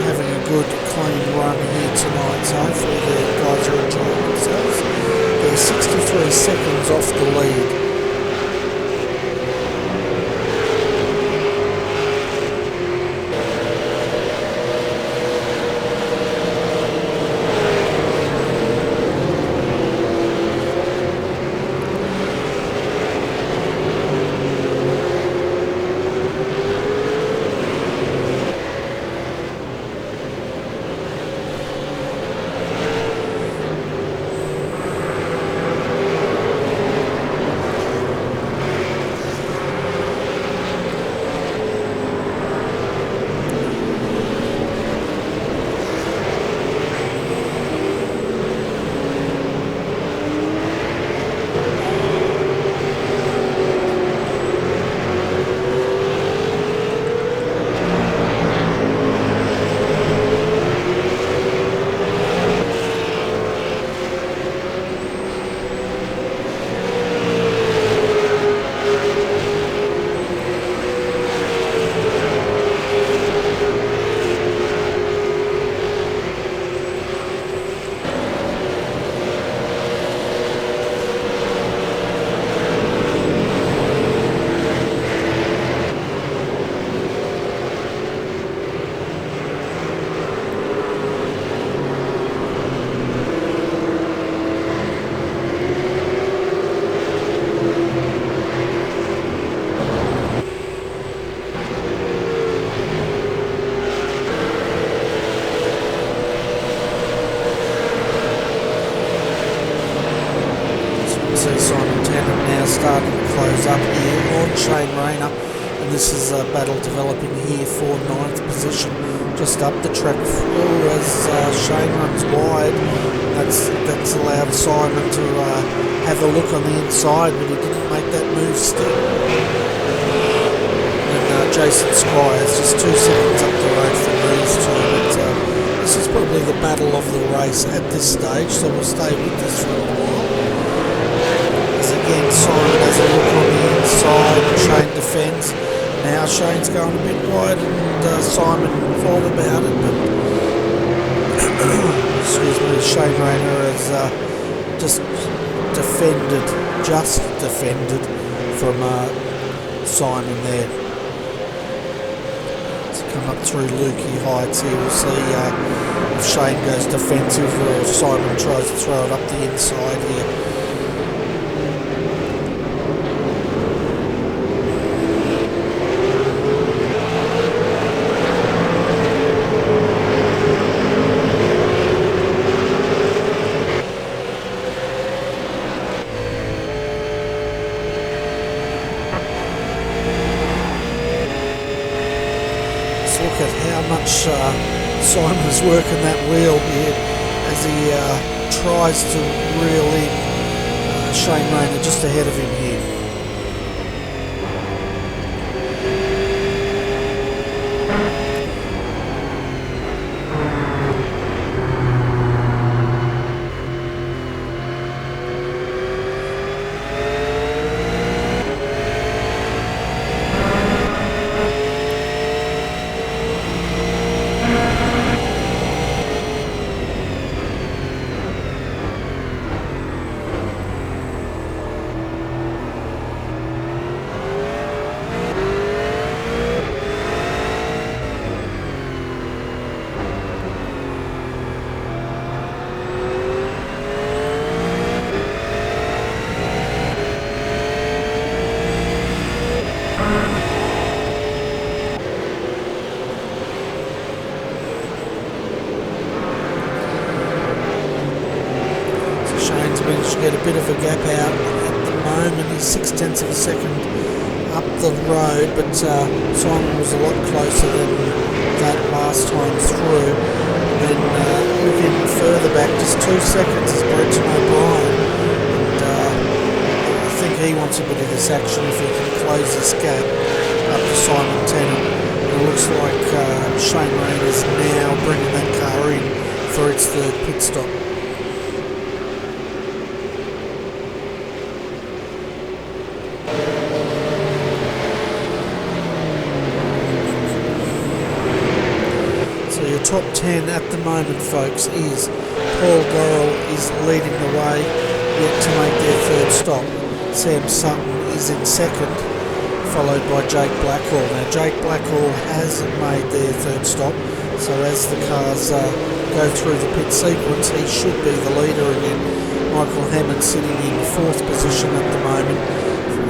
having a good clean run here tonight, so hopefully the guys are enjoying themselves. They're 63 seconds off the lead. goes up here on Shane Rayner, and this is a battle developing here for 9th position, just up the track as Shane runs wide. That's allowed Simon to have a look on the inside, but he didn't make that move still. And Jason Squires just 2 seconds up the road from these two. But this is probably the battle of the race at this stage, so we'll stay with this for a while. As again, Simon has a look on the inside, and Shane defends. Now Shane's going a bit wide, and Simon thought about it, but excuse me, Shane Rayner has just defended from Simon there. To come up through Lukey Heights here, we'll see if Shane goes defensive or if Simon tries to throw it up the inside here. Look at how much Simon's working that wheel here as he tries to reel in Shane Rayner just ahead of him here. Managed to get a bit of a gap out at the moment. He's 0.6 of a second up the road, but Simon was a lot closer than that last time through. And then looking further back, just 2 seconds is Brenton O'Brien, and I think he wants a bit of this action if he can close this gap up to Simon Tennant. It looks like Shane Rayner is now bringing that car in for its 3rd pit stop. Your top 10 at the moment, folks, is Paul Gorrell is leading the way, yet to make their 3rd stop. Sam Sutton is in 2nd, followed by Jake Blackhall. Now Jake Blackhall hasn't made their 3rd stop, so as the cars go through the pit sequence, he should be the leader again. Michael Hammond sitting in 4th position at the moment,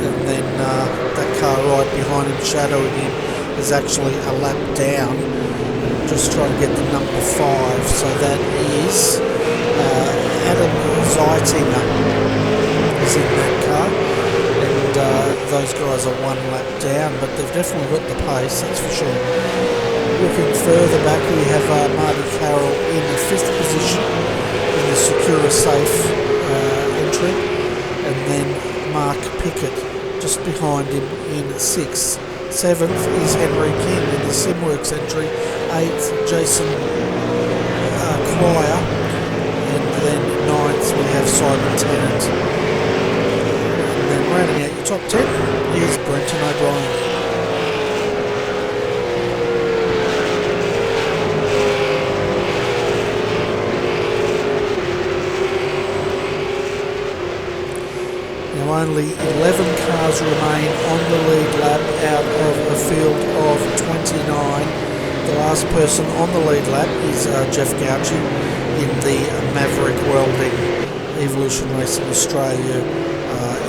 and then that car right behind him shadowing him is actually a lap down. Just trying to get the number 5, so that is Adam Zeitinger is in that car, and those guys are 1 lap down, but they've definitely got the pace, that's for sure. Looking further back, we have Marty Carroll in the 5th position in the Secura Safe entry, and then Mark Pickett just behind him in 6th. 7th is Henry King in the Simworks entry. 8th, Jason Quire, and then 9th we have Simon Tennant. And then rounding out your top 10 is Brenton O'Brien. Now only 11 cars remain on the lead lap out of a field of 29. The last person on the lead lap is Jeff Gauci in the Maverick Welding Evolution Racing Australia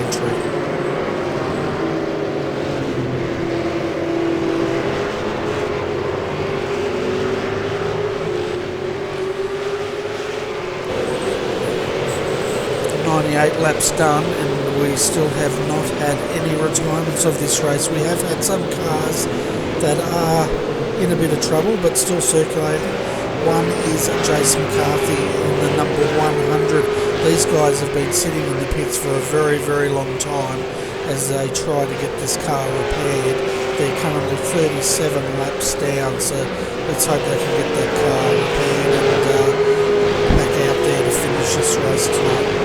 entry. The 98 laps done, and we still have not had any retirements of this race. We have had some cars that are in a bit of trouble but still circulating. One is Jason McCarthy in the number 100. These guys have been sitting in the pits for a very, very long time as they try to get this car repaired. They're currently 37 laps down, so let's hope they can get that car repaired and back out there to finish this race tonight.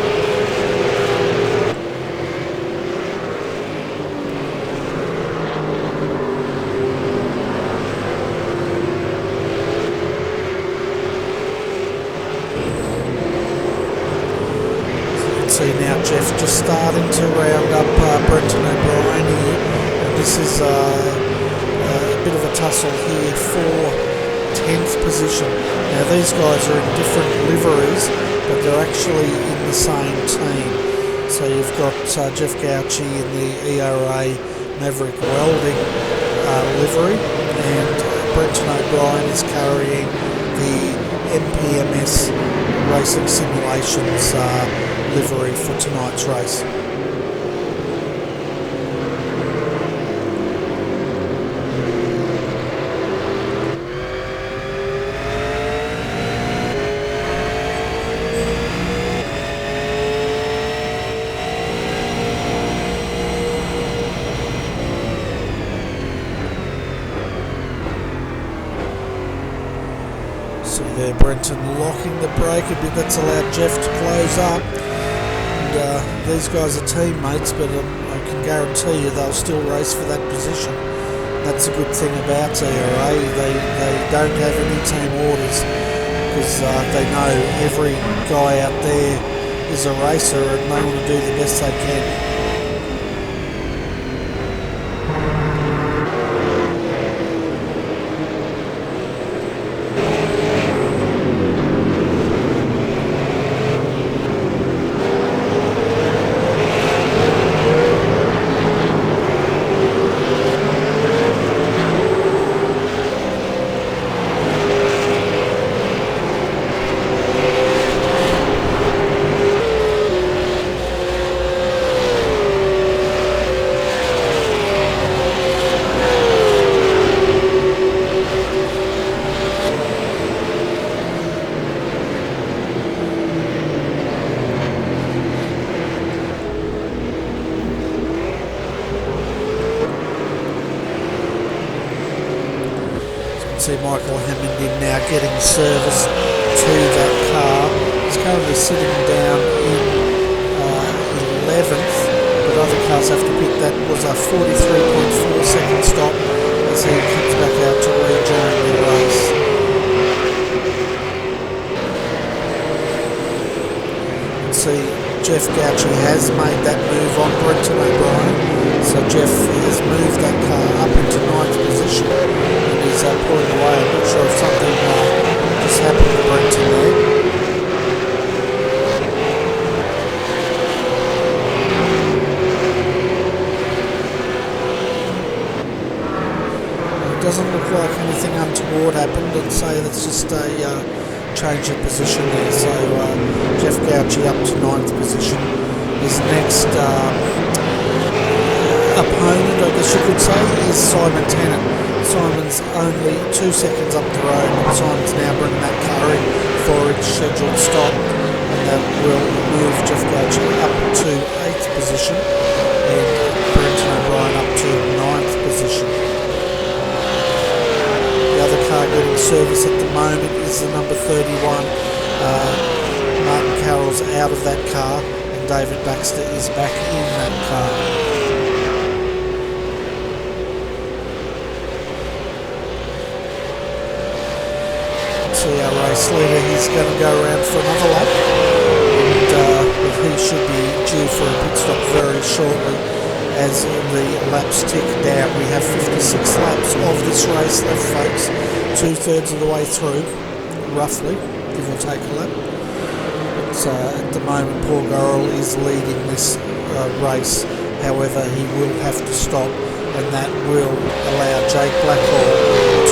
See now Jeff just starting to round up Brenton O'Brien here, and this is a bit of a tussle here for 10th position. Now these guys are in different liveries, but they're actually in the same team. So you've got Jeff Gauci in the ERA Maverick Welding livery, and Brenton O'Brien is carrying the MPMS Racing Simulations livery for tonight's race. See there, Brenton locking the brake a bit. That's allowed Jeff to close up. And these guys are teammates, but I can guarantee you they'll still race for that position. That's a good thing about ERA. They don't have any team orders because they know every guy out there is a racer and they want to do the best they can. See Michael Hammond in now getting service to that car. He's currently sitting down in 11th, but other cars have to pick. That was a 43.4 second stop as he comes back out to rejoin the race. See, Jeff Gauci has made that move on Brenton O'Brien, so Jeff has moved that car up into 9th position and he's pulling away. I'm not sure if something just happened to Brenton there. It doesn't look like anything untoward happened, and say that's just a change of position there. So Jeff Gauci up to 9th position. His next opponent, I guess you could say, is Simon Tennant. Simon's only 2 seconds up the road, and Simon's now bringing that car in for its scheduled stop, and that will move Jeff Gauci up to 8th position and Brenton O'Brien up to 9th position. The other car getting service at the moment is the number 31. Martin Carroll's out of that car and David Baxter is back in that car. See our race leader, he's going to go around for another lap, and he should be due for a pit stop very shortly as the laps tick down. We have 56 laps of this race left, folks, 2/3 of the way through, roughly, give or take a lap. But at the moment Paul Gorrell is leading this race, however he will have to stop, and that will allow Jake Blackhall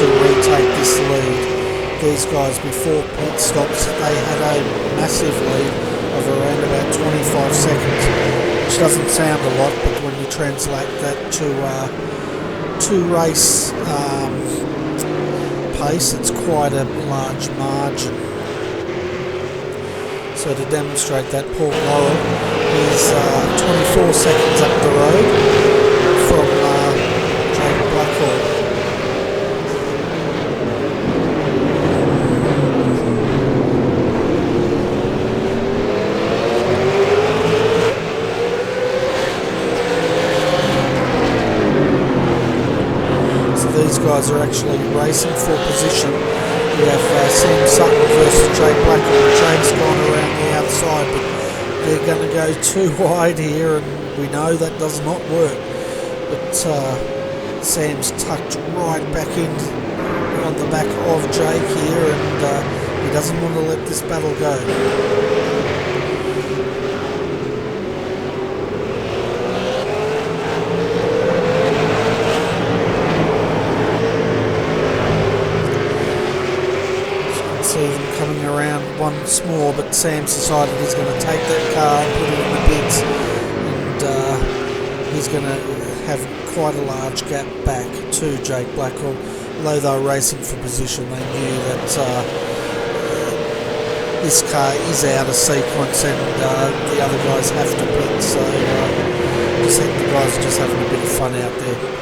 to retake this lead. These guys before pit stops, they had a massive lead of around about 25 seconds. which doesn't sound a lot, but when you translate that to race pace, it's quite a large margin. So to demonstrate that, Paul Laurel is 24 seconds up the road from Jake Blackhall. These guys are actually racing for position. We have Sam Sutton versus Jake Blackwell. Jake's gone around the outside, but they're going to go too wide here, and we know that does not work. But Sam's tucked right back in on the back of Jake here, and he doesn't want to let this battle go. See them coming around once more, but Sam's decided he's going to take that car and put it in the pits, and he's going to have quite a large gap back to Jake Blackwell. Although they were racing for position, they knew that this car is out of sequence and the other guys have to pit, so I just think the guys are just having a bit of fun out there.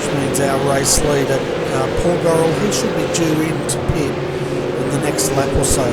Means our race leader, Paul Gorrell, he should be due in to pit in the next lap or so.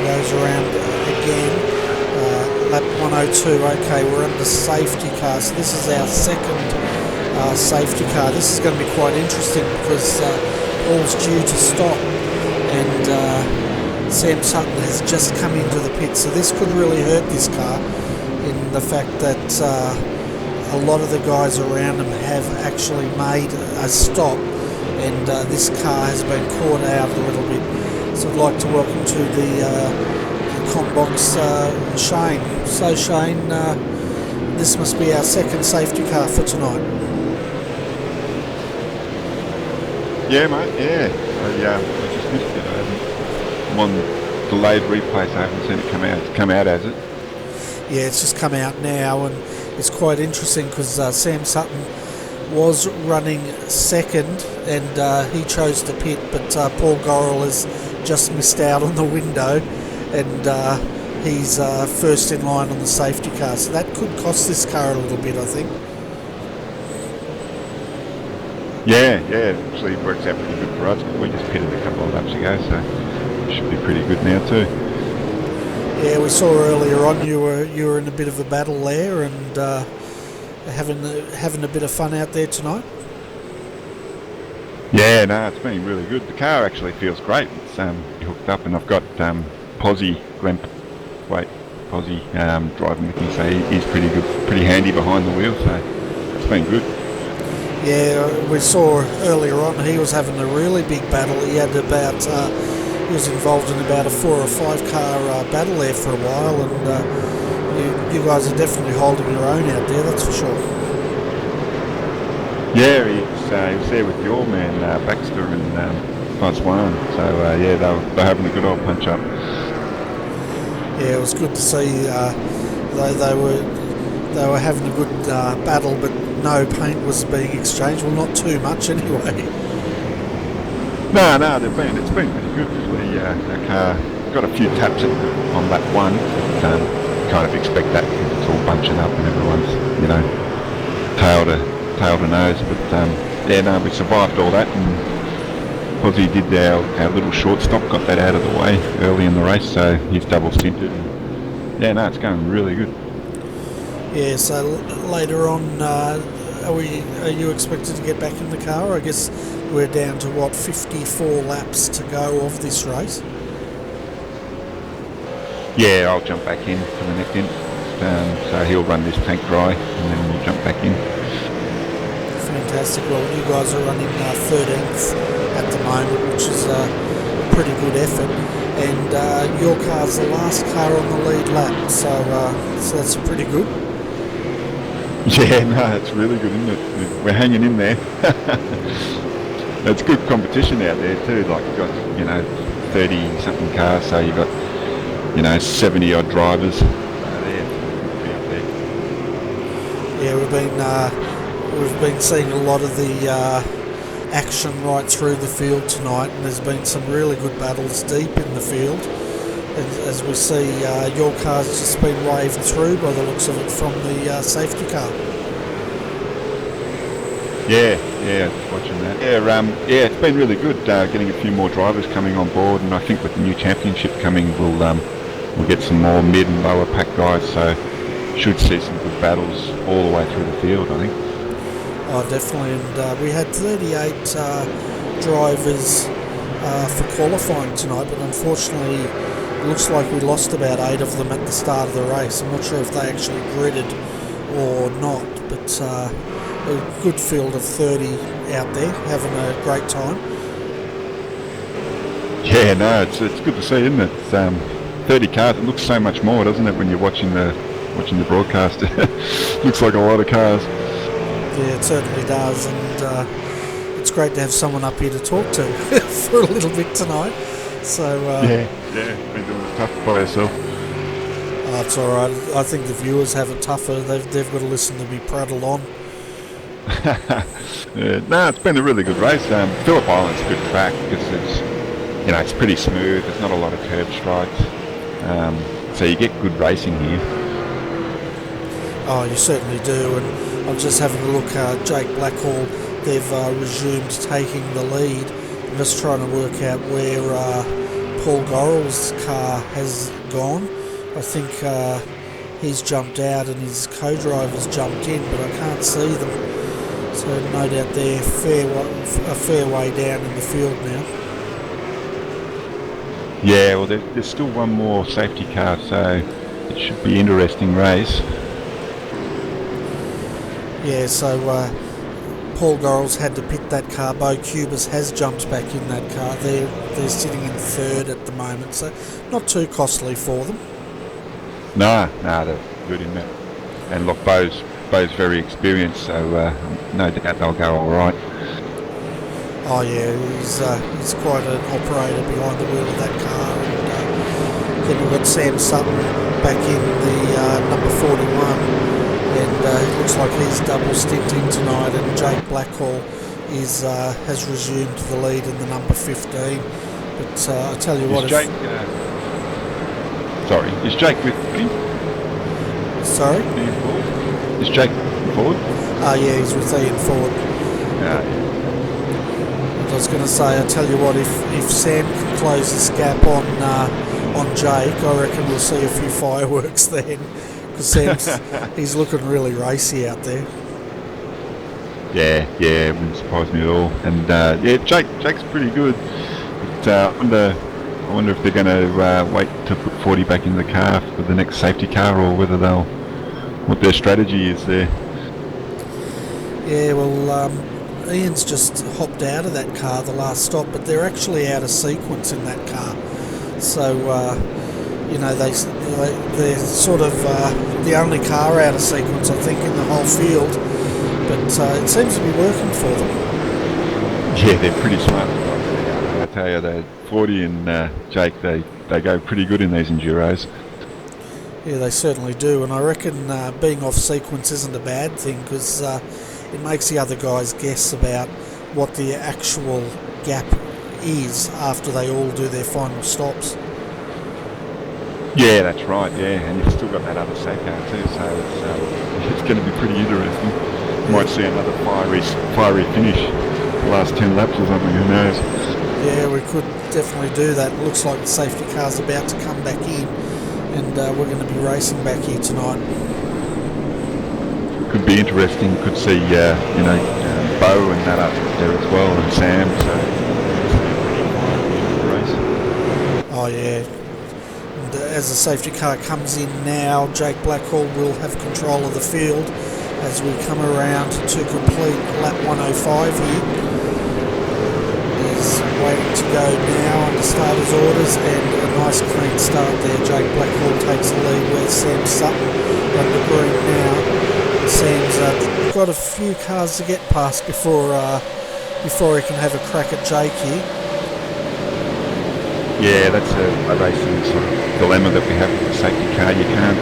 Goes around again, lap 102. Okay, we're under safety car, so this is our second safety car. This is going to be quite interesting because Paul's due to stop, and Sam Sutton has just come into the pit, so this could really hurt this car in the fact that a lot of the guys around him have actually made a stop, and this car has been caught out a little bit. So I'd like to welcome to the comp box Shane. So Shane, this must be our second safety car for tonight. Yeah, mate. Yeah, I just missed it. I'm on delayed replay, so I haven't seen it come out. It's come out, has it? Yeah, it's just come out now, and it's quite interesting because Sam Sutton was running second, and he chose to pit, but Paul Gorrell has just missed out on the window, and he's first in line on the safety car, so that could cost this car a little bit, I think. Yeah, it actually works out pretty good for us. We just pitted a couple of laps ago, so it should be pretty good now too. Yeah, we saw earlier on you were in a bit of a battle there, and having a bit of fun out there tonight. Yeah, no, it's been really good. The car actually feels great. It's hooked up, and I've got Posy driving with me, so he's pretty good, pretty handy behind the wheel, so it's been good. Yeah, we saw earlier on he was having a really big battle. He had about he was involved in about a 4 or 5 car battle there for a while, and you guys are definitely holding your own out there, that's for sure. Yeah, he was there with your man Baxter and Fuzz1, so yeah, they were having a good old punch up. Yeah, it was good to see. They were having a good battle, but no paint was being exchanged. Well, not too much anyway. No, it's been pretty good. The car got a few taps on lap 1. Kind of expect that because it's all bunching up and everyone's, tail to nose. But we survived all that, and Posy did our little short stop, got that out of the way early in the race, so he's double stinted. And, it's going really good. Yeah, so later on, are you expected to get back in the car? I guess we're down to, 54 laps to go of this race? Yeah, I'll jump back in for the next in. So he'll run this tank dry and then we'll jump back in. Fantastic. Well, you guys are running 13th at the moment, which is a pretty good effort. And your car's the last car on the lead lap, so that's pretty good. Yeah, no, it's really good, isn't it? We're hanging in there. It's good competition out there too. Like you've got 30-something cars, so you've got 70-odd drivers. Yeah, we've been seeing a lot of the action right through the field tonight, and there's been some really good battles deep in the field. And as we see, your car's just been waved through by the looks of it from the safety car. Yeah, watching that. Yeah, it's been really good getting a few more drivers coming on board, and I think with the new championship coming, we'll get some more mid and lower pack guys. So should see some good battles all the way through the field, I think. Oh, definitely. And we had 38 drivers for qualifying tonight, but unfortunately, it looks like we lost about 8 of them at the start of the race. I'm not sure if they actually gridded or not, but a good field of 30 out there having a great time. Yeah, no, it's good to see, isn't it? It's, 30 cars. It looks so much more, doesn't it, when you're watching the broadcast? Looks like a lot of cars. Yeah, it certainly does, and it's great to have someone up here to talk to for a little bit tonight. So yeah, been doing it tough by yourself. It's all right. I think the viewers have it tougher. They've got to listen to me prattle on. Yeah, no, it's been a really good race. Phillip Island's a good track because it's pretty smooth. There's not a lot of curb strikes, so you get good racing here. Oh, you certainly do. And I'm just having a look. Jake Blackhall, they've resumed taking the lead. I'm just trying to work out where Paul Gorrell's car has gone. I think he's jumped out and his co-driver's jumped in, but I can't see them. So no doubt they're a fair way down in the field now. Yeah, well, there's still one more safety car, so it should be an interesting race. Yeah, so Paul Gorrell's had to pit that car. Bo Cubis has jumped back in that car. They're sitting in third at the moment, so not too costly for them. No, they're good in that. And look, Bo's very experienced, so no doubt they'll go all right. Oh yeah, he's quite an operator behind the wheel of that car. And then we've got Sam Sutton back in the number 41. And it looks like he's double stinting tonight, and Jake Blackhall has resumed the lead in the number 15. But I tell you what, is Jake with me? Sorry? Ian Ford? Is Jake Ford? Yeah, he's with Ian Ford. Yeah. I was going to say, I tell you what, if Sam can close this gap on Jake, I reckon we'll see a few fireworks then. Because he's looking really racy out there. Yeah, it wouldn't surprise me at all. And Jake's pretty good. But I wonder if they're going to wait to put 40 back in the car for the next safety car, or whether what their strategy is there. Yeah, well, Ian's just hopped out of that car the last stop, but they're actually out of sequence in that car. So they're sort of the only car out of sequence, I think, in the whole field. But it seems to be working for them. Yeah, they're pretty smart. I tell you, they 40 and Jake, they go pretty good in these enduros. Yeah, they certainly do, and I reckon being off sequence isn't a bad thing, because it makes the other guys guess about what the actual gap is after they all do their final stops. Yeah, that's right, yeah, and you've still got that other safe car too, so it's going to be pretty interesting. You might see another fiery finish, the last 10 laps or something, who knows. Yeah, we could definitely do that. It looks like the safety car's about to come back in, and we're going to be racing back here tonight. could be interesting. Could see, Bo and that up there as well, and Sam. So it's a race. Oh yeah. And as the safety car comes in now, Jake Blackhall will have control of the field as we come around to complete lap 105 here. He's waiting to go now under starter's orders, and a nice clean start there. Jake Blackhall takes the lead with Sam Sutton under green now. Sam's got a few cars to get past before he can have a crack at Jake here. Yeah, that's a racing sort of dilemma that we have with the safety car. You can't.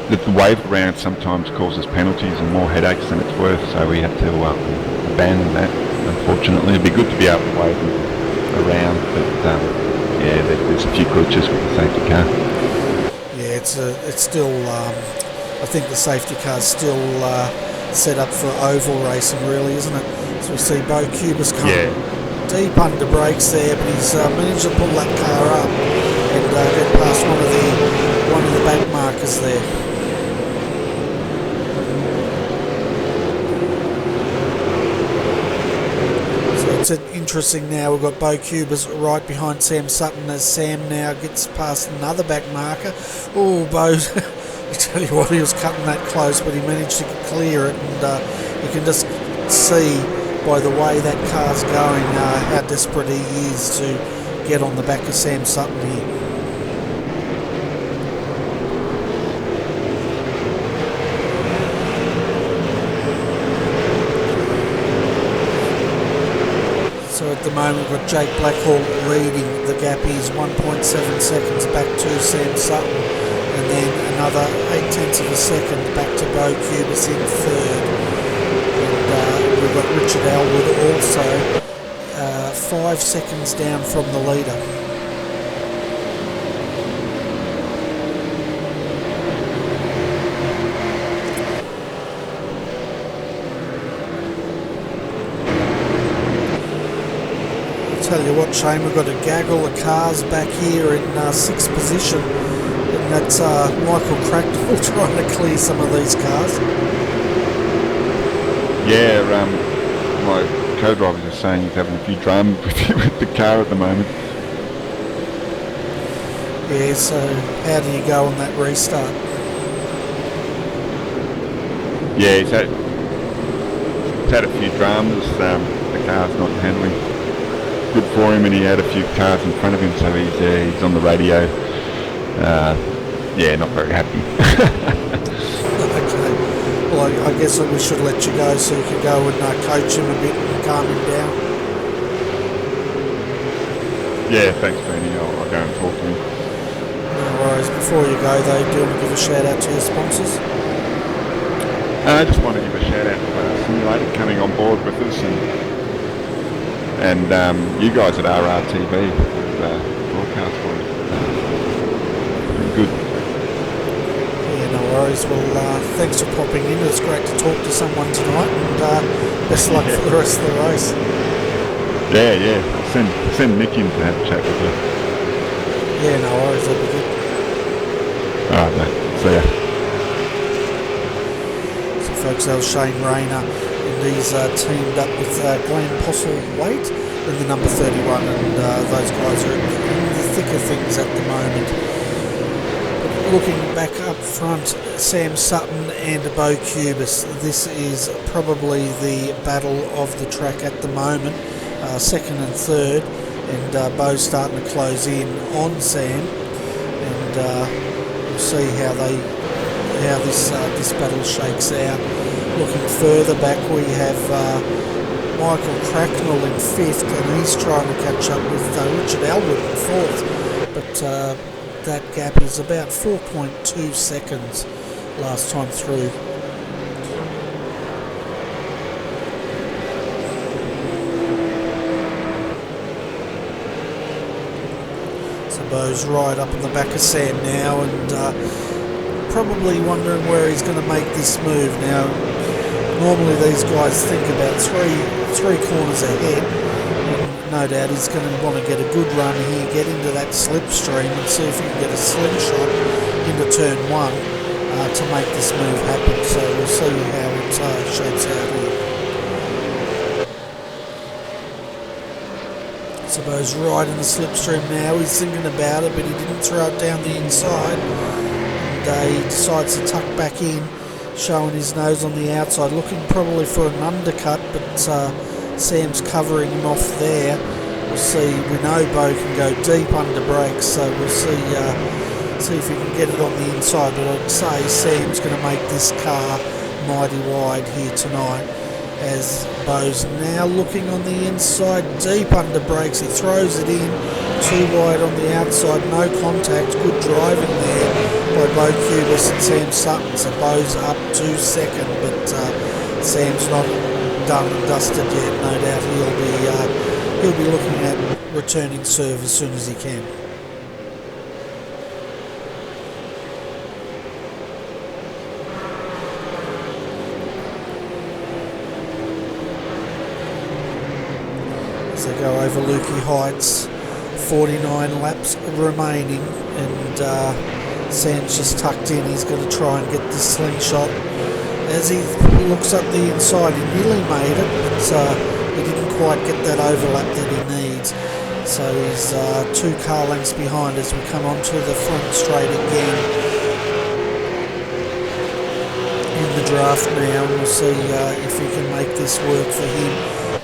The wave around sometimes causes penalties and more headaches than it's worth, so we have to abandon that. Unfortunately, it'd be good to be able to wave around, but there's a few glitches with the safety car. Yeah, it's still. I think the safety car's still set up for oval racing, really, isn't it? So we see Bo Cubis come deep under brakes there, but he's managed to pull that car up and get past one of the back markers there. So it's interesting now. We've got Bo Cubis right behind Sam Sutton as Sam now gets past another back marker. Oh, Bo. I tell you what, he was cutting that close, but he managed to clear it, and you can just see by the way that car's going how desperate he is to get on the back of Sam Sutton here. So at the moment we've got Jake Blackhall leading. The gap is 1.7 seconds back to Sam Sutton. And then another 0.8 of a second back to Bo Cubis in third. And we've got Richard Elwood also 5 seconds down from the leader. I'll tell you what, Shane, we've got a gaggle of cars back here in 6th position. And that's Michael Cracknell trying to clear some of these cars. Yeah, my co-driver is saying he's having a few dramas with the car at the moment. Yeah, so how do you go on that restart? Yeah, he's had a few dramas. The car's not handling good for him, and he had a few cars in front of him, so he's on the radio. Not very happy. Okay. Well, I guess we should let you go so you can go and coach him a bit and calm him down. Yeah, thanks, Benny. I'll go and talk to him. No worries. Before you go, though, do you want to give a shout out to your sponsors? I just want to give a shout out to Simulator coming on board with us, and you guys at RRTV broadcast for us. Good. Yeah, no worries. Well, thanks for popping in. It's great to talk to someone tonight, and best luck for the rest of the race. Yeah. I'll send Nick in to have a chat with you. Yeah, no worries. That'll be good. Alright, mate. See ya. So, folks, that was Shane Rayner, and he's teamed up with Glenn Postlethwaite in the number 31, and those guys are in the thick of things at the moment. Looking back up front, Sam Sutton and Bo Cubis. This is probably the battle of the track at the moment, second and third, and Bo's starting to close in on Sam, and we'll see how this battle shakes out. Looking further back, we have Michael Cracknell in fifth, and he's trying to catch up with Richard Elwood in fourth, but that gap is about 4.2 seconds last time through. So Bo's right up in the back of Sam now, and probably wondering where he's going to make this move. Now, normally these guys think about three corners ahead. No doubt he's going to want to get a good run here, get into that slipstream and see if he can get a slingshot into turn one. to make this move happen. So we'll see how it shapes out here. I suppose right in the slipstream now, he's thinking about it, but he didn't throw it down the inside. And he decides to tuck back in, showing his nose on the outside, looking probably for an undercut, but Sam's covering him off there. We'll see. We know Bo can go deep under brakes, so we'll see if he can get it on the inside. But I'd say Sam's going to make this car mighty wide here tonight, as Bo's now looking on the inside, deep under brakes. He throws it in, too wide on the outside, no contact. Good driving there by Bo Cubis and Sam Sutton. So Bo's up to second, but Sam's not done and dusted yet. No doubt he'll be looking at returning serve as soon as he can. As they go over Lukey Heights, 49 laps remaining, and Sam's just tucked in. He's going to try and get this slingshot. As he looks up the inside, he nearly made it, but he didn't quite get that overlap that he needs. So he's 2 car lengths behind as we come onto the front straight again in the draft now. We'll see if he can make this work for him.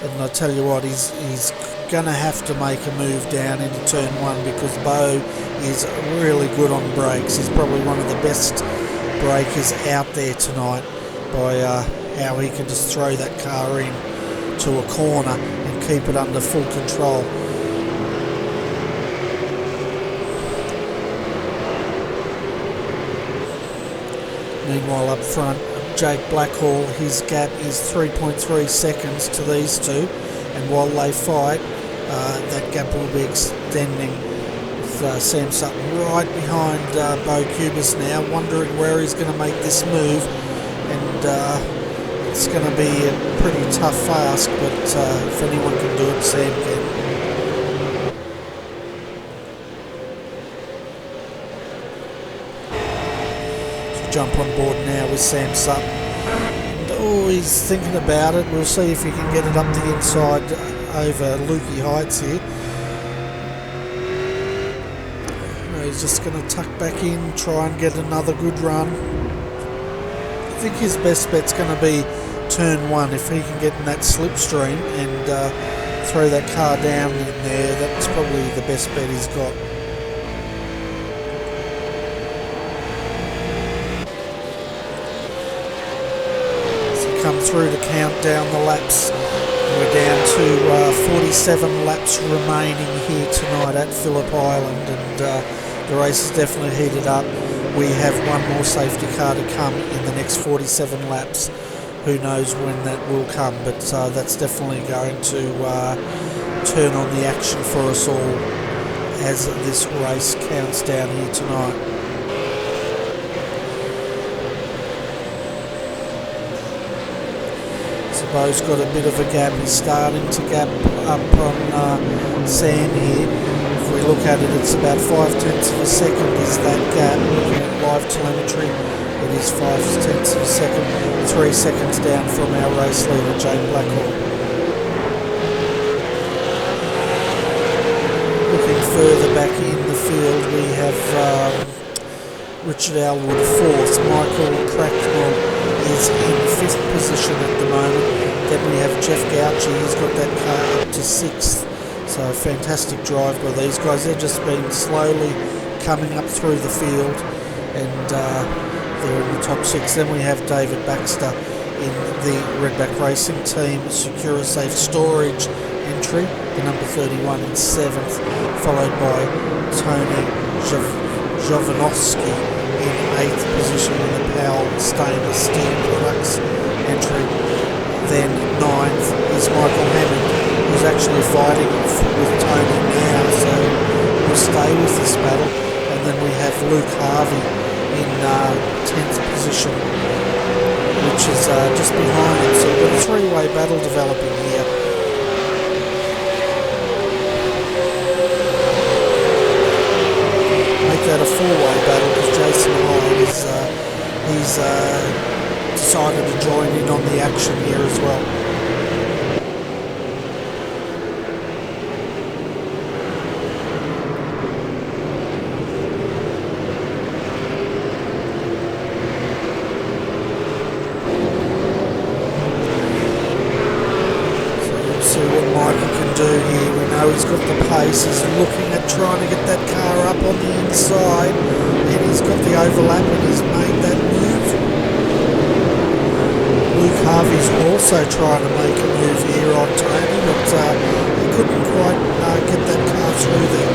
And I tell you what, he's going to have to make a move down into turn 1, because Bo is really good on brakes. He's probably one of the best brakers out there tonight, by how he can just throw that car in to a corner and keep it under full control. Meanwhile up front, Jake Blackhall, his gap is 3.3 seconds to these two, and while they fight, that gap will be extending, with Sam Sutton right behind Bo Cubis now, wondering where he's going to make this move. And it's going to be a pretty tough ask, but if anyone can do it, Sam can. So jump on board now with Sam Sutton. And, he's thinking about it. We'll see if he can get it up the inside over Lukey Heights here. He's just going to tuck back in, try and get another good run. I think his best bet's going to be turn 1. If he can get in that slipstream and throw that car down in there, that's probably the best bet he's got. So come through to count down the laps. We're down to 47 laps remaining here tonight at Phillip Island, and the race is definitely heated up. We have one more safety car to come in the next 47 laps. Who knows when that will come, but that's definitely going to turn on the action for us all as this race counts down here tonight. So Bo's got a bit of a gap. He's starting to gap up on Sam here. If we look at it, it's about 0.5 of a second is that gap. Looking at live telemetry, it is 0.5 of a second, 3 seconds down from our race leader, Jake Blackhall. Looking further back in the field, we have Richard Elwood 4th, Michael Cracknell is in 5th position at the moment. Then we have Jeff Gauchi, he's got that car up to 6th. So a fantastic drive by these guys. They've just been slowly coming up through the field, and they're in the top 6. Then we have David Baxter in the Redback Racing Team Secura Safe Storage entry, the number 31 in 7th, followed by Tony Jovanovski in 8th position in the Powell Stainless Steel Products entry. Then 9th is Michael Hammond, who's actually fighting with Tony now, so we'll stay with this battle. And then we have Luke Harvey in 10th position, which is just behind him. So we've got a three-way battle developing here. Make that a four-way battle, because Jason Hyde is well. See what Michael can do here. We know he's got the pace. He's looking at trying to get that car up on the inside, and he's got the overlap and he's made that move. Luke Harvey's also trying to make a move here on Tony, but he couldn't quite get that car through there.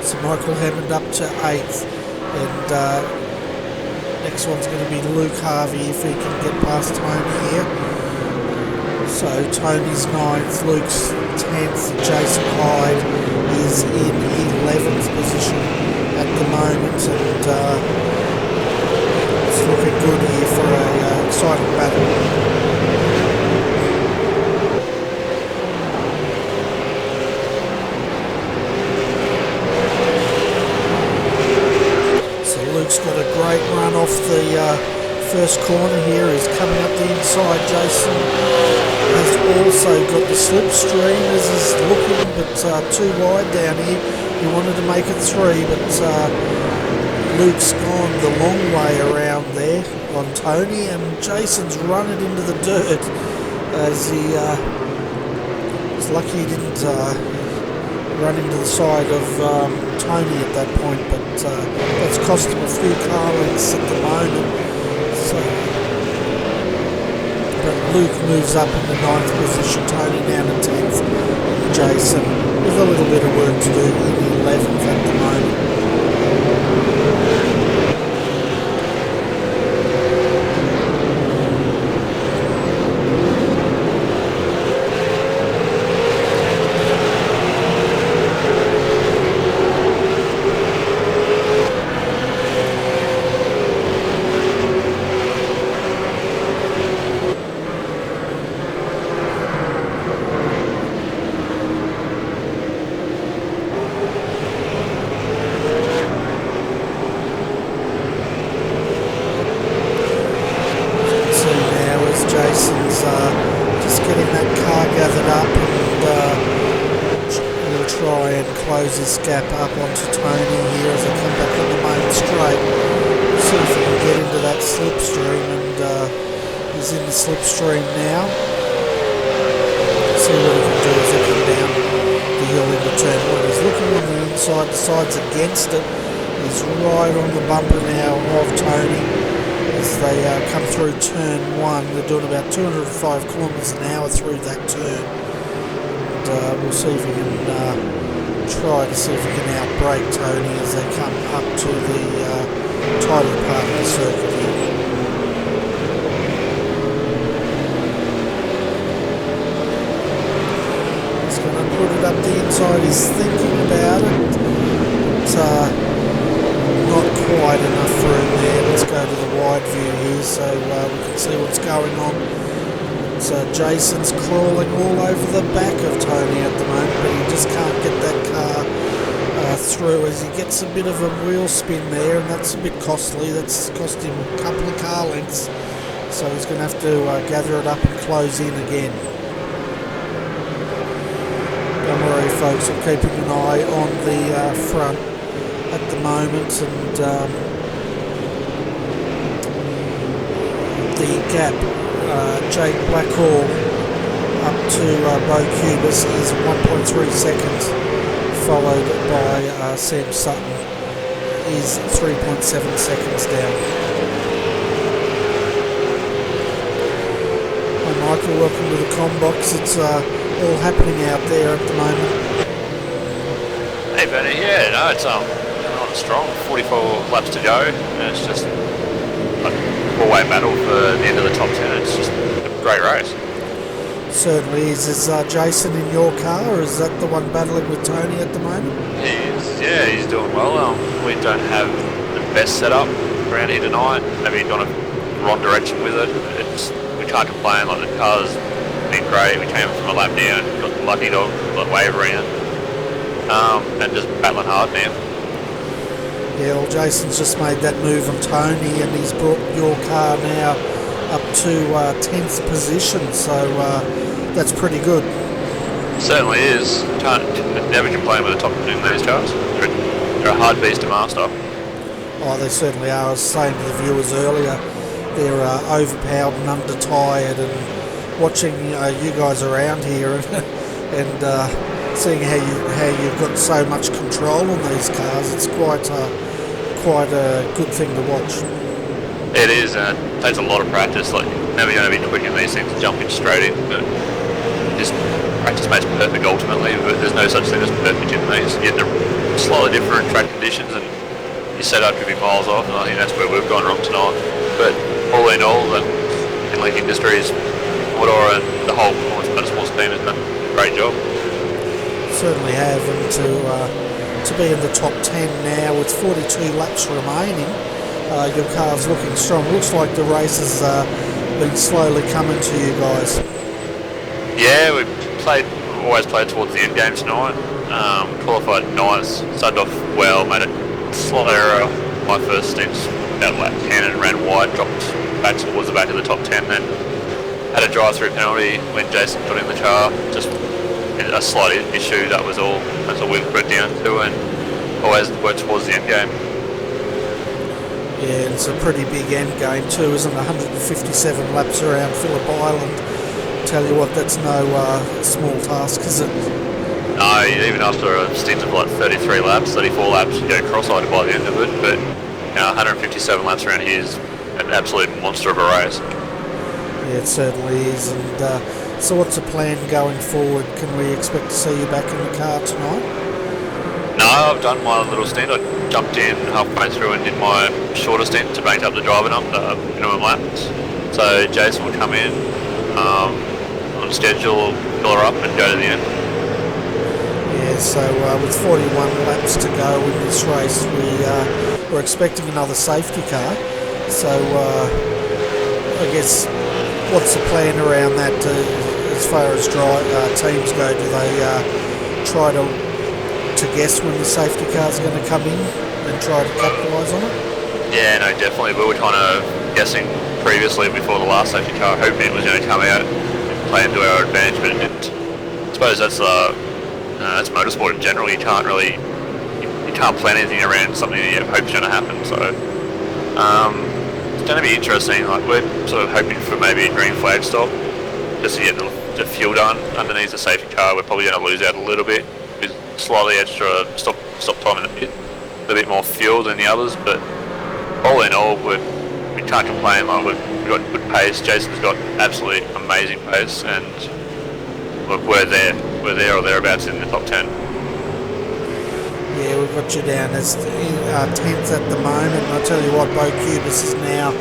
So Michael Hammond up to 8th. And next one's going to be Luke Harvey if he can get past Tony here. So Tony's 9th, Luke's 10th, Jason Hyde is in 11th position at the moment, and it's looking good here for an exciting battle. Luke's got a great run off the first corner here. He's coming up the inside. Jason has also got the slipstream as he's looking, but too wide down here. He wanted to make it 3, but Luke's gone the long way around there on Tony, and Jason's run it into the dirt as he was lucky he didn't run into the side of Tony at that point, but that's cost him a few car lengths at the moment. So, but Luke moves up in the 9th position, Tony down to 10th, and Jason with a little bit of work to do in 11th at the moment. His gap up onto Tony here as I come back on the main straight. See if he can get into that slipstream, and he's in the slipstream now. See what he can do as they come down the hill into turn 1. He's looking on the inside, the side's against it. He's right on the bumper now of Tony as they come through turn 1. They're doing about 205 kilometres an hour through that turn. And we'll see if he can try to see if we can outbrake Tony as they come up to the title part of the circuit here. He's going to put it up the inside. He's thinking about it, but not quite enough room there. Let's go to the wide view here so we can see what's going on. Jason's crawling all over the back of Tony at the moment, but he just can't get that car through as he gets a bit of a wheel spin there, and that's a bit costly. That's cost him a couple of car lengths, so he's going to have to gather it up and close in again. Don't worry folks, I'm keeping an eye on the front at the moment, and the gap Jake Blackhall up to Bo Cubis is 1.3 seconds, followed by Sam Sutton is 3.7 seconds down. Hi Michael, welcome to the Combox. It's all happening out there at the moment. Hey Benny, yeah, no, it's not strong. 44 laps to go, and it's just a four-way battle for the end of the top 10. It's just a great race. Certainly is. Is Jason in your car, or is that the one battling with Tony at the moment? Yeah, he's doing well. We don't have the best setup around here tonight. Maybe gone a wrong direction with it. We can't complain. Like, the car's been great. We came from a lap down, got lucky to wave around, and just battling hard now. Yeah, well, Jason's just made that move on Tony, and he's brought your car now up to 10th position, so that's pretty good. Certainly is. Can't never complain with the top in these cars. They're a hard beast to master. Oh, they certainly are. I was saying to the viewers earlier, they're overpowered and under-tired, and watching you guys around here and seeing how you've got so much control on these cars, it's quite a good thing to watch. It is, and it takes a lot of practice. Like, never going to be quick in these things, jumping straight in, but just practice makes perfect ultimately. But there's no such thing as perfect in these. You get the slightly different track conditions, and your setup could be miles off, and I think that's where we've gone wrong tonight. But all in all, the Inlink Industries, Motor, and the whole Performance Motorsports team has done a great job. Certainly have, and to be in the top 10 now with 42 laps remaining, your car's looking strong. Looks like the race has been slowly coming to you guys. Yeah, we always played towards the end game tonight. Qualified nice, started off well, made a slight error. My first stint about lap 10 and ran wide, dropped back towards the back of the top 10, then had a drive-through penalty when Jason got in the car. Just a slight issue, that was all. That's all we've put it down to, and always worked towards the end game. Yeah, it's a pretty big end game too, isn't it? 157 laps around Phillip Island. Tell you what, that's no small task, is it? No, even after a stint of like 33 laps, 34 laps, you go cross-eyed by the end of it, but 157 laps around here is an absolute monster of a race. Yeah, it certainly is. And so what's the plan going forward? Can we expect to see you back in the car tonight? No, I've done my little stint. I jumped in halfway through and did my shorter stint to bank up the driving up the minimum laps. So Jason will come in on schedule, fill her up and go to the end. Yeah, so with 41 laps to go in this race, we're expecting another safety car. So I guess what's the plan around that as far as teams go? Do they try to guess when the safety car's going to come in and try to capitalise on it? Yeah, no, definitely. We were kind of guessing previously before the last safety car, hoping it was going to come out and play into our advantage, but it didn't. I suppose that's motorsport in general. You can't plan anything around something that you hope's going to happen. So it's going to be interesting. Like, we're sort of hoping for maybe a green flag stop just to get the fuel done underneath the safety car. We're probably going to lose out a little bit. Slightly extra stop time in the pit, a bit more fuel than the others, but all in all, we can't complain. Like, we've got good pace. Jason's got absolutely amazing pace, and look, we're there or thereabouts in the top 10. Yeah, we've got you down as 10th at the moment. And I tell you what, Bo Cubis is now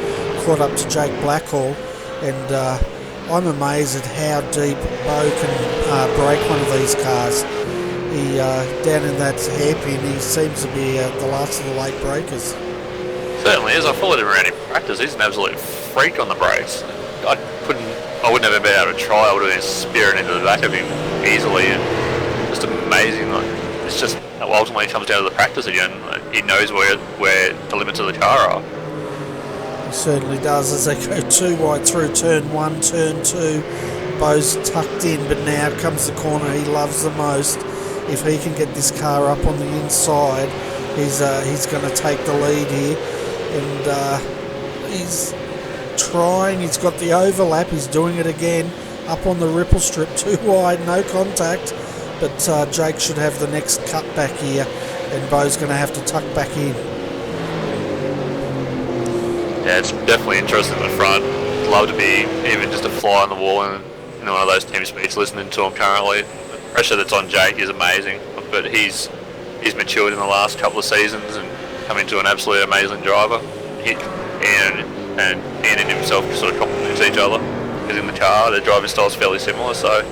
caught up to Jake Blackhall, and I'm amazed at how deep Bo can break one of these cars. He down in that hairpin, he seems to be the last of the late breakers. Certainly is. I followed him around in practice. He's an absolute freak on the brakes. I wouldn't have been able to try. I would have been spearing into the back of him easily, and just amazing. Like, it's just ultimately comes down to the practice again. Like, he knows where the limits of the car are. He certainly does. As they go too wide through turn 1, turn 2, Bo's tucked in, but now comes the corner he loves the most. If he can get this car up on the inside, he's going to take the lead here, and he's trying. He's got the overlap. He's doing it again up on the ripple strip, too wide, no contact. But Jake should have the next cut back here, and Bo's going to have to tuck back in. Yeah, it's definitely interesting in the front. I'd love to be even just a fly on the wall in one of those team speeds listening to him currently. The pressure that's on Jake is amazing, but he's matured in the last couple of seasons and come into an absolutely amazing driver. And Ian and himself sort of complement each other, because in the car their driving style's fairly similar, so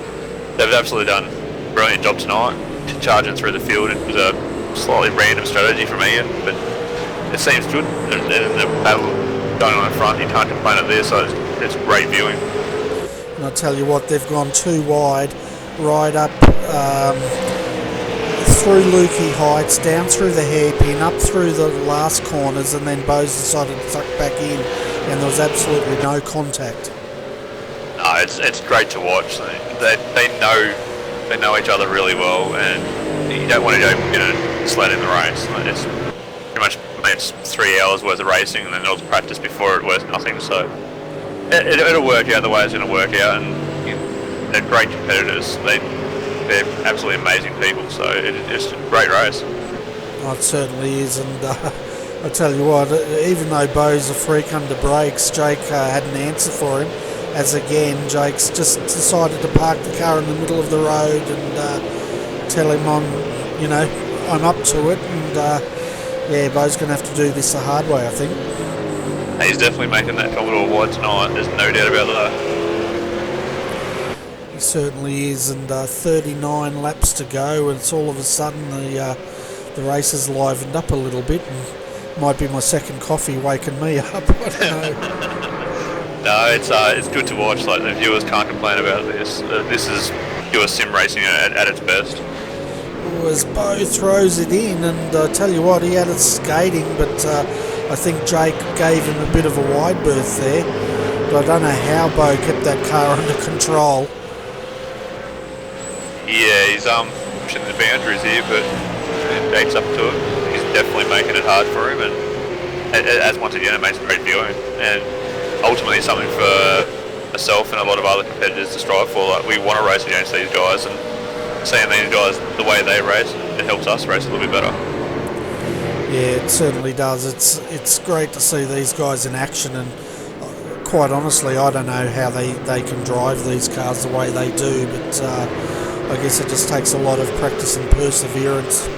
they've absolutely done a brilliant job tonight charging through the field. It was a slightly random strategy from Ian, but it seems good, and the battle going on in front, you can't complain at this, so it's great viewing. And I tell you what, they've gone too wide, right up through Lukey Heights, down through the hairpin, up through the last corners, and then Bose decided to tuck back in, and there was absolutely no contact. No, it's great to watch. They know each other really well, and you don't want to go sled in the race. It's pretty much it's 3 hours worth of racing, and then all the practice before it worth nothing. So it'll work out the way it's going to work out, and they're great competitors. They're absolutely amazing people. So it's a great race. Oh, it certainly is, and I tell you what, even though Bo's a freak under brakes, Jake had an answer for him. As again, Jake's just decided to park the car in the middle of the road and tell him I'm up to it, and Bo's going to have to do this the hard way, I think. He's definitely making that Commodore wide tonight. There's no doubt about that. He certainly is, and 39 laps to go, and it's all of a sudden the race has livened up a little bit, and might be my second coffee waking me up. I don't know. No, it's good to watch. Like, the viewers can't complain about this. This is pure sim racing at its best. As Bo throws it in, and I tell you what, he had it skating, but I think Jake gave him a bit of a wide berth there. But I don't know how Bo kept that car under control. Yeah, he's pushing the boundaries here, but Jake's up to it. He's definitely making it hard for him, and as once again, it makes great viewing. And ultimately something for myself and a lot of other competitors to strive for. Like, we want to race against these guys, and seeing these guys the way they race, it helps us race a little bit better. Yeah, it certainly does. It's great to see these guys in action, and quite honestly, I don't know how they can drive these cars the way they do, but I guess it just takes a lot of practice and perseverance.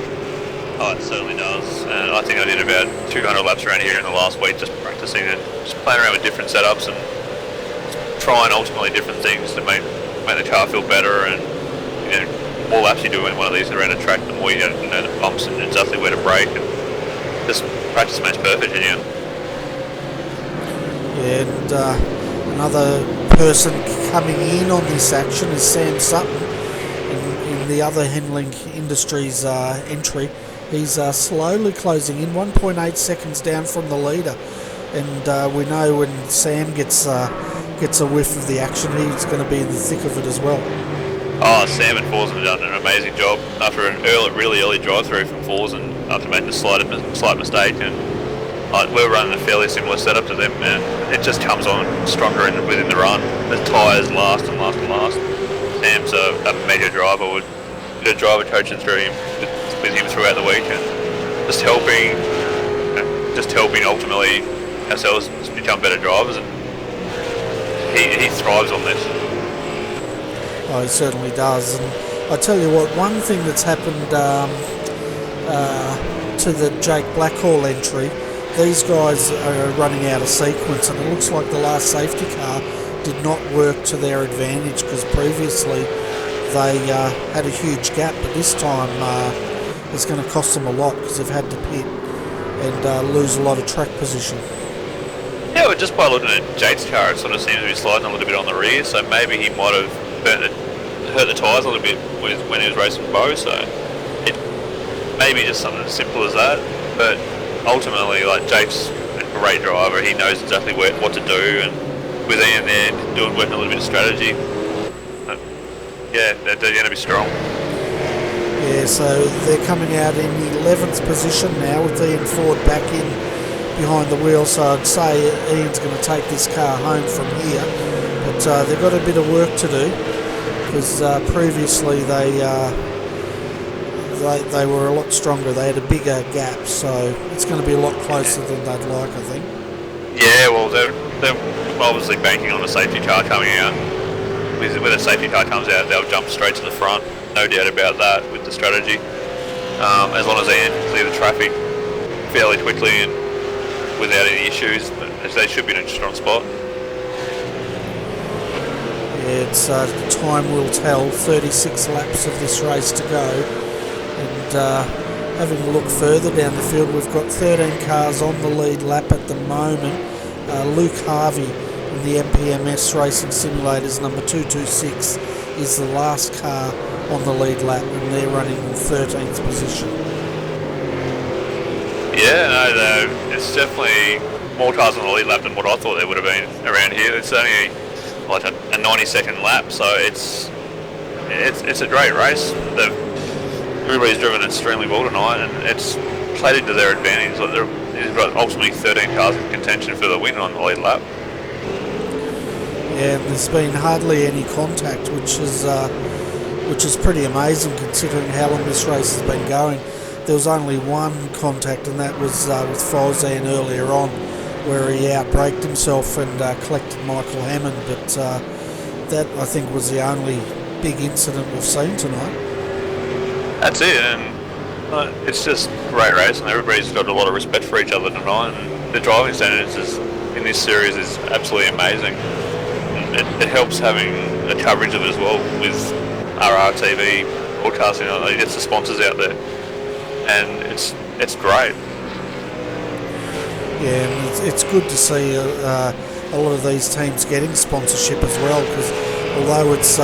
Oh, it certainly does. And I think I did about 200 laps around here in the last week, just practicing and just playing around with different setups and trying ultimately different things to make the car feel better. And the more laps you do in one of these around a track, the more you know the bumps and exactly where to brake, and just practice makes perfect in you. Yeah, and another person coming in on this action is Sam Sutton in the other Henling Industries entry. He's slowly closing in, 1.8 seconds down from the leader, and we know when Sam gets a whiff of the action, he's going to be in the thick of it as well. Oh, Sam and Forsen have done an amazing job after a really early drive-through from Forsen after making a slight mistake, and we're running a fairly similar setup to them, and it just comes on stronger within the run. The tyres last and last and last. Sam's a major driver. Would a driver coaching through him with him throughout the week, and just helping ultimately ourselves become better drivers, and he thrives on this. Oh, he certainly does, and I tell you what, one thing that's happened to the Jake Blackhall entry, these guys are running out of sequence, and it looks like the last safety car did not work to their advantage, because previously they had a huge gap, but this time it's going to cost them a lot because they've had to pit and lose a lot of track position. Yeah, well, just by looking at Jake's car, it sort of seems to be sliding a little bit on the rear, so maybe he might have hurt the tyres a little bit when he was racing Bo, so it may be just something as simple as that. But ultimately, like, Jake's a great driver. He knows exactly what to do, and with Ian there working a little bit of strategy, they're going to be strong. Yeah, so they're coming out in the 11th position now with Ian Ford back in behind the wheel, so I'd say Ian's going to take this car home from here, but they've got a bit of work to do, because previously they were a lot stronger. They had a bigger gap, so it's going to be a lot closer than they'd like, I think. Yeah, well, they're obviously banking on a safety car coming out. When a safety car comes out, they'll jump straight to the front, no doubt about that with the strategy. As long as they clear the traffic fairly quickly and without any issues, they should be in a strong spot. Yeah, it's time will tell. 36 laps of this race to go, and having a look further down the field, we've got 13 cars on the lead lap at the moment. Luke Harvey in the MPMS Racing Simulators number 226 is the last car on the lead lap, and they're running in 13th position. Yeah, no, it's definitely more cars on the lead lap than what I thought there would have been around here. It's only like a 90-second lap, so it's a great race. Everybody's driven extremely well tonight, and it's played into their advantage. Like they've got ultimately 13 cars in contention for the win on the lead lap. Yeah, and there's been hardly any contact, which is pretty amazing considering how long this race has been going. There was only one contact, and that was with Fozan earlier on, where he outbraked himself and collected Michael Hammond, but that I think was the only big incident we've seen tonight. That's it, and it's just a great race, and everybody's got a lot of respect for each other tonight, and the driving standards in this series is absolutely amazing. It helps having the coverage of it as well with RRTV broadcasting. It gets the sponsors out there, and it's great. Yeah, and it's good to see a lot of these teams getting sponsorship as well, because although it's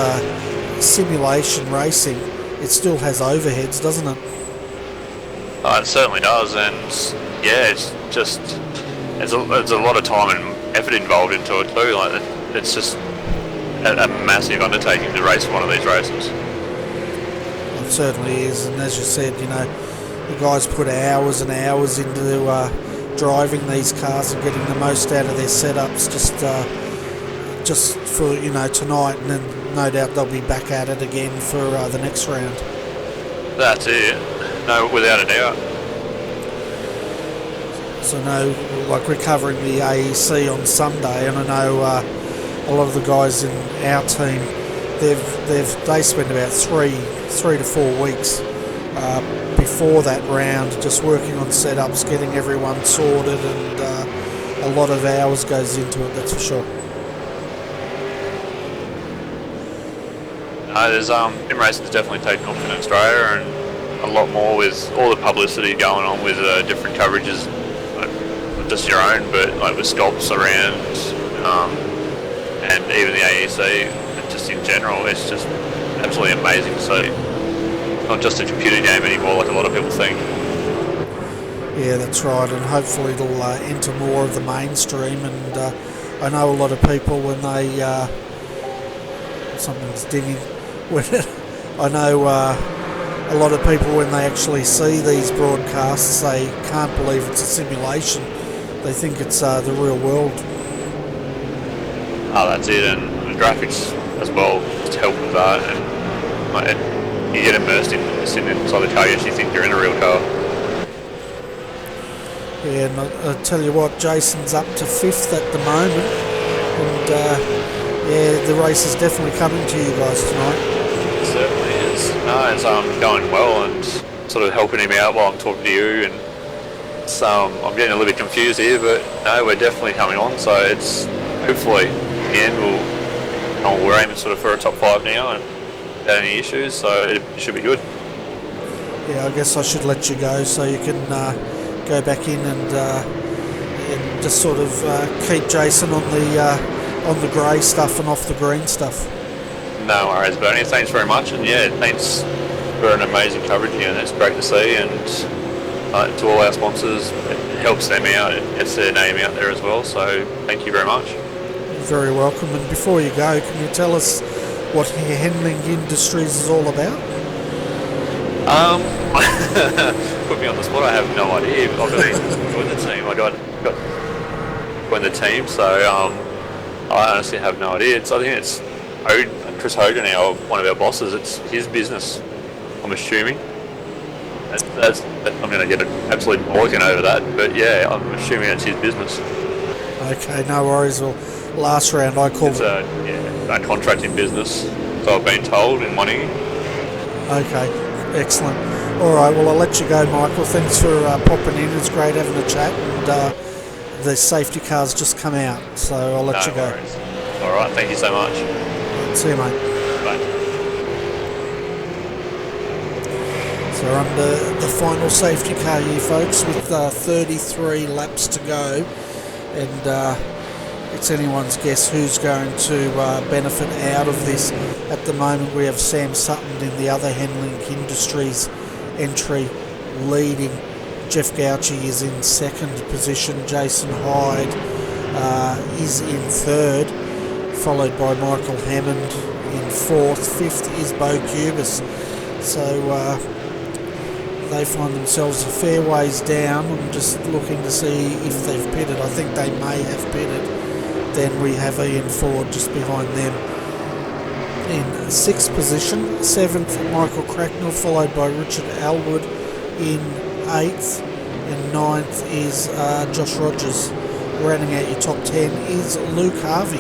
simulation racing, it still has overheads, doesn't it? Oh, it certainly does, and yeah, it's just there's a lot of time and effort involved into it too. Like it's just a massive undertaking to race one of these races. It certainly is, and as you said, you know, the guys put hours and hours into driving these cars and getting the most out of their setups just for, you know, tonight, and then no doubt they'll be back at it again for the next round. That's it. No, without a doubt. So I know, like, we're covering the AEC on Sunday, and I know a lot of the guys in our team, they spend about three to 4 weeks before that round just working on setups, getting everyone sorted, and a lot of hours goes into it, that's for sure. There's sim racing's definitely taken off in Australia, and a lot more with all the publicity going on with different coverages, not just your own, but like with Sculpts around, and even the AEC, just in general. It's just absolutely amazing to see. It's not just a computer game anymore, like a lot of people think. Yeah, that's right, and hopefully it'll enter more of the mainstream. And I know a lot of people when they something's dinging. I know a lot of people when they actually see these broadcasts, they can't believe it's a simulation. They think it's the real world. Oh, that's it, and the graphics as well to help with that, and you get immersed in sitting inside the car. You actually think you're in a real car. Yeah, and I tell you what, Jason's up to 5th at the moment, and yeah, the race is definitely coming to you guys tonight. It certainly is. No, it's going well, and sort of helping him out while I'm talking to you, and it's, I'm getting a little bit confused here, but no, we're definitely coming on, so it's hopefully in the end we're aiming sort of for a top 5 now, and without any issues, so it should be good. Yeah, I guess I should let you go so you can go back in and just sort of keep Jason on the grey stuff and off the green stuff. No worries, Bernie. Thanks very much, and yeah, thanks for an amazing coverage here, and it's great to see, and to all our sponsors, it helps them out, it gets their name out there as well, so thank you very much. You're very welcome, and before you go, can you tell us what Handling Industries is all about? Put me on the spot, I have no idea. I've got to join the team. I got join the team, so I honestly have no idea. I think it's Chris Hogan, one of our bosses. It's his business, I'm assuming. I'm going to get an absolute bollocking over that, but yeah, I'm assuming it's his business. Okay, no worries. Well, last round I called it's a contracting business, so I've been told in money. Okay, excellent. All right, well, I'll let you go, Michael. Thanks for popping in. It's great having a chat, and the safety car's just come out, so I'll let you go. Worries. All right, thank you so much. See you, mate. Bye. So we're under the final safety car here, folks, with 33 laps to go, and it's anyone's guess who's going to benefit out of this. At the moment we have Sam Sutton in the other Henlink Industries entry leading. Jeff Gauci is in second position. Jason Hyde is in third, followed by Michael Hammond in fourth. Fifth is Bo Cubis. So they find themselves a fair ways down. I'm just looking to see if they've pitted. I think they may have pitted. Then we have Ian Ford just behind them in sixth position. Seventh, Michael Cracknell, followed by Richard Elwood in eighth. And ninth is Josh Rogers. Rounding out your top 10 is Luke Harvey.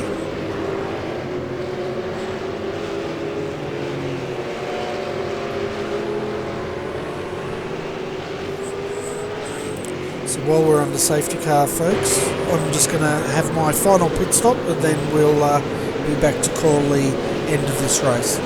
So while we're on the safety car, folks, I'm just going to have my final pit stop and then we'll be back to call the end of this race.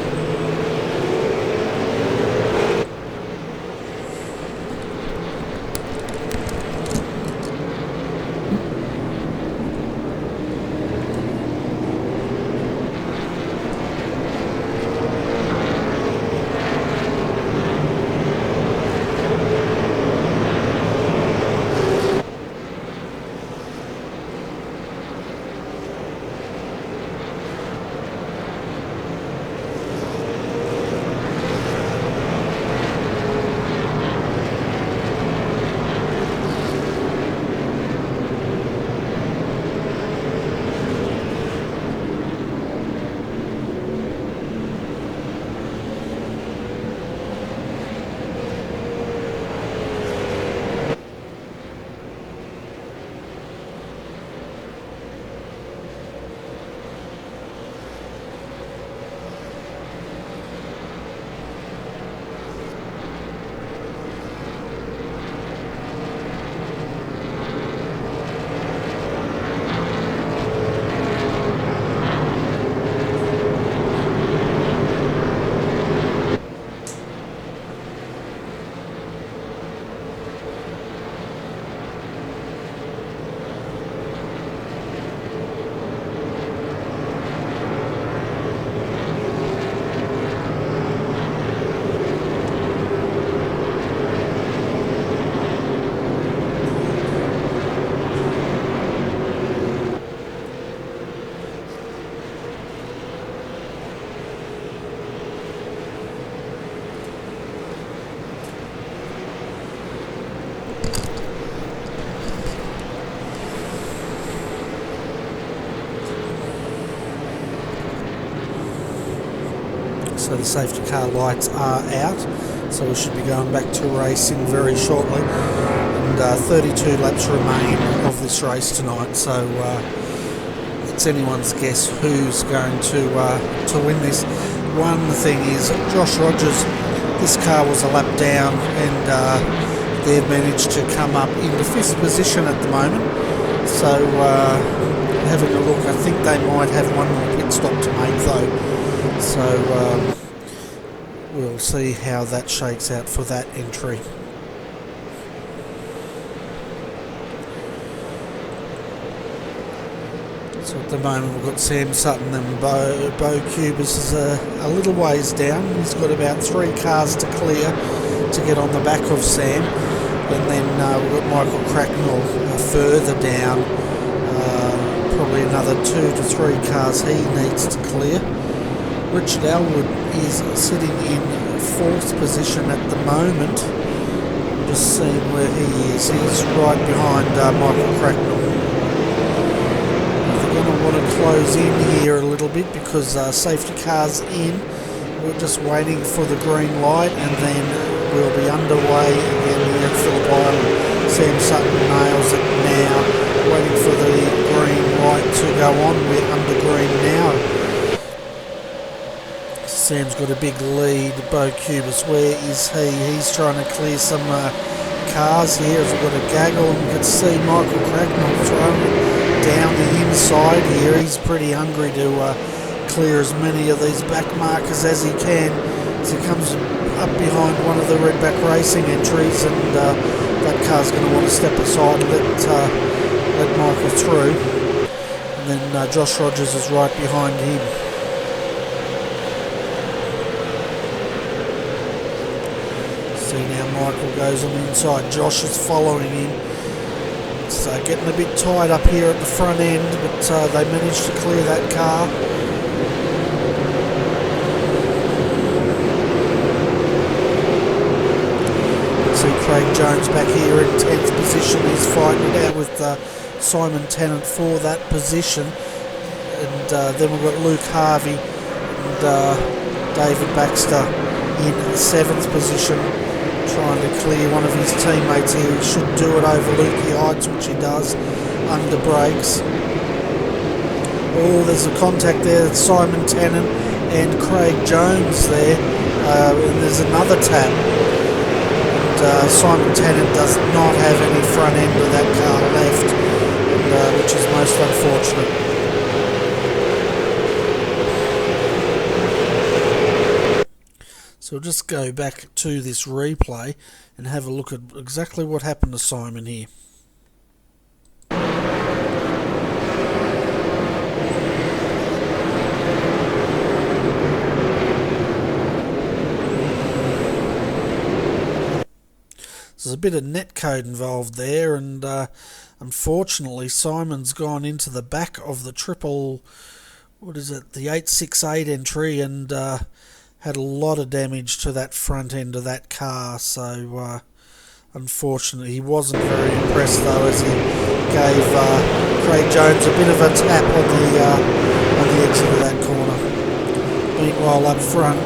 So the safety car lights are out, so we should be going back to racing very shortly. And 32 laps remain of this race tonight, so it's anyone's guess who's going to win this. One thing is Josh Rogers, this car was a lap down and they've managed to come up into fifth position at the moment. So having a look, I think they might have one more pit stop to make though. So we'll see how that shakes out for that entry. So at the moment we've got Sam Sutton and Bo Cubis is a little ways down. He's got about 3 cars to clear to get on the back of Sam. And then we've got Michael Cracknell further down. Probably another 2 to 3 cars he needs to clear. Richard Elwood is sitting in 4th position at the moment. Just seeing where he is. He's right behind Michael Cracknell. They're going to want to close in here a little bit because safety car's in. We're just waiting for the green light and then we'll be underway again here at Phillip Island. Sam Sutton nails it now. Waiting for the green light to go on. We're under green now. Sam's got a big lead. Bo Cubis, where is he? He's trying to clear some cars here. As we've got a gaggle and we can see Michael Cracknell throwing down the inside here. He's pretty hungry to clear as many of these back markers as he can. As he comes up behind one of the Redback Racing entries, and that car's going to want to step aside and let Michael through. and then Josh Rogers is right behind him. See now Michael goes on the inside, Josh is following him. So getting a bit tight up here at the front end, but they managed to clear that car. See Craig Jones back here in 10th position. He's fighting it out with Simon Tennant for that position. And then we've got Luke Harvey and David Baxter in 7th position, trying to clear one of his teammates here. He should do it over Lukey Heights, which he does under brakes. Oh, there's a contact there. It's Simon Tennant and Craig Jones there. And there's another tap. And Simon Tennant does not have any front end of that car left, and, which is most unfortunate. So we'll just go back to this replay and have a look at exactly what happened to Simon here. There's a bit of netcode involved there, and unfortunately Simon's gone into the back of the the 868 entry, and had a lot of damage to that front end of that car. So unfortunately he wasn't very impressed though, as he gave Craig Jones a bit of a tap on the exit of that corner. Meanwhile up front,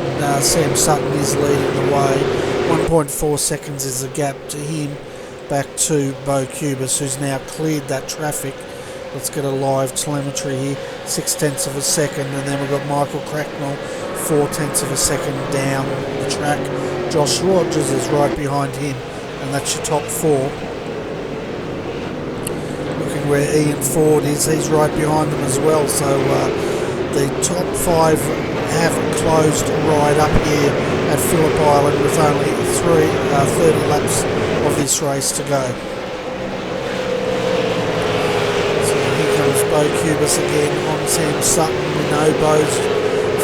Sam Sutton is leading the way. 1.4 seconds is the gap to him, back to Bo Cubis, who's now cleared that traffic. Let's get a live telemetry here. 0.6 of a second, and then we've got Michael Cracknell 0.4 of a second down the track. Josh Rogers is right behind him, and that's your top 4. Looking where Ian Ford is, he's right behind them as well. So the top 5 have closed right up here at Phillip Island with only 30 laps of this race to go. So here comes Bo Cubis again on Sam Sutton. We know Bo's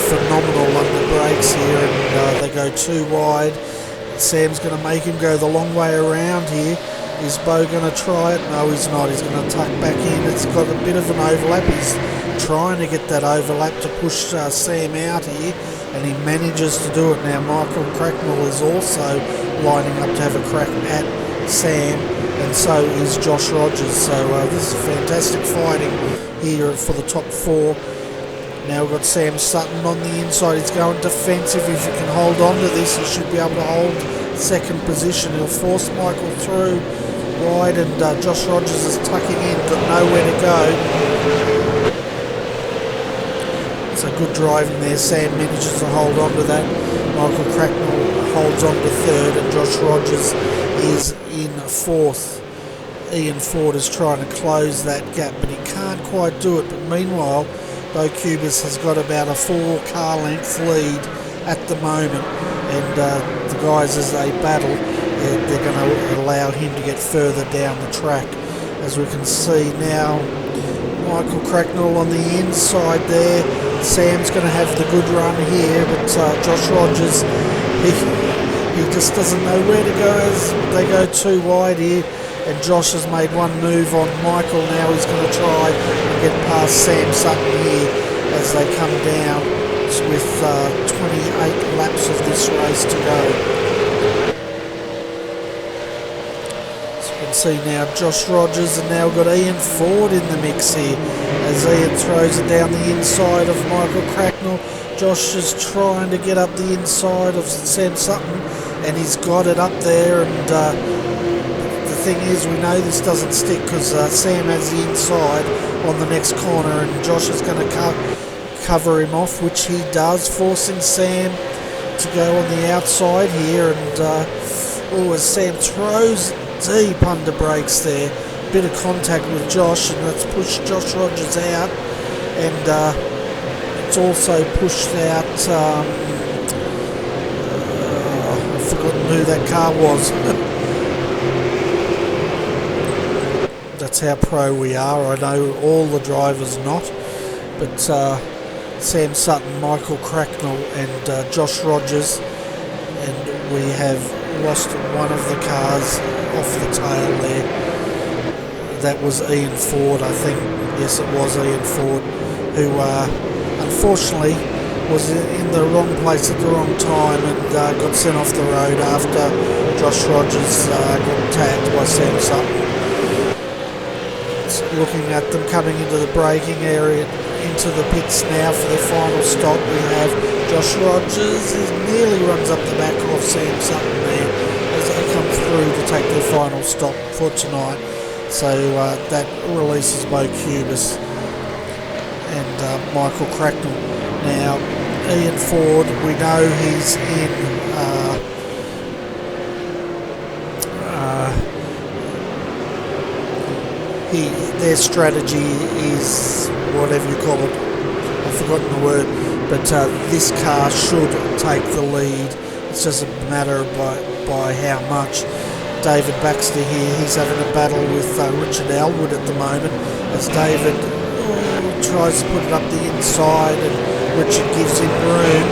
phenomenal under brakes here, and they go too wide. Sam's going to make him go the long way around here. Is Bo going to try it? No, he's not. He's going to tuck back in. It's got a bit of an overlap. He's trying to get that overlap to push Sam out here, and he manages to do it. Now Michael Cracknell is also lining up to have a crack at Sam, and so is Josh Rogers. So this is fantastic fighting here for the top 4. Now we've got Sam Sutton on the inside. He's going defensive. If he can hold on to this, he should be able to hold 2nd position. He'll force Michael through wide, and Josh Rogers is tucking in, got nowhere to go. So good driving there. Sam manages to hold on to that. Michael Cracknell holds on to 3rd, and Josh Rogers is in 4th. Ian Ford is trying to close that gap, but he can't quite do it. But meanwhile, Bo Cubis has got about a 4 car length lead at the moment, and the guys, as they battle, they're going to allow him to get further down the track. As we can see now, Michael Cracknell on the inside there. Sam's going to have the good run here, but Josh Rogers, he just doesn't know where to go as they go too wide here. And Josh has made one move on Michael. Now he's going to try and get past Sam Sutton here as they come down with 28 laps of this race to go. So you can see now Josh Rogers, and now we've got Ian Ford in the mix here as Ian throws it down the inside of Michael Cracknell. Josh is trying to get up the inside of Sam Sutton, and he's got it up there, and the thing is, we know this doesn't stick because Sam has the inside on the next corner, and Josh is going to cover him off, which he does, forcing Sam to go on the outside here. And as Sam throws deep under brakes there, bit of contact with Josh, and that's pushed Josh Rogers out, and it's also pushed out I've forgotten who that car was. that's how pro we are. I know all the drivers not, but Sam Sutton, Michael Cracknell and Josh Rogers, and we have lost one of the cars off the tail there. That was Ian Ford, I think. Yes, it was Ian Ford, who unfortunately was in the wrong place at the wrong time and got sent off the road after Josh Rogers got tagged by Sam Sutton. So looking at them coming into the braking area, into the pits now for their final stop, we have Josh Rogers. He nearly runs up the back of Sam Sutton there as they come through to take their final stop for tonight. So that releases Bo Cubis and Michael Cracknell. Now, Ian Ford, we know he's in their strategy is whatever you call it, I've forgotten the word, but this car should take the lead. It's just a matter by how much. David Baxter here, he's having a battle with Richard Elwood at the moment as David tries to put it up the inside and Richard gives him room.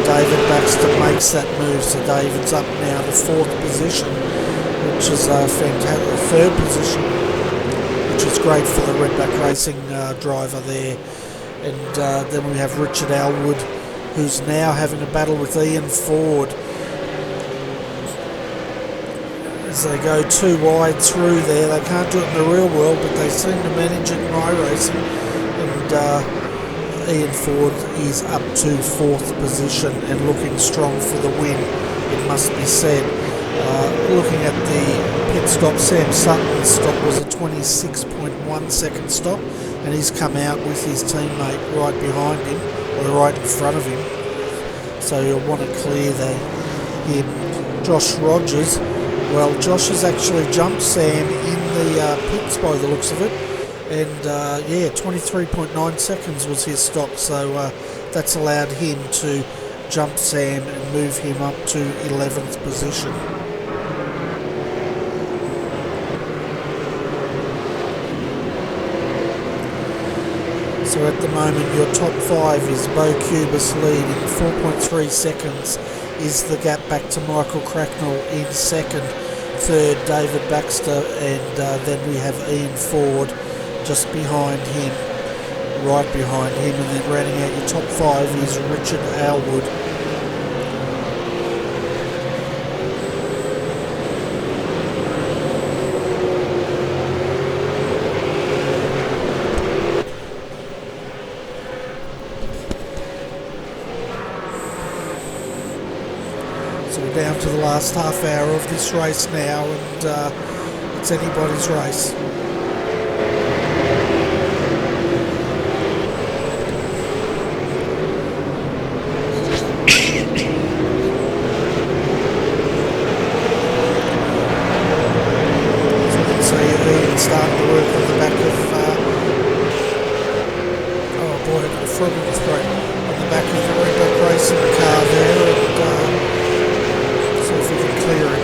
David Baxter makes that move, so David's up now to 4th position, which is a fantastic 3rd position, which is great for the Redback Racing driver there. And then we have Richard Elwood, who's now having a battle with Ian Ford as they go too wide through there. They can't do it in the real world, but they seem to manage it in iRacing. And Ian Ford is up to 4th position and looking strong for the win, it must be said. Looking at the pit stop, Sam Sutton's stop was a 26.1 second stop, and he's come out with his teammate right behind him, or right in front of him. So you'll want to clear him. Josh Rogers, well, Josh has actually jumped Sam in the pits by the looks of it. And yeah, 23.9 seconds was his stop, so that's allowed him to jump Sam and move him up to 11th position. So at the moment your top 5 is Bo Cubis leading, 4.3 seconds is the gap back to Michael Cracknell in 2nd, 3rd David Baxter, and then we have Ian Ford just behind him, right behind him, and then rounding out your top 5 is Richard Elwood. So we're down to the last half hour of this race now, and it's anybody's race. Starting to work on the back of oh boy, I've got a frog in the throat, on the back of the Redback Racing car there, and see if we can clear it.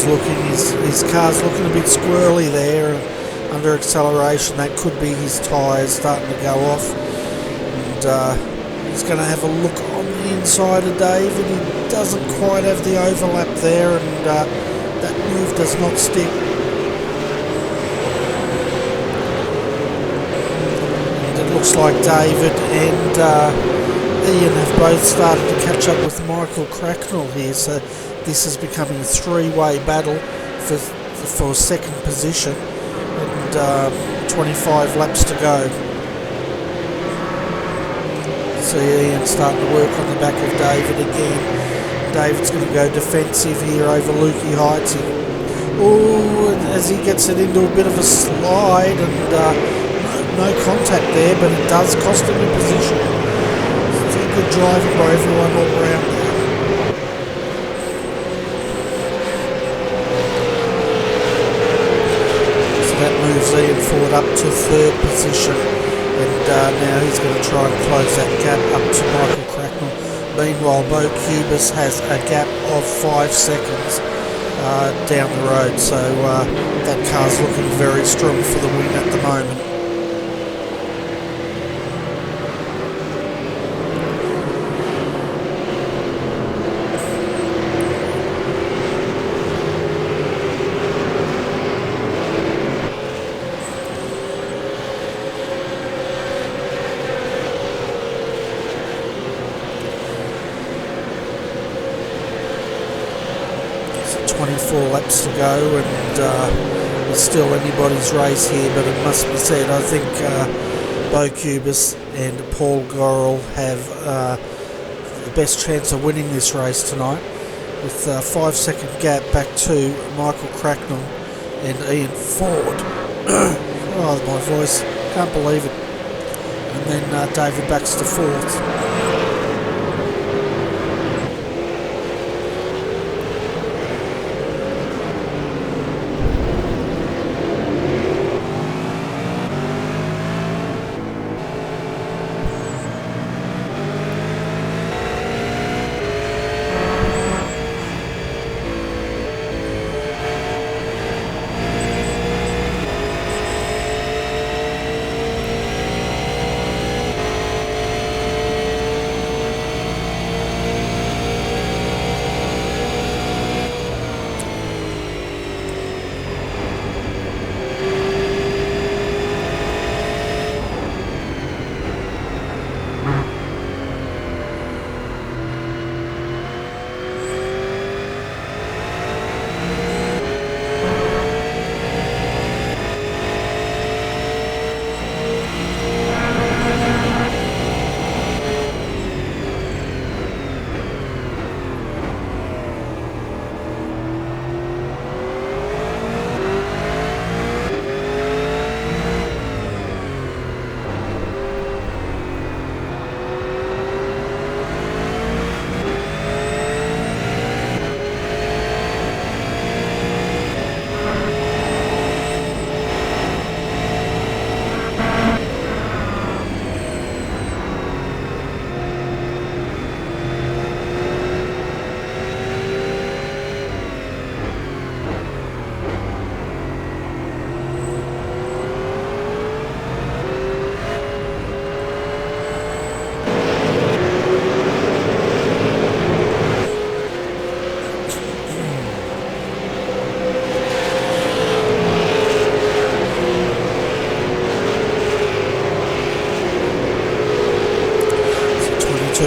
Looking, his car's looking a bit squirrely there under acceleration. That could be his tyres starting to go off, and he's going to have a look on the inside of David. He doesn't quite have the overlap there, and that move does not stick. And it looks like David and Ian have both started to catch up with Michael Cracknell here, so this is becoming a 3-way battle for 2nd position, and 25 laps to go. So Ian starting to work on the back of David again. David's going to go defensive here over Lukey Heights. As he gets it into a bit of a slide, and no contact there, but it does cost him a position. good driving by everyone all around there. So that moves Ian Ford up to 3rd position, and now he's going to try and close that gap up to Michael Cracknell. Meanwhile, Bo Cubis has a gap of 5 seconds down the road, so that car's looking very strong for the win at the moment. So 24 laps to go, and it's still anybody's race here, but it must be said, I think Bo Cubis and Paul Gorrell have the best chance of winning this race tonight, with a 5-second gap back to Michael Cracknell and Ian Ford. Oh, my voice, can't believe it. And then David Baxter 4th.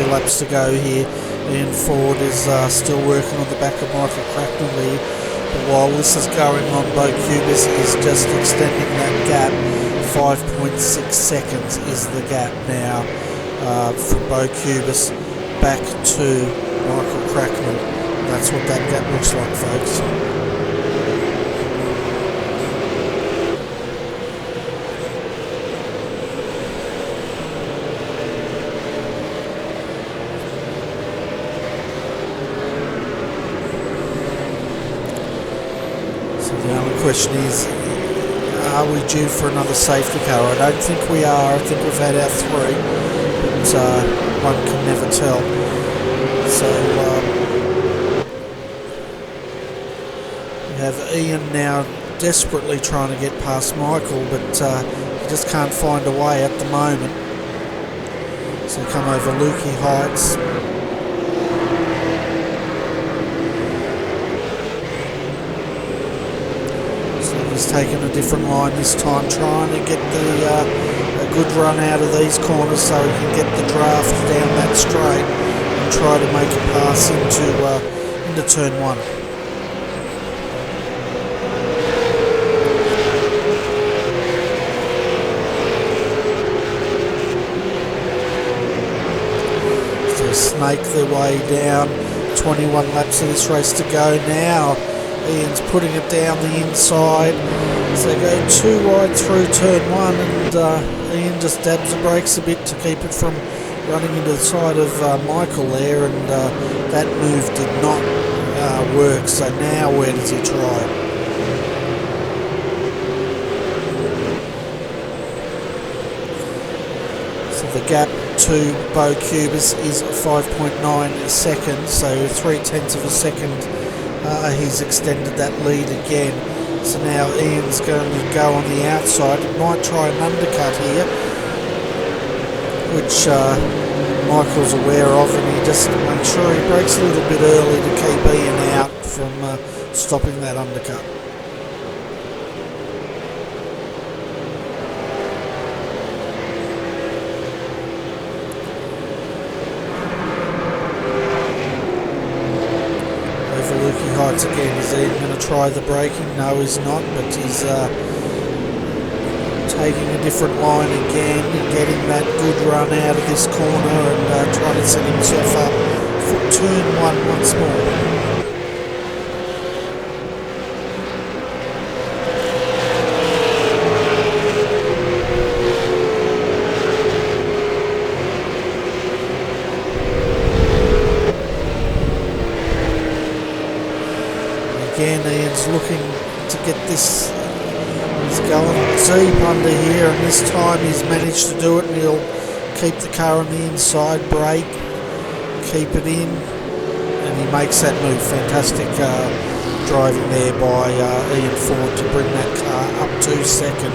Laps to go here. Ian Ford is still working on the back of Michael Cracknell here, but while this is going on, Bo Cubis is just extending that gap. 5.6 seconds is the gap now from Bo Cubis back to Michael Cracknell. That's what that gap looks like, folks. The only question is, are we due for another safety car? I don't think we are. I think we've had our 3, but one can never tell. So we have Ian now desperately trying to get past Michael, but he just can't find a way at the moment. So come over Lukey Heights. He's taken a different line this time, trying to get a good run out of these corners so he can get the draft down that straight and try to make a pass into turn 1. So snake their way down. 21 laps of this race to go now. Ian's putting it down the inside, so they go too wide through turn 1, and Ian just dabs the brakes a bit to keep it from running into the side of Michael there, and that move did not work. So now where does he try? So the gap to Bo Cubis is 5.9 seconds, so 0.3 of a second. He's extended that lead again. So now Ian's going to go on the outside. He might try an undercut here, which Michael's aware of, and he just makes sure he brakes a little bit early to keep Ian out from stopping that undercut. Lukey Heights again. Is Ian going to try the braking? No, he's not, but he's taking a different line again, getting that good run out of this corner and trying to set himself up for turn one once more. Again, Ian's looking to get this, he's going deep under here, and this time he's managed to do it, and he'll keep the car on the inside, brake, keep it in, and he makes that move. Fantastic driving there by Ian Ford to bring that car up to second.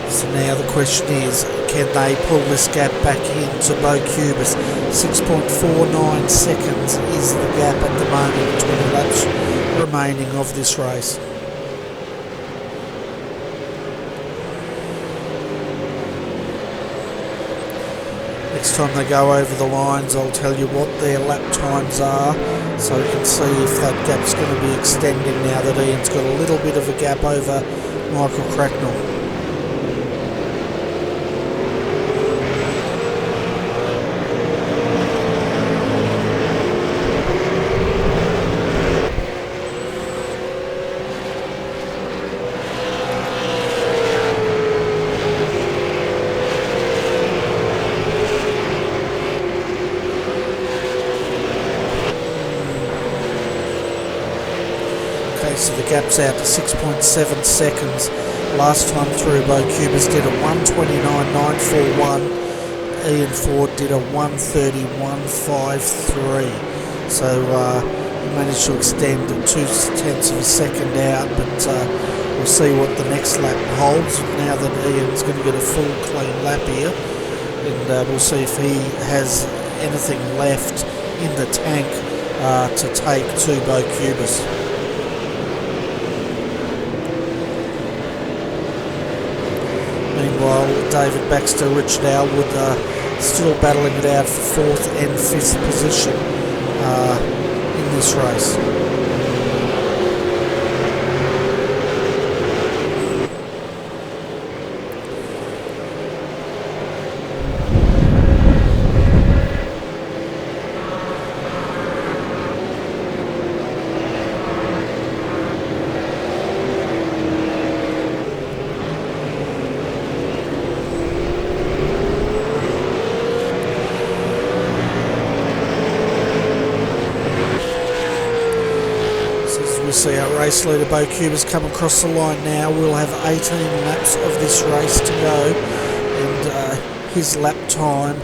So now the question is, can they pull this gap back into Bo Cubis? 6.49 seconds is the gap at the moment, 20 laps remaining of this race. Next time they go over the lines, I'll tell you what their lap times are, so we can see if that gap's going to be extending now that Ian's got a little bit of a gap over Michael Cracknell. So the gap's out to 6.7 seconds. Last time through, Bo Cubis did a 1:29.941. Ian Ford did a 1:30.153. So he managed to extend 0.2 of a second out, but we'll see what the next lap holds now that Ian's going to get a full clean lap here, and we'll see if he has anything left in the tank to take to Bo Cubis. Meanwhile, David Baxter, Richard Elwood still battling it out for 4th and 5th position in this race. See our race leader Bo Cubis come across the line now. We'll have 18 laps of this race to go, and his lap time,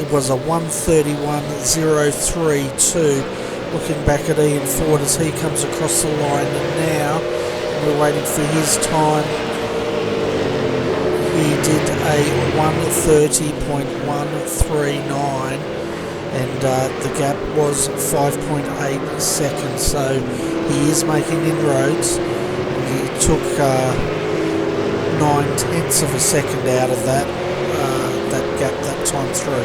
it was a 1:31.032. Looking back at Ian Ford as he comes across the line, and now we're waiting for his time. He did a 1:30.139, and the gap was 5.8 seconds. So he is making inroads. He took 0.9 of a second out of that gap that time through.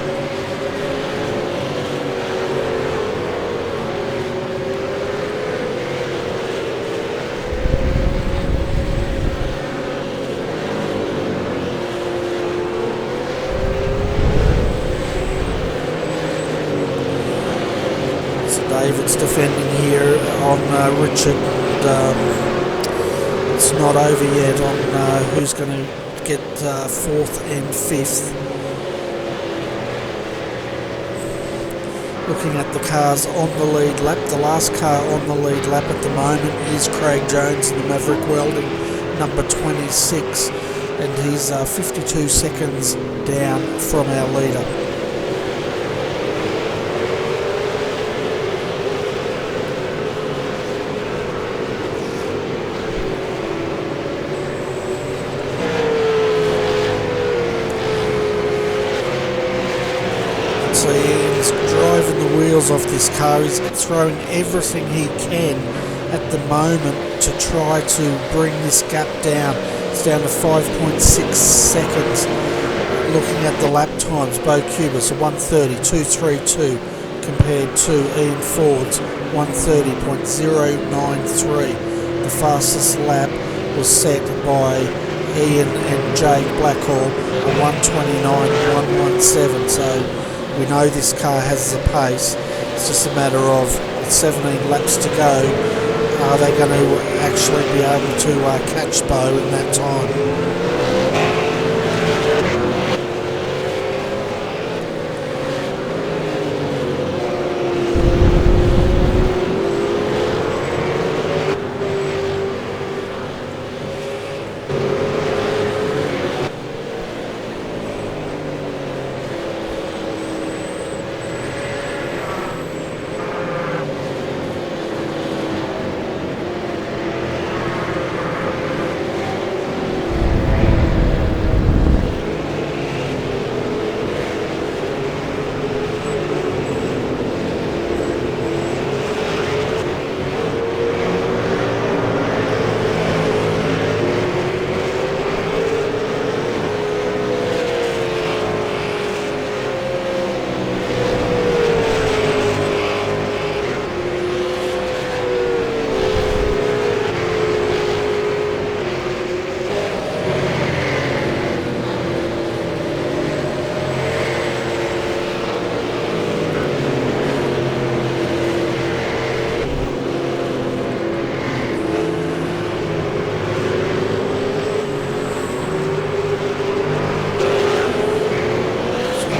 David's defending here on Richard. It's not over yet on who's going to get 4th and 5th. Looking at the cars on the lead lap, the last car on the lead lap at the moment is Craig Jones in the Maverick Welding, number 26, and he's 52 seconds down from our leader. So he's driving the wheels off this car. He's throwing everything he can at the moment to try to bring this gap down. It's down to 5.6 seconds. Looking at the lap times, Bo Cubis a 1:30.232 compared to Ian Ford's 1:30.093. The fastest lap was set by Ian and Jake Blackhall, a 1:29.117. So we know this car has the pace. It's just a matter of 17 laps to go. Are they going to actually be able to catch Bo in that time?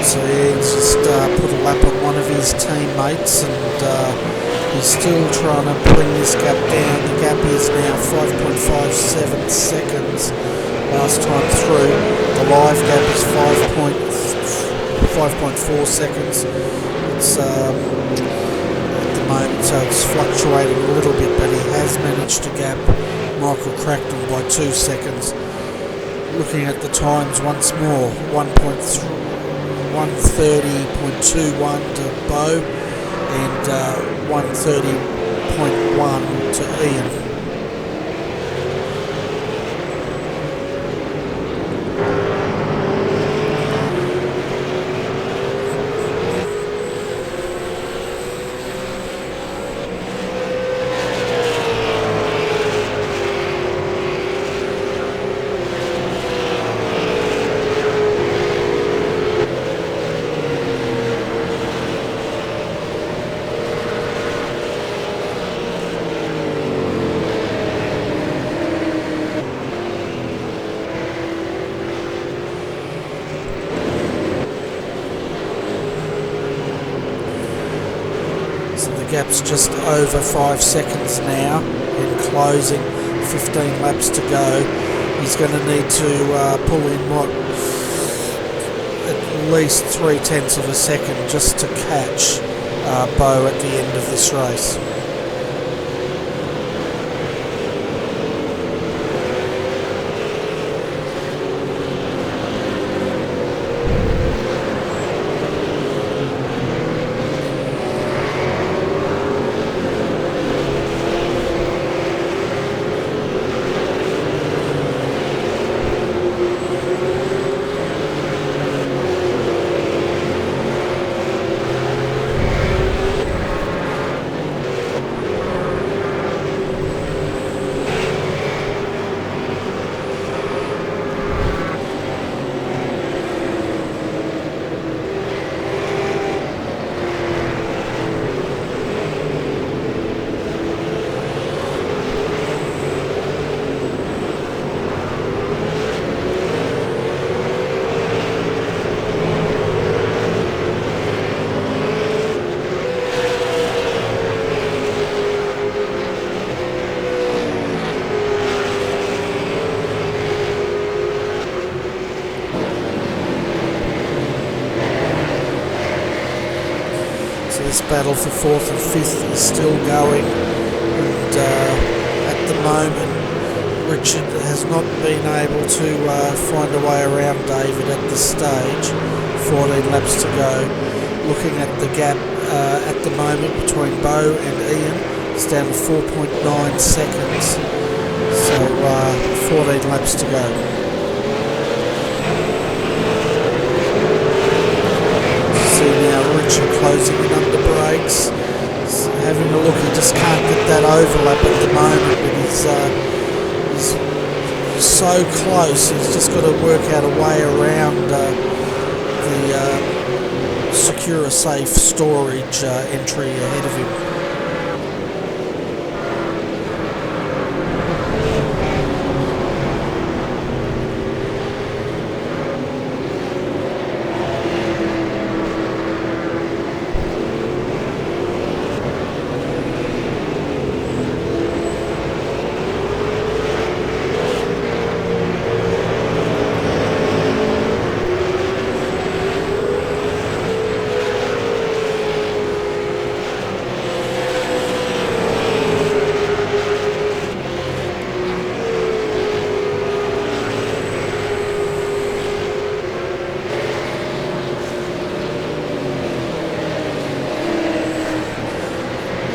So he's just put a lap on one of his teammates, and he's still trying to bring this gap down. The gap is now 5.57 seconds last time through. The live gap is 5.4 seconds. It's at the moment, so it's fluctuating a little bit, but he has managed to gap Michael Cracknell by 2 seconds. Looking at the times once more, 1:30.21 to Bo and 1:30.1 to Ian. So the gap's just over 5 seconds now and closing, 15 laps to go. He's going to need to pull in at least 0.3 of a second just to catch Bo at the end of this race. So this battle for 4th and 5th is still going, and at the moment Richard has not been able to find a way around David at this stage. 14 laps to go. Looking at the gap at the moment between Bo and Ian, it's down to 4.9 seconds. So 14 laps to go. See now Richard closing in under brakes. He's having a look, he just can't get that overlap at the moment, but he's so close. He's just got to work out a way around the secure safe storage entry ahead of him.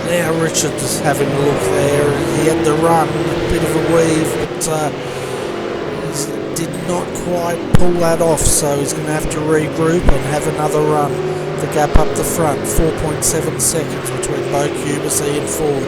Now Richard is having a look there. He had the run, a bit of a weave, but he did not quite pull that off, so he's going to have to regroup and have another run. The gap up the front, 4.7 seconds between Bo Cubis, Ian Ford.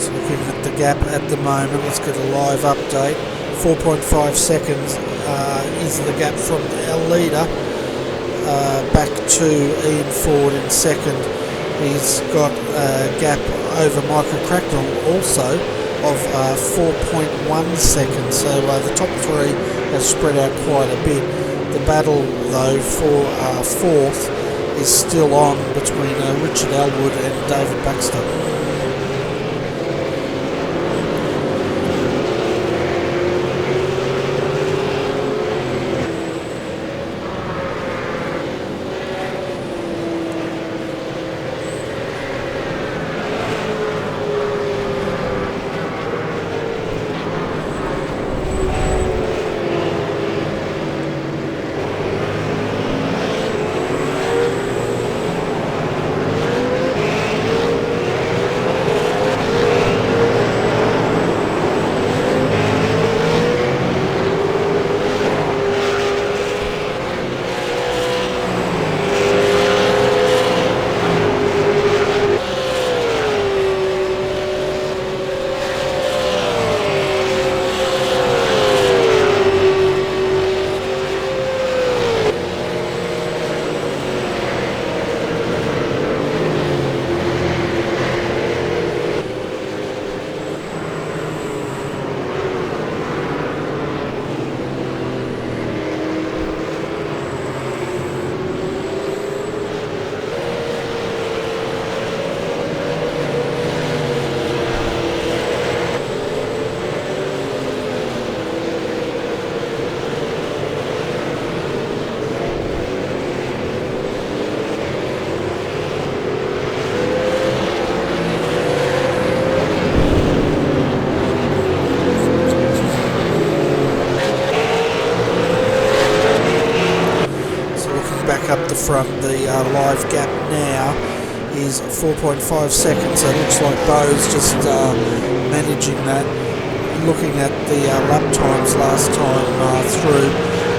Looking at the gap at the moment, let's get a live update. 4.5 seconds is the gap from our leader back to Ian Ford in second. He's got a gap over Michael Cracknell also of 4.1 seconds, so the top three have spread out quite a bit. The battle though for 4th is still on between Richard Elwood and David Baxter. the front. The live gap now is 4.5 seconds. So it looks like Bo's just managing that. Looking at the lap times last time through,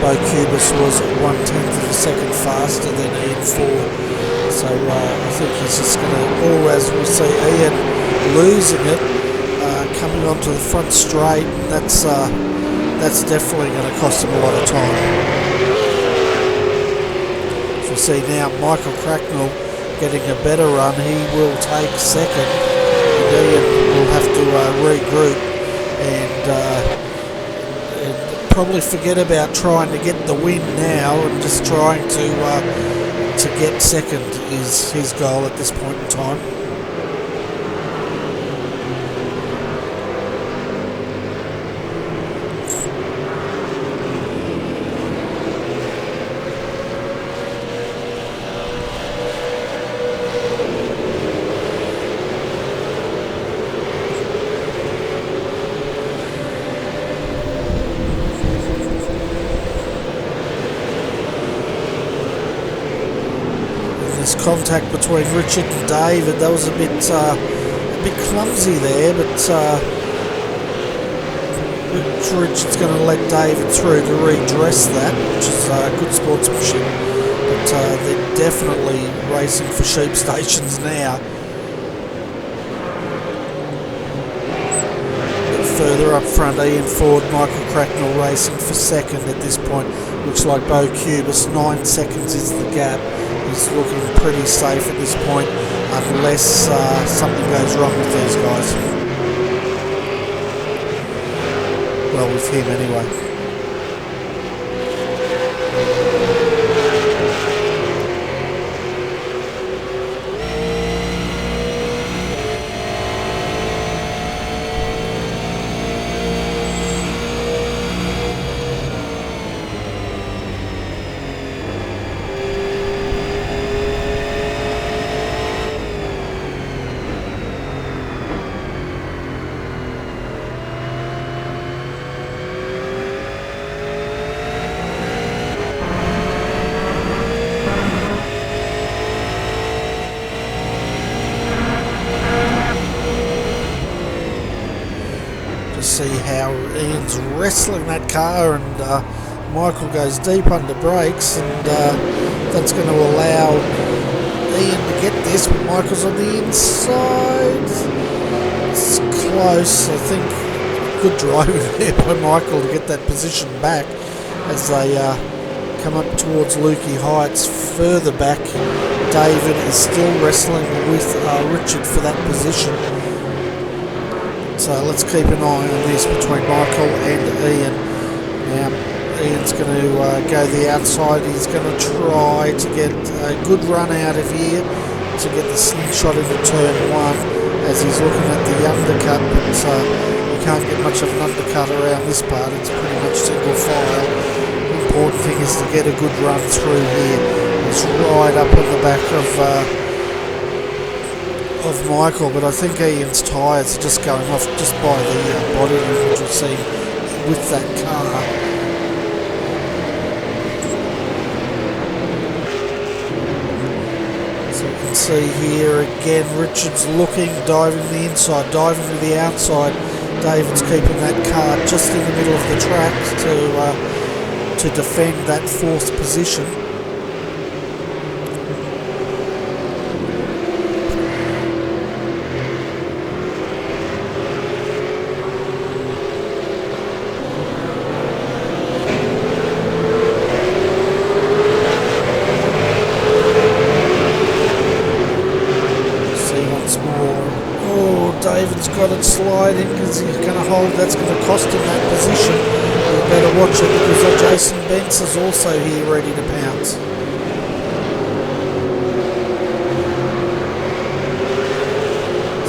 Bo Cubis was 1/10 of a second faster than Ian Ford. So I think he's just going to, or as we see Ian losing it, coming onto the front straight, that's definitely going to cost him a lot of time. As we see now, Michael Cracknell getting a better run. He will take second, and Ian will have to regroup and probably forget about trying to get the win now, and just trying to get second is his goal at this point in time. Contact between Richard and David, that was a bit clumsy there, but Richard's going to let David through to redress that, which is good sportsmanship. But they're definitely racing for sheep stations now. But further up front, Ian Ford, Michael Cracknell racing for second at this point. Looks like Bo Cubis, 9 seconds is the gap. He's looking pretty safe at this point, unless something goes wrong with these guys. Well, with him anyway. See how Ian's wrestling that car, and Michael goes deep under brakes, and that's going to allow Ian to get this, but Michael's on the inside. It's close. I think good driving there by Michael to get that position back as they come up towards Lukey Heights. Further back, David is still wrestling with Richard for that position. So let's keep an eye on this between Michael and Ian. Now Ian's going to go the outside. He's going to try to get a good run out of here to get the slingshot into turn 1 as he's looking at the undercut, but you can't get much of an undercut around this part. It's pretty much single file. The important thing is to get a good run through here. He's right up on the back of Michael, but I think Ian's tyres are just going off just by the body language we've seen with that car. So you can see here again, Richard's looking, diving the inside, diving to the outside. David's keeping that car just in the middle of the track to defend that 4th position. David's got it sliding because he's going to hold. That's going to cost him that position. You better watch it because Jason Bentz is also here ready to pounce.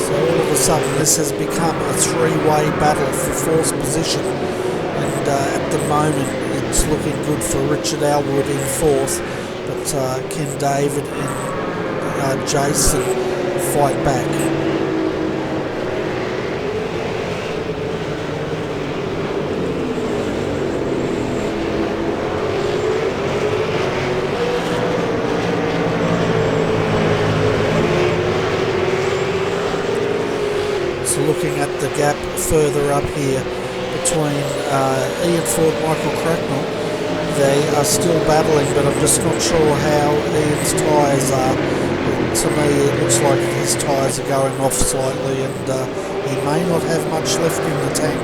So all of a sudden this has become a 3-way battle for 4th position, and at the moment it's looking good for Richard Elwood in 4th, but can David and Jason fight back? further up here between Ian Ford, Michael Cracknell. They are still battling, but I'm just not sure how Ian's tyres are. To me, it looks like his tyres are going off slightly, and he may not have much left in the tank.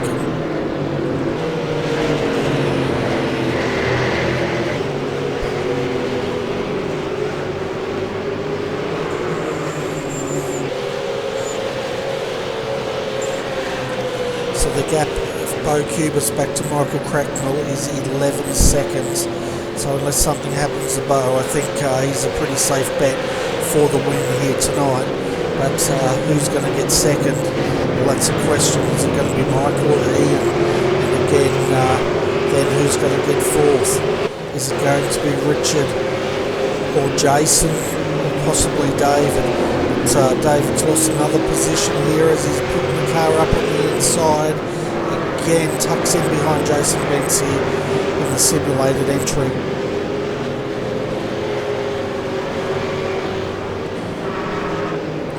So the gap of Bo Cubis back to Michael Cracknell is 11 seconds. So unless something happens to Bo, I think he's a pretty safe bet for the win here tonight. But who's going to get second? Well, that's a question. Is it going to be Michael or Ian? And again, then who's going to get fourth? Is it going to be Richard or Jason or possibly David? But David's lost another position here as he's putting the car up on the inside. Again, tucks in behind Jason Benz here in the simulated entry.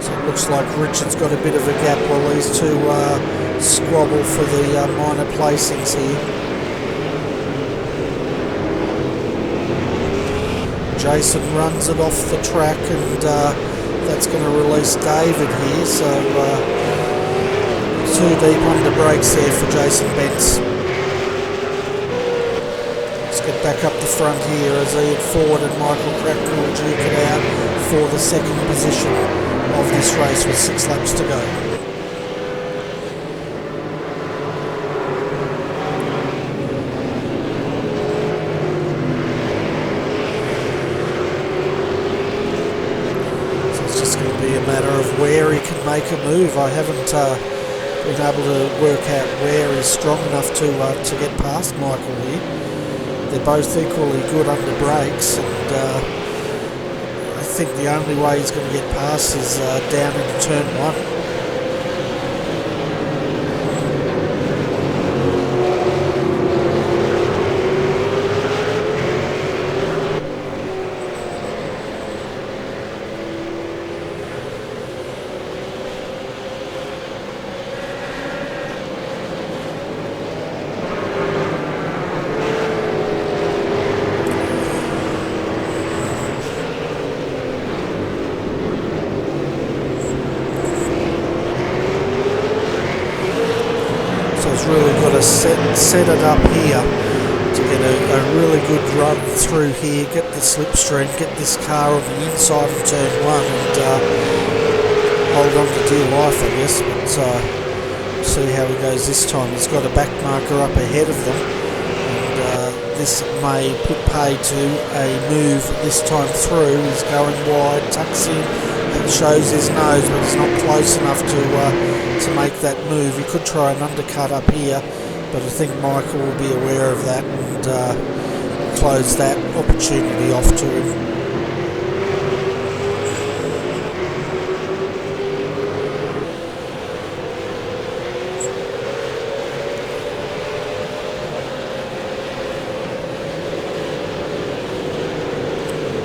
So it looks like Richard's got a bit of a gap while these two squabble for the minor placings here. Jason runs it off the track, and that's going to release David here, so too deep under brakes there for Jason Benz. Let's get back up the front here as Ian Ford and Michael Cracknell duke it out for the second position of this race with 6 laps to go. Matter of where he can make a move. I haven't been able to work out where he's strong enough to get past Michael here. They're both equally good under brakes, and I think the only way he's going to get past is down into turn 1. Really got to set it up here to get a really good run through here, get the slipstream, get this car on the inside of turn 1 and hold on to dear life, I guess, but see how he goes this time. He's got a back marker up ahead of them, and this may put pay to a move this time through. He's going wide, tucks in and shows his nose, but he's not close enough to make that move. He could try an undercut up here, but I think Michael will be aware of that and close that opportunity off to him.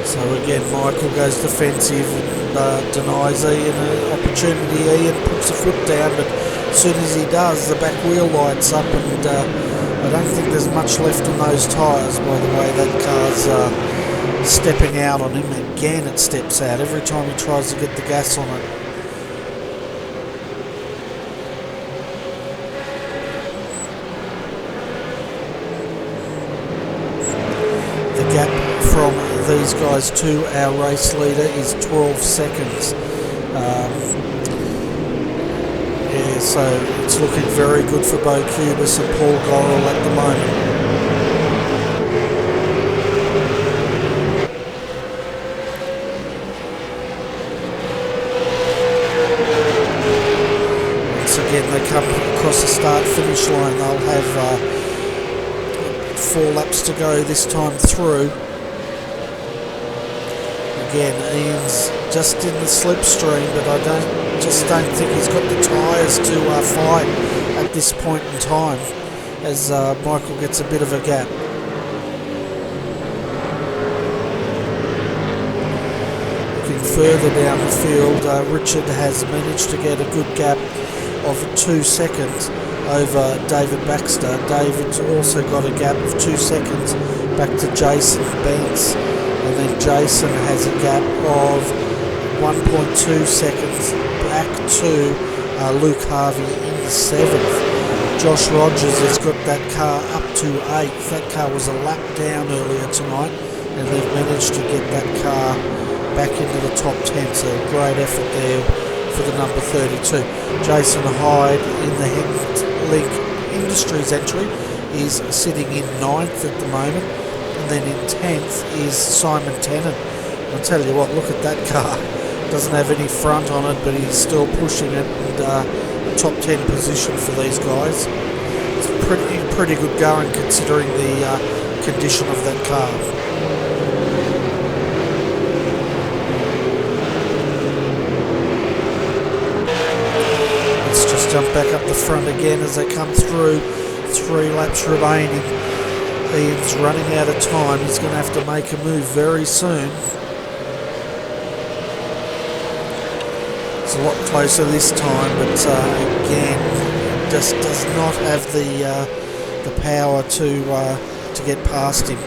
So again, Michael goes defensive and denies Ian an opportunity. Ian puts a foot down, but as soon as he does, the back wheel lights up, and I don't think there's much left in those tyres. By the way, that car's stepping out on him. Again, it steps out every time he tries to get the gas on it. The gap from these guys to our race leader is 12 seconds. Yeah, so it's looking very good for Bo Cubis and Paul Gorrell at the moment. Once again, they come across the start-finish line. They'll have 4 laps to go this time through. Again, Ian's just in the slipstream, but I don't think he's got the tyres to fight at this point in time, as Michael gets a bit of a gap. Looking further down the field, Richard has managed to get a good gap of 2 seconds over David Baxter. David's also got a gap of 2 seconds back to Jason Banks, and then Jason has a gap of 1.2 seconds back to Luke Harvey in the 7th. Josh Rogers has got that car up to 8th. That car was a lap down earlier tonight, and they've managed to get that car back into the top 10, so great effort there for the number 32. Jason Hyde in the Link Industries entry is sitting in 9th at the moment, and then in 10th is Simon Tennant. I'll tell you what, look at that car. Doesn't have any front on it, but he's still pushing it, and a top 10 position for these guys. It's pretty good going considering the condition of that car. Let's just jump back up the front again as they come through. 3 laps remaining. Ian's running out of time. He's going to have to make a move very soon. It's a lot closer this time, but again, just does not have the power to get past him.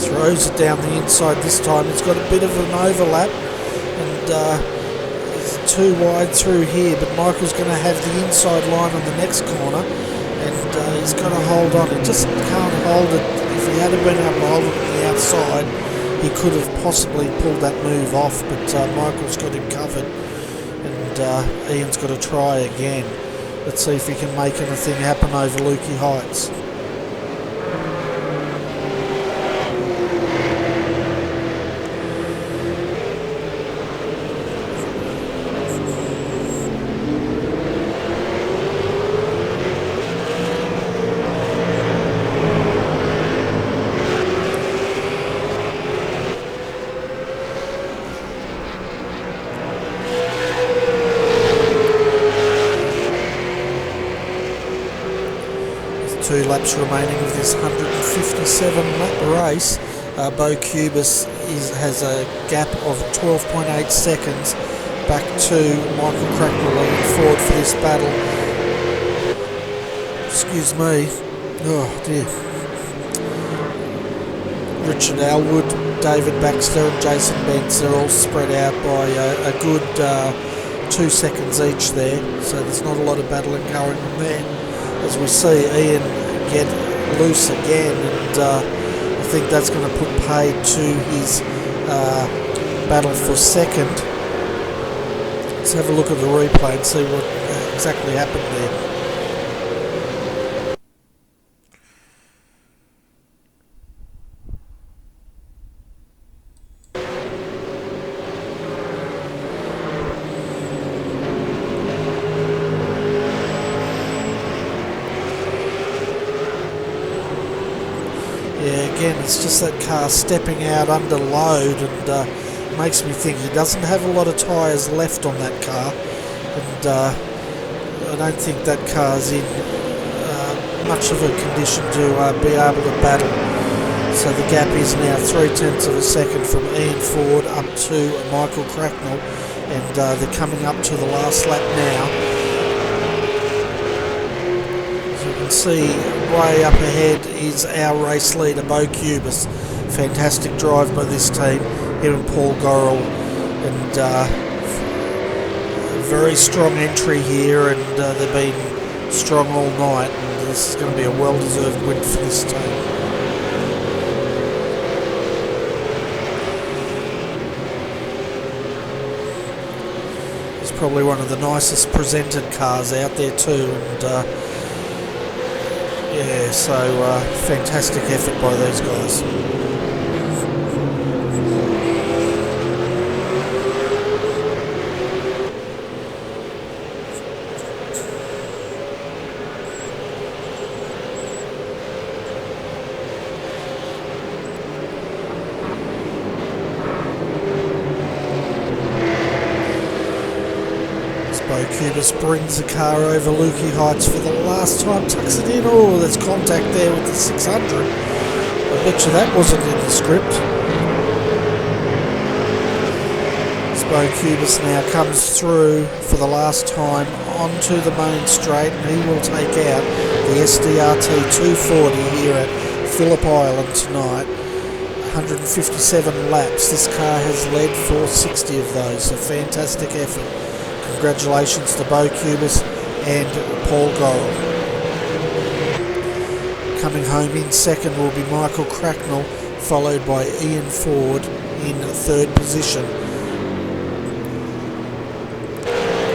Throws it down the inside this time. It's got a bit of an overlap, and he's too wide through here, but Michael's going to have the inside line on the next corner, and he's got to hold on. He just can't hold it. If he had been able to hold it on the outside, he could have possibly pulled that move off, but Michael's got him covered, and Ian's got to try again. Let's see if he can make anything happen over Lukey Heights. Two laps remaining of this 157 lap race. Bo Cubis has a gap of 12.8 seconds back to Michael Cracknell leading forward for this battle. Excuse me. Oh dear. Richard Elwood, David Baxter and Jason Bentz are all spread out by a good 2 seconds each there, so there's not a lot of battling going on there. As we see Ian get loose again, and I think that's going to put paid to his battle for second. Let's have a look at the replay and see what exactly happened there. Yeah, again, it's just that car stepping out under load, and makes me think he doesn't have a lot of tyres left on that car, and I don't think that car's in much of a condition to be able to battle. So the gap is now 0.3 of a second from Ian Ford up to Michael Cracknell, and they're coming up to the last lap now. See way up ahead is our race leader Bo Cubis. Fantastic drive by this team, him and Paul Gorrell, and very strong entry here, and they've been strong all night, and this is going to be a well-deserved win for this team. It's probably one of the nicest presented cars out there too, and yeah, so fantastic effort by those guys. Cubis brings the car over Lukey Heights for the last time, tucks it in. Oh, there's contact there with the 600. I bet you that wasn't in the script. Bo Cubis now comes through for the last time onto the main straight, and he will take out the SDRT240 here at Phillip Island tonight. 157 laps. This car has led for 60 of those. A fantastic effort. Congratulations to Bo Cubis and Paul Gorrell. Coming home in second will be Michael Cracknell, followed by Ian Ford in third position.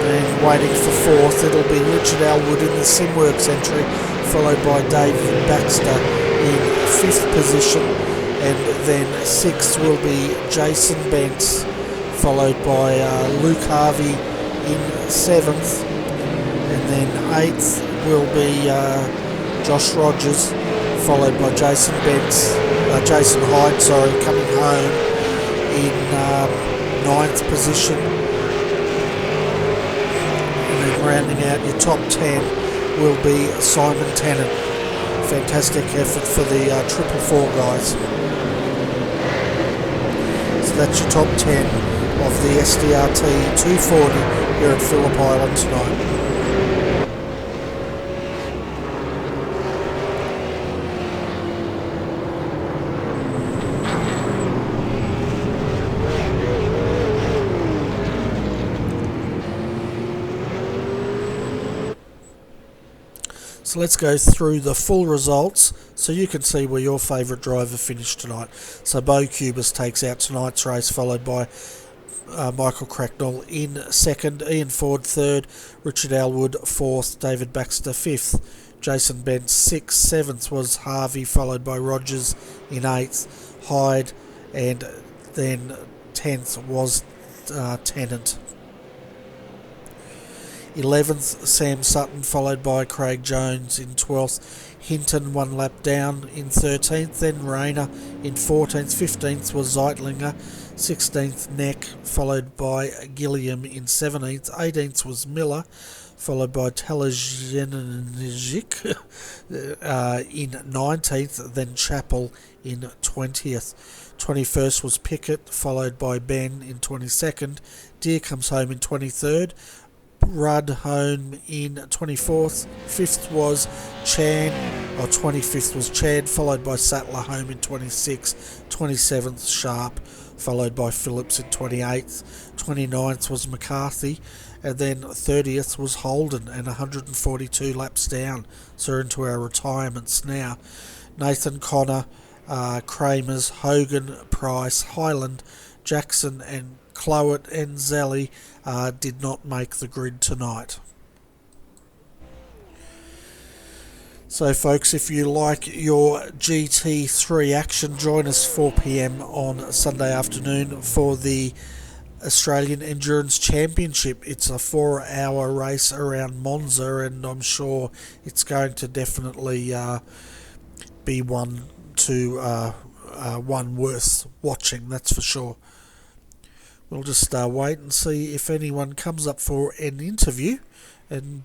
And waiting for fourth, it'll be Richard Elwood in the Simworks entry, followed by David Baxter in fifth position, and then sixth will be Jason Bentz, followed by Luke Harvey in seventh, and then eighth will be Josh Rogers, followed by Jason Hyde, coming home in ninth position. Rounding out your top 10 will be Simon Tennant. Fantastic effort for the 444 guys. So that's your top 10 of the SDRT 240 here at Phillip Island tonight. So let's go through the full results so you can see where your favourite driver finished tonight. So Bo Cubis takes out tonight's race, followed by Michael Cracknell in second, Ian Ford third, Richard Elwood fourth, David Baxter fifth, Jason Bent sixth, seventh was Harvey, followed by Rogers in eighth, Hyde, and then 10th was Tennant. 11th, Sam Sutton, followed by Craig Jones in 12th. Hinton 1 lap down in 13th, then Rayner in 14th. 15th was Zeitlinger. 16th, Neck, followed by Gilliam in 17th. 18th was Miller, followed by Telezhenizik in 19th, then Chappell in 20th. 21st was Pickett, followed by Ben in 22nd. Deere comes home in 23rd. Rudd home in 24th, 5th was Chan, or 25th was Chad, followed by Sattler home in 26th, 27th Sharp, followed by Phillips in 28th, 29th was McCarthy, and then 30th was Holden, and 142 laps down. So we're into our retirements now. Nathan Connor, Kramers, Hogan, Price, Highland, Jackson and Clowett and Zelly did not make the grid tonight. So folks, if you like your GT3 action, join us 4 p.m. on Sunday afternoon for the Australian Endurance Championship. It's a 4-hour race around Monza, and I'm sure it's going to definitely be one worth watching, that's for sure. We'll just wait and see if anyone comes up for an interview, and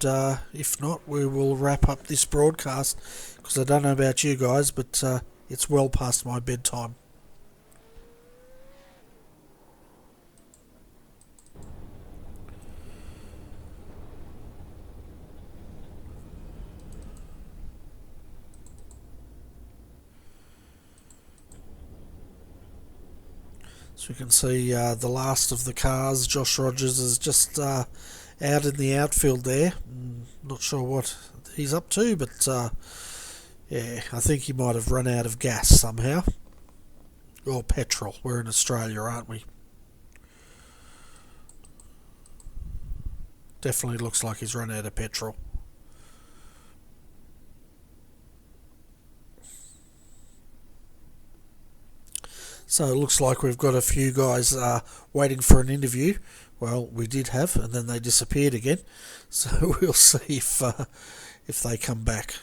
if not, we will wrap up this broadcast, because I don't know about you guys, but it's well past my bedtime. So we can see the last of the cars. Josh Rogers is just out in the outfield there. Not sure what he's up to, but yeah, I think he might have run out of gas somehow. Or petrol. We're in Australia, aren't we? Definitely looks like he's run out of petrol. So it looks like we've got a few guys waiting for an interview. Well, we did have, and then they disappeared again. So we'll see if they come back.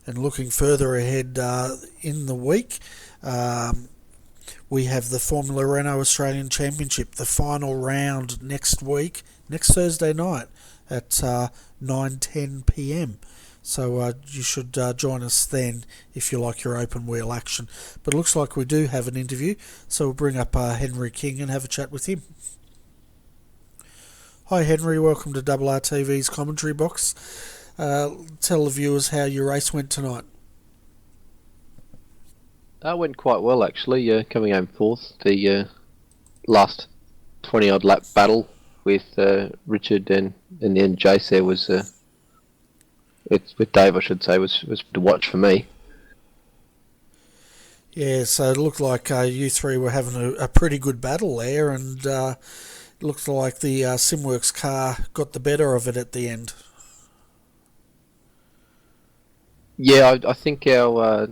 And looking further ahead in the week, we have the Formula Renault Australian Championship, the final round next week, next Thursday night at 9:10 p.m. So you should join us then if you like your open wheel action. But it looks like we do have an interview, so we'll bring up Henry King and have a chat with him. Hi Henry, welcome to RRTV's commentary box. Tell the viewers how your race went tonight. That went quite well actually, coming home fourth. The last 20 odd lap battle with Richard and then Jace there was, it's with Dave I should say, was to watch for me. Yeah, so it looked like you three were having a pretty good battle there, and it looked like the Simworks car got the better of it at the end. Yeah, I think our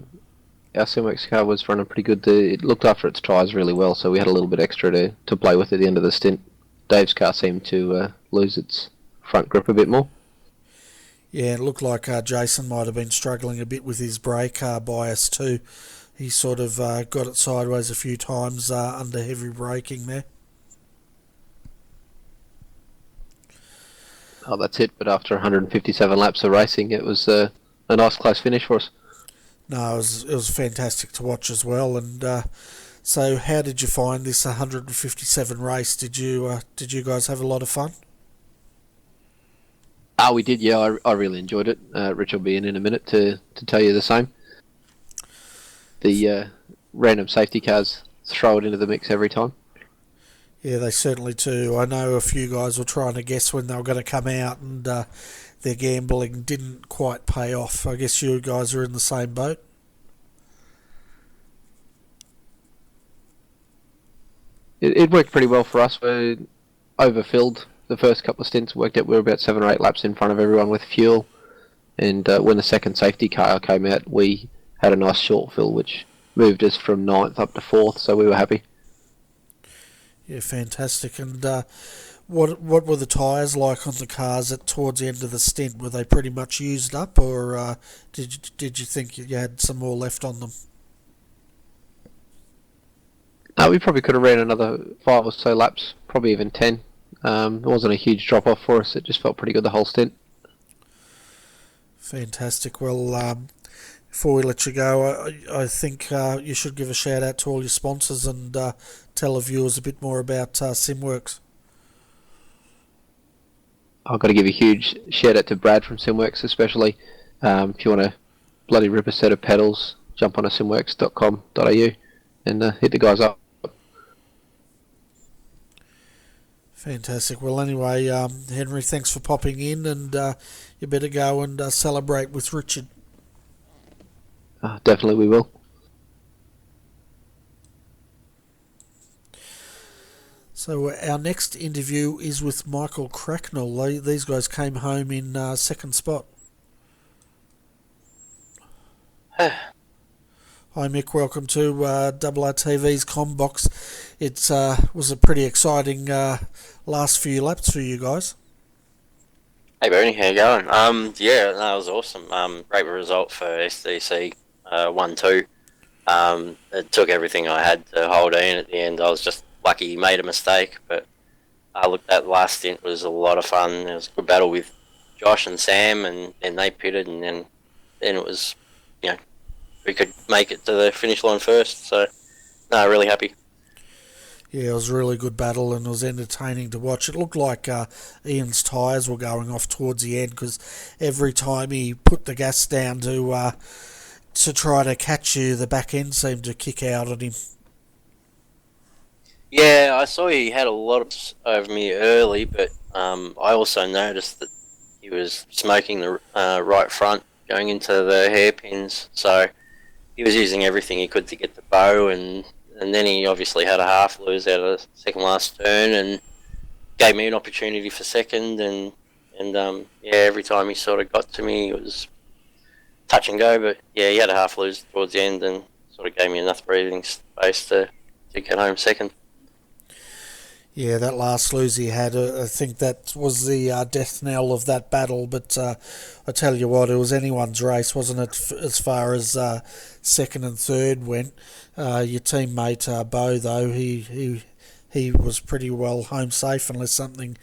Simworks car was running pretty good. It looked after its tyres really well, so we had a little bit extra to play with at the end of the stint. Dave's car seemed to lose its front grip a bit more. Yeah, it looked like Jason might have been struggling a bit with his brake bias too. He sort of got it sideways a few times under heavy braking there. Oh, that's it. But after 157 laps of racing, it was a nice close finish for us. No, it was fantastic to watch as well. And so, how did you find this 157 race? Did you guys have a lot of fun? We did. Yeah, I really enjoyed it. Rich will be in a minute to tell you the same. The random safety cars throw it into the mix every time. Yeah, they certainly do. I know a few guys were trying to guess when they were going to come out, and their gambling didn't quite pay off. I guess you guys are in the same boat. It worked pretty well for us. We overfilled the first couple of stints. Worked out we were about 7 or 8 laps in front of everyone with fuel. And when the second safety car came out, we had a nice short fill, which moved us from 9th up to 4th, so we were happy. Yeah, fantastic. And what were the tyres like on the cars towards the end of the stint? Were they pretty much used up, or did you think you had some more left on them? We probably could have ran another 5 or so laps, probably even 10. It wasn't a huge drop off for us. It just felt pretty good the whole stint. Fantastic. Well, before we let you go, I think you should give a shout out to all your sponsors and tell the viewers a bit more about Simworks. I've got to give a huge shout out to Brad from Simworks especially. If you want to bloody rip a set of pedals, jump on to simworks.com.au and hit the guys up. Fantastic. Well, anyway, Henry, thanks for popping in, and you better go and celebrate with Richard. Definitely we will. So our next interview is with Michael Cracknell. These guys came home in second spot. Hi Mick, welcome to RRTV's Combox. It was a pretty exciting last few laps for you guys. Hey Bernie, how you going? Yeah, that was awesome. Great result for SDC 1-2. It took everything I had to hold in at the end. I was just lucky he made a mistake, but look, that last stint was a lot of fun. It was a good battle with Josh and Sam, and then they pitted, and then it was, we could make it to the finish line first. So, no, really happy. Yeah, it was a really good battle and it was entertaining to watch. It looked like Ian's tyres were going off towards the end because every time he put the gas down to try to catch you, the back end seemed to kick out at him. Yeah, I saw he had a lot of over me early, but I also noticed that he was smoking the right front going into the hairpins, so he was using everything he could to get the bow, and then he obviously had a half lose out of the second last turn and gave me an opportunity for second, and every time he sort of got to me it was touch and go, but yeah, he had a half lose towards the end and sort of gave me enough breathing space to get home second. Yeah, that last lose he had, I think that was the death knell of that battle. But I tell you what, it was anyone's race, wasn't it? As far as second and third went, your teammate Bo, though, he was pretty well home safe, unless something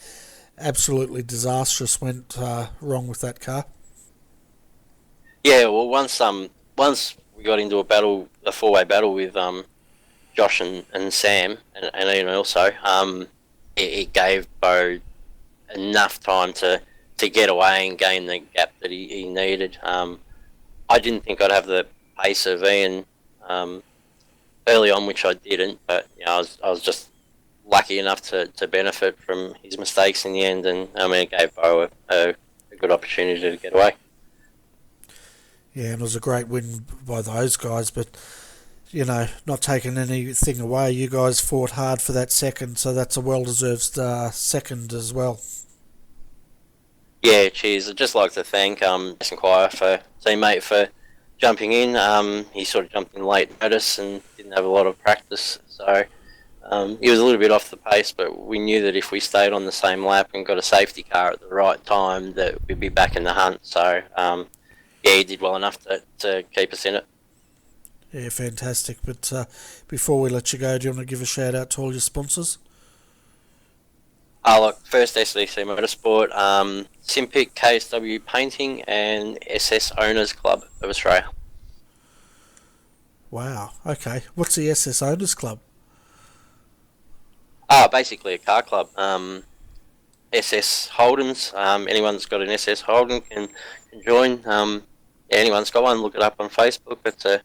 absolutely disastrous went wrong with that car. Yeah, well, once we got into a four-way battle with Josh and Sam and Ian also, it gave Bo enough time to get away and gain the gap that he needed. I didn't think I'd have the pace of Ian early on, which I didn't, but I was just lucky enough to benefit from his mistakes in the end, and it gave Bo a good opportunity to get away. Yeah, and it was a great win by those guys, but, not taking anything away, you guys fought hard for that second, so that's a well-deserved second as well. Yeah, cheers. I'd just like to thank Jason Quire, teammate, for jumping in. He sort of jumped in late notice and didn't have a lot of practice, so he was a little bit off the pace, but we knew that if we stayed on the same lap and got a safety car at the right time, that we'd be back in the hunt. So, he did well enough to keep us in it. Yeah, fantastic. But before we let you go, do you want to give a shout out to all your sponsors? Look, first SDC Motorsport, Simpic, KSW Painting, and SS Owners Club of Australia. Wow, okay. What's the SS Owners Club? Basically a car club. SS Holdens, anyone that's got an SS Holden can join. Anyone's got one, look it up on Facebook. It's a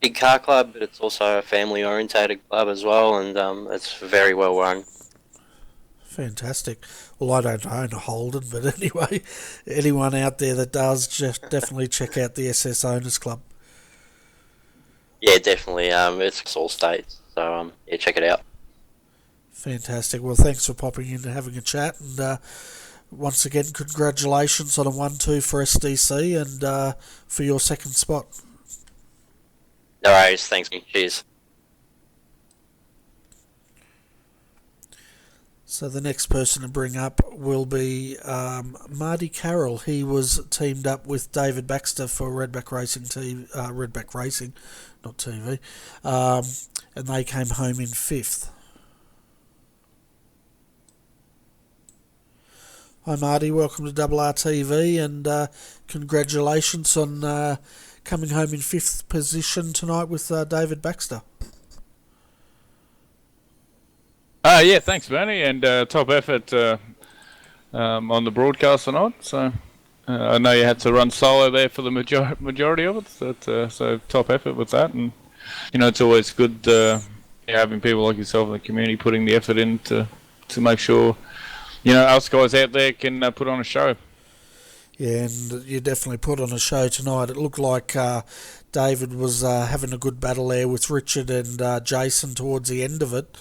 big car club, but it's also a family-orientated club as well, and it's very well run. Fantastic. Well, I don't own a Holden, but anyway, anyone out there that does, just definitely check out the SS Owners Club. Yeah, definitely. It's all states, so check it out. Fantastic. Well, thanks for popping in and having a chat, and once again, congratulations on a 1-2 for SDC and for your second spot. No worries. Thanks. Cheers. So the next person to bring up will be Marty Carroll. He was teamed up with David Baxter for Redback Racing, Redback Racing, not TV, and they came home in 5th. Hi Marty, welcome to RRTV, and congratulations on coming home in 5th position tonight with David Baxter. Yeah, thanks, Bernie, and top effort on the broadcast tonight. So I know you had to run solo there for the majority of it, so top effort with that. And it's always good having people like yourself in the community putting the effort in to make sure us guys out there can put on a show. Yeah, and you definitely put on a show tonight. It looked like David was having a good battle there with Richard and Jason towards the end of it.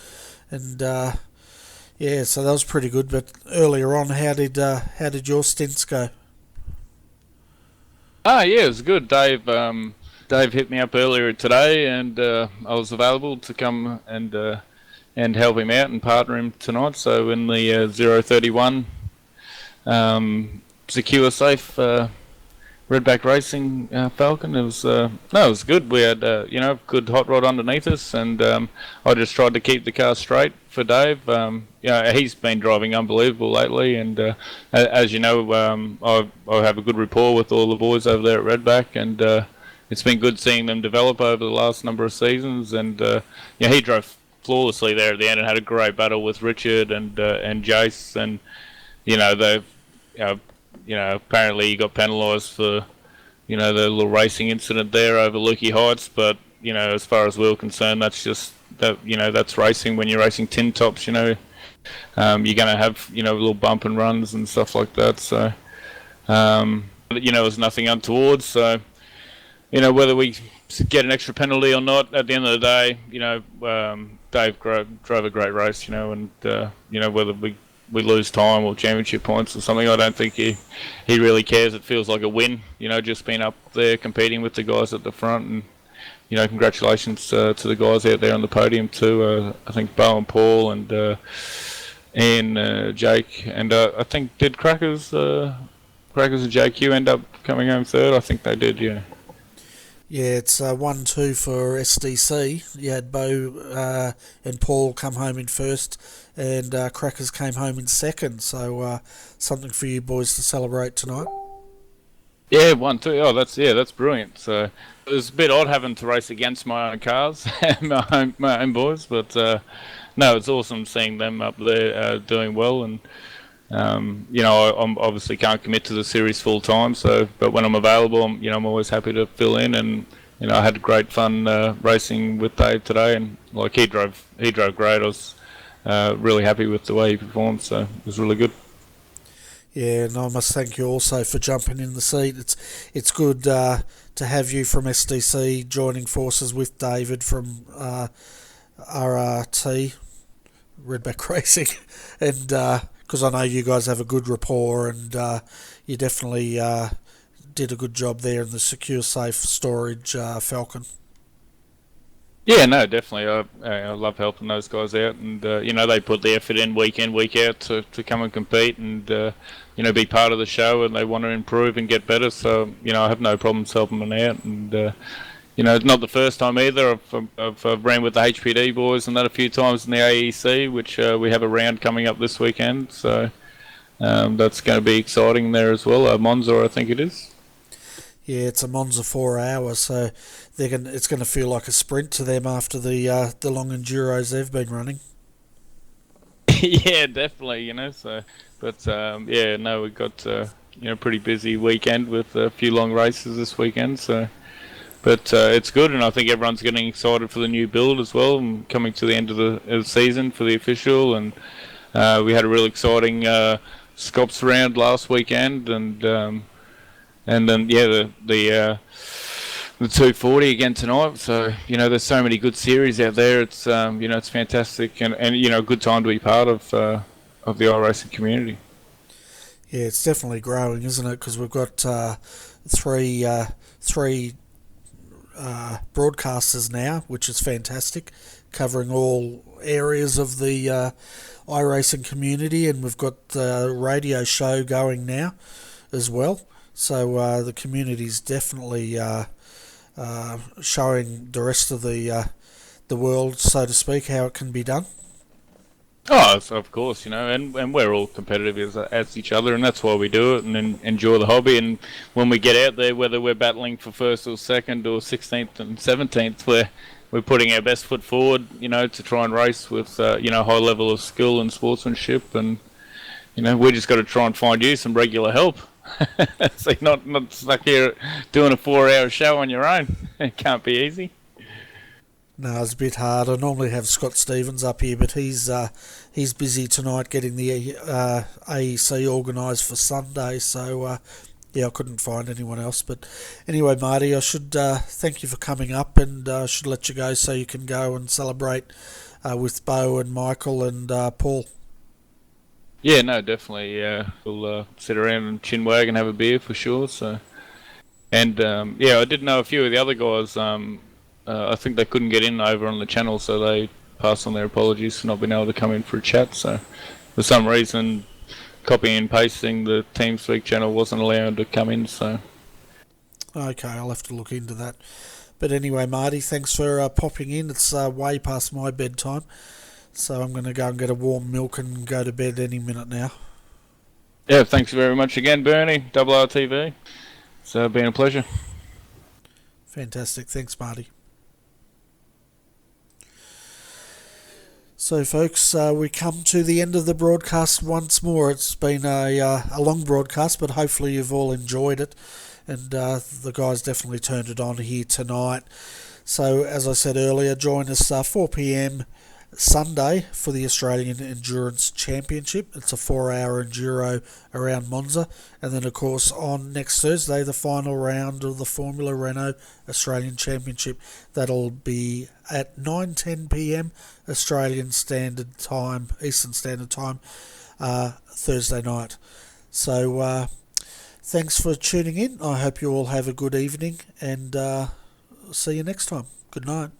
And so that was pretty good. But earlier on, how did your stints go? Yeah, it was good. Dave hit me up earlier today, and I was available to come and help him out and partner him tonight. So in the 031 secure, safe Redback Racing Falcon, it was good. We had good hot rod underneath us, and I just tried to keep the car straight for Dave. He's been driving unbelievable lately, and as you know, I have a good rapport with all the boys over there at Redback, and it's been good seeing them develop over the last number of seasons. And he drove flawlessly there at the end and had a great battle with Richard and Jace, and apparently he got penalised for the little racing incident there over Lukey Heights, but as far as we're concerned, that's just that's racing. When you're racing tin tops, you're gonna have little bump and runs and stuff like that. So it was nothing untoward. So whether we get an extra penalty or not, at the end of the day, Dave drove a great race, and whether we lose time or championship points or something, I don't think he really cares. It feels like a win, just being up there competing with the guys at the front, and congratulations to the guys out there on the podium too. I think Bo and Paul and Jake, and I think did Crackers and JQ end up coming home third? I think they did, yeah. Yeah, it's 1-2 for SDC. You had Bo and Paul come home in first, and Crackers came home in second. So something for you boys to celebrate tonight. Yeah, 1-2. Oh, that's brilliant. So it was a bit odd having to race against my own cars, my own boys, but no, it's awesome seeing them up there doing well. And I obviously can't commit to the series full time, but when I'm available, I'm always happy to fill in. And I had great fun racing with Dave today, and like he drove great. I was really happy with the way he performed, so it was really good. Yeah, and I must thank you also for jumping in the seat. It's good to have you from SDC joining forces with David from RRT, Redback Racing, and because I know you guys have a good rapport, and you definitely did a good job there in the secure, safe storage Falcon. Yeah, no, definitely. I love helping those guys out, and they put the effort in week out to come and compete, and be part of the show, and they want to improve and get better. So I have no problems helping them out, and it's not the first time either. I've ran with the HPD boys and that a few times in the AEC, which we have a round coming up this weekend. So that's going to be exciting there as well. Monza, I think it is. Yeah, it's a Monza 4 hours, so it's going to feel like a sprint to them after the long enduros they've been running. Yeah, definitely. So, but we've got pretty busy weekend with a few long races this weekend. So, but it's good, and I think everyone's getting excited for the new build as well, and coming to the end of the season for the official. And we had a real exciting Scops round last weekend, and then the 240 again tonight. So there's so many good series out there. It's it's fantastic, and a good time to be part of the iRacing community. Yeah, it's definitely growing, isn't it? Because we've got three broadcasters now, which is fantastic, covering all areas of the iRacing community, and we've got the radio show going now as well. So the community's definitely showing the rest of the world, so to speak, how it can be done. Oh, of course, and we're all competitive as each other, and that's why we do it and enjoy the hobby. And when we get out there, whether we're battling for first or second or 16th and 17th, we're putting our best foot forward, to try and race with high level of skill and sportsmanship. And we just got to try and find you some regular help. So you're not stuck here doing a 4-hour show on your own. It can't be easy. No, it's a bit hard. I normally have Scott Stevens up here, but he's busy tonight getting the AEC organised for Sunday. So I couldn't find anyone else. But anyway, Marty, I should thank you for coming up, and I should let you go so you can go and celebrate with Bo and Michael and Paul. Yeah, no, definitely. We'll sit around and chinwag and have a beer for sure. So, and I did know a few of the other guys. I think they couldn't get in over on the channel, so they passed on their apologies for not being able to come in for a chat. So, for some reason, copying and pasting the TeamSpeak channel wasn't allowed to come in. So, okay, I'll have to look into that. But anyway, Marty, thanks for popping in. It's way past my bedtime. So I'm going to go and get a warm milk and go to bed any minute now. Yeah, thanks very much again, Bernie, RRTV. It's been a pleasure. Fantastic. Thanks, Marty. So, folks, we come to the end of the broadcast once more. It's been a long broadcast, but hopefully you've all enjoyed it. And the guys definitely turned it on here tonight. So, as I said earlier, join us 4 p.m. Sunday for the Australian Endurance Championship. It's a 4-hour enduro around Monza, and then of course on next Thursday the final round of the Formula Renault Australian Championship. That'll be at 9:10 p.m. Australian Standard Time, Eastern Standard Time, Thursday night. So thanks for tuning in. I hope you all have a good evening, and see you next time. Good night.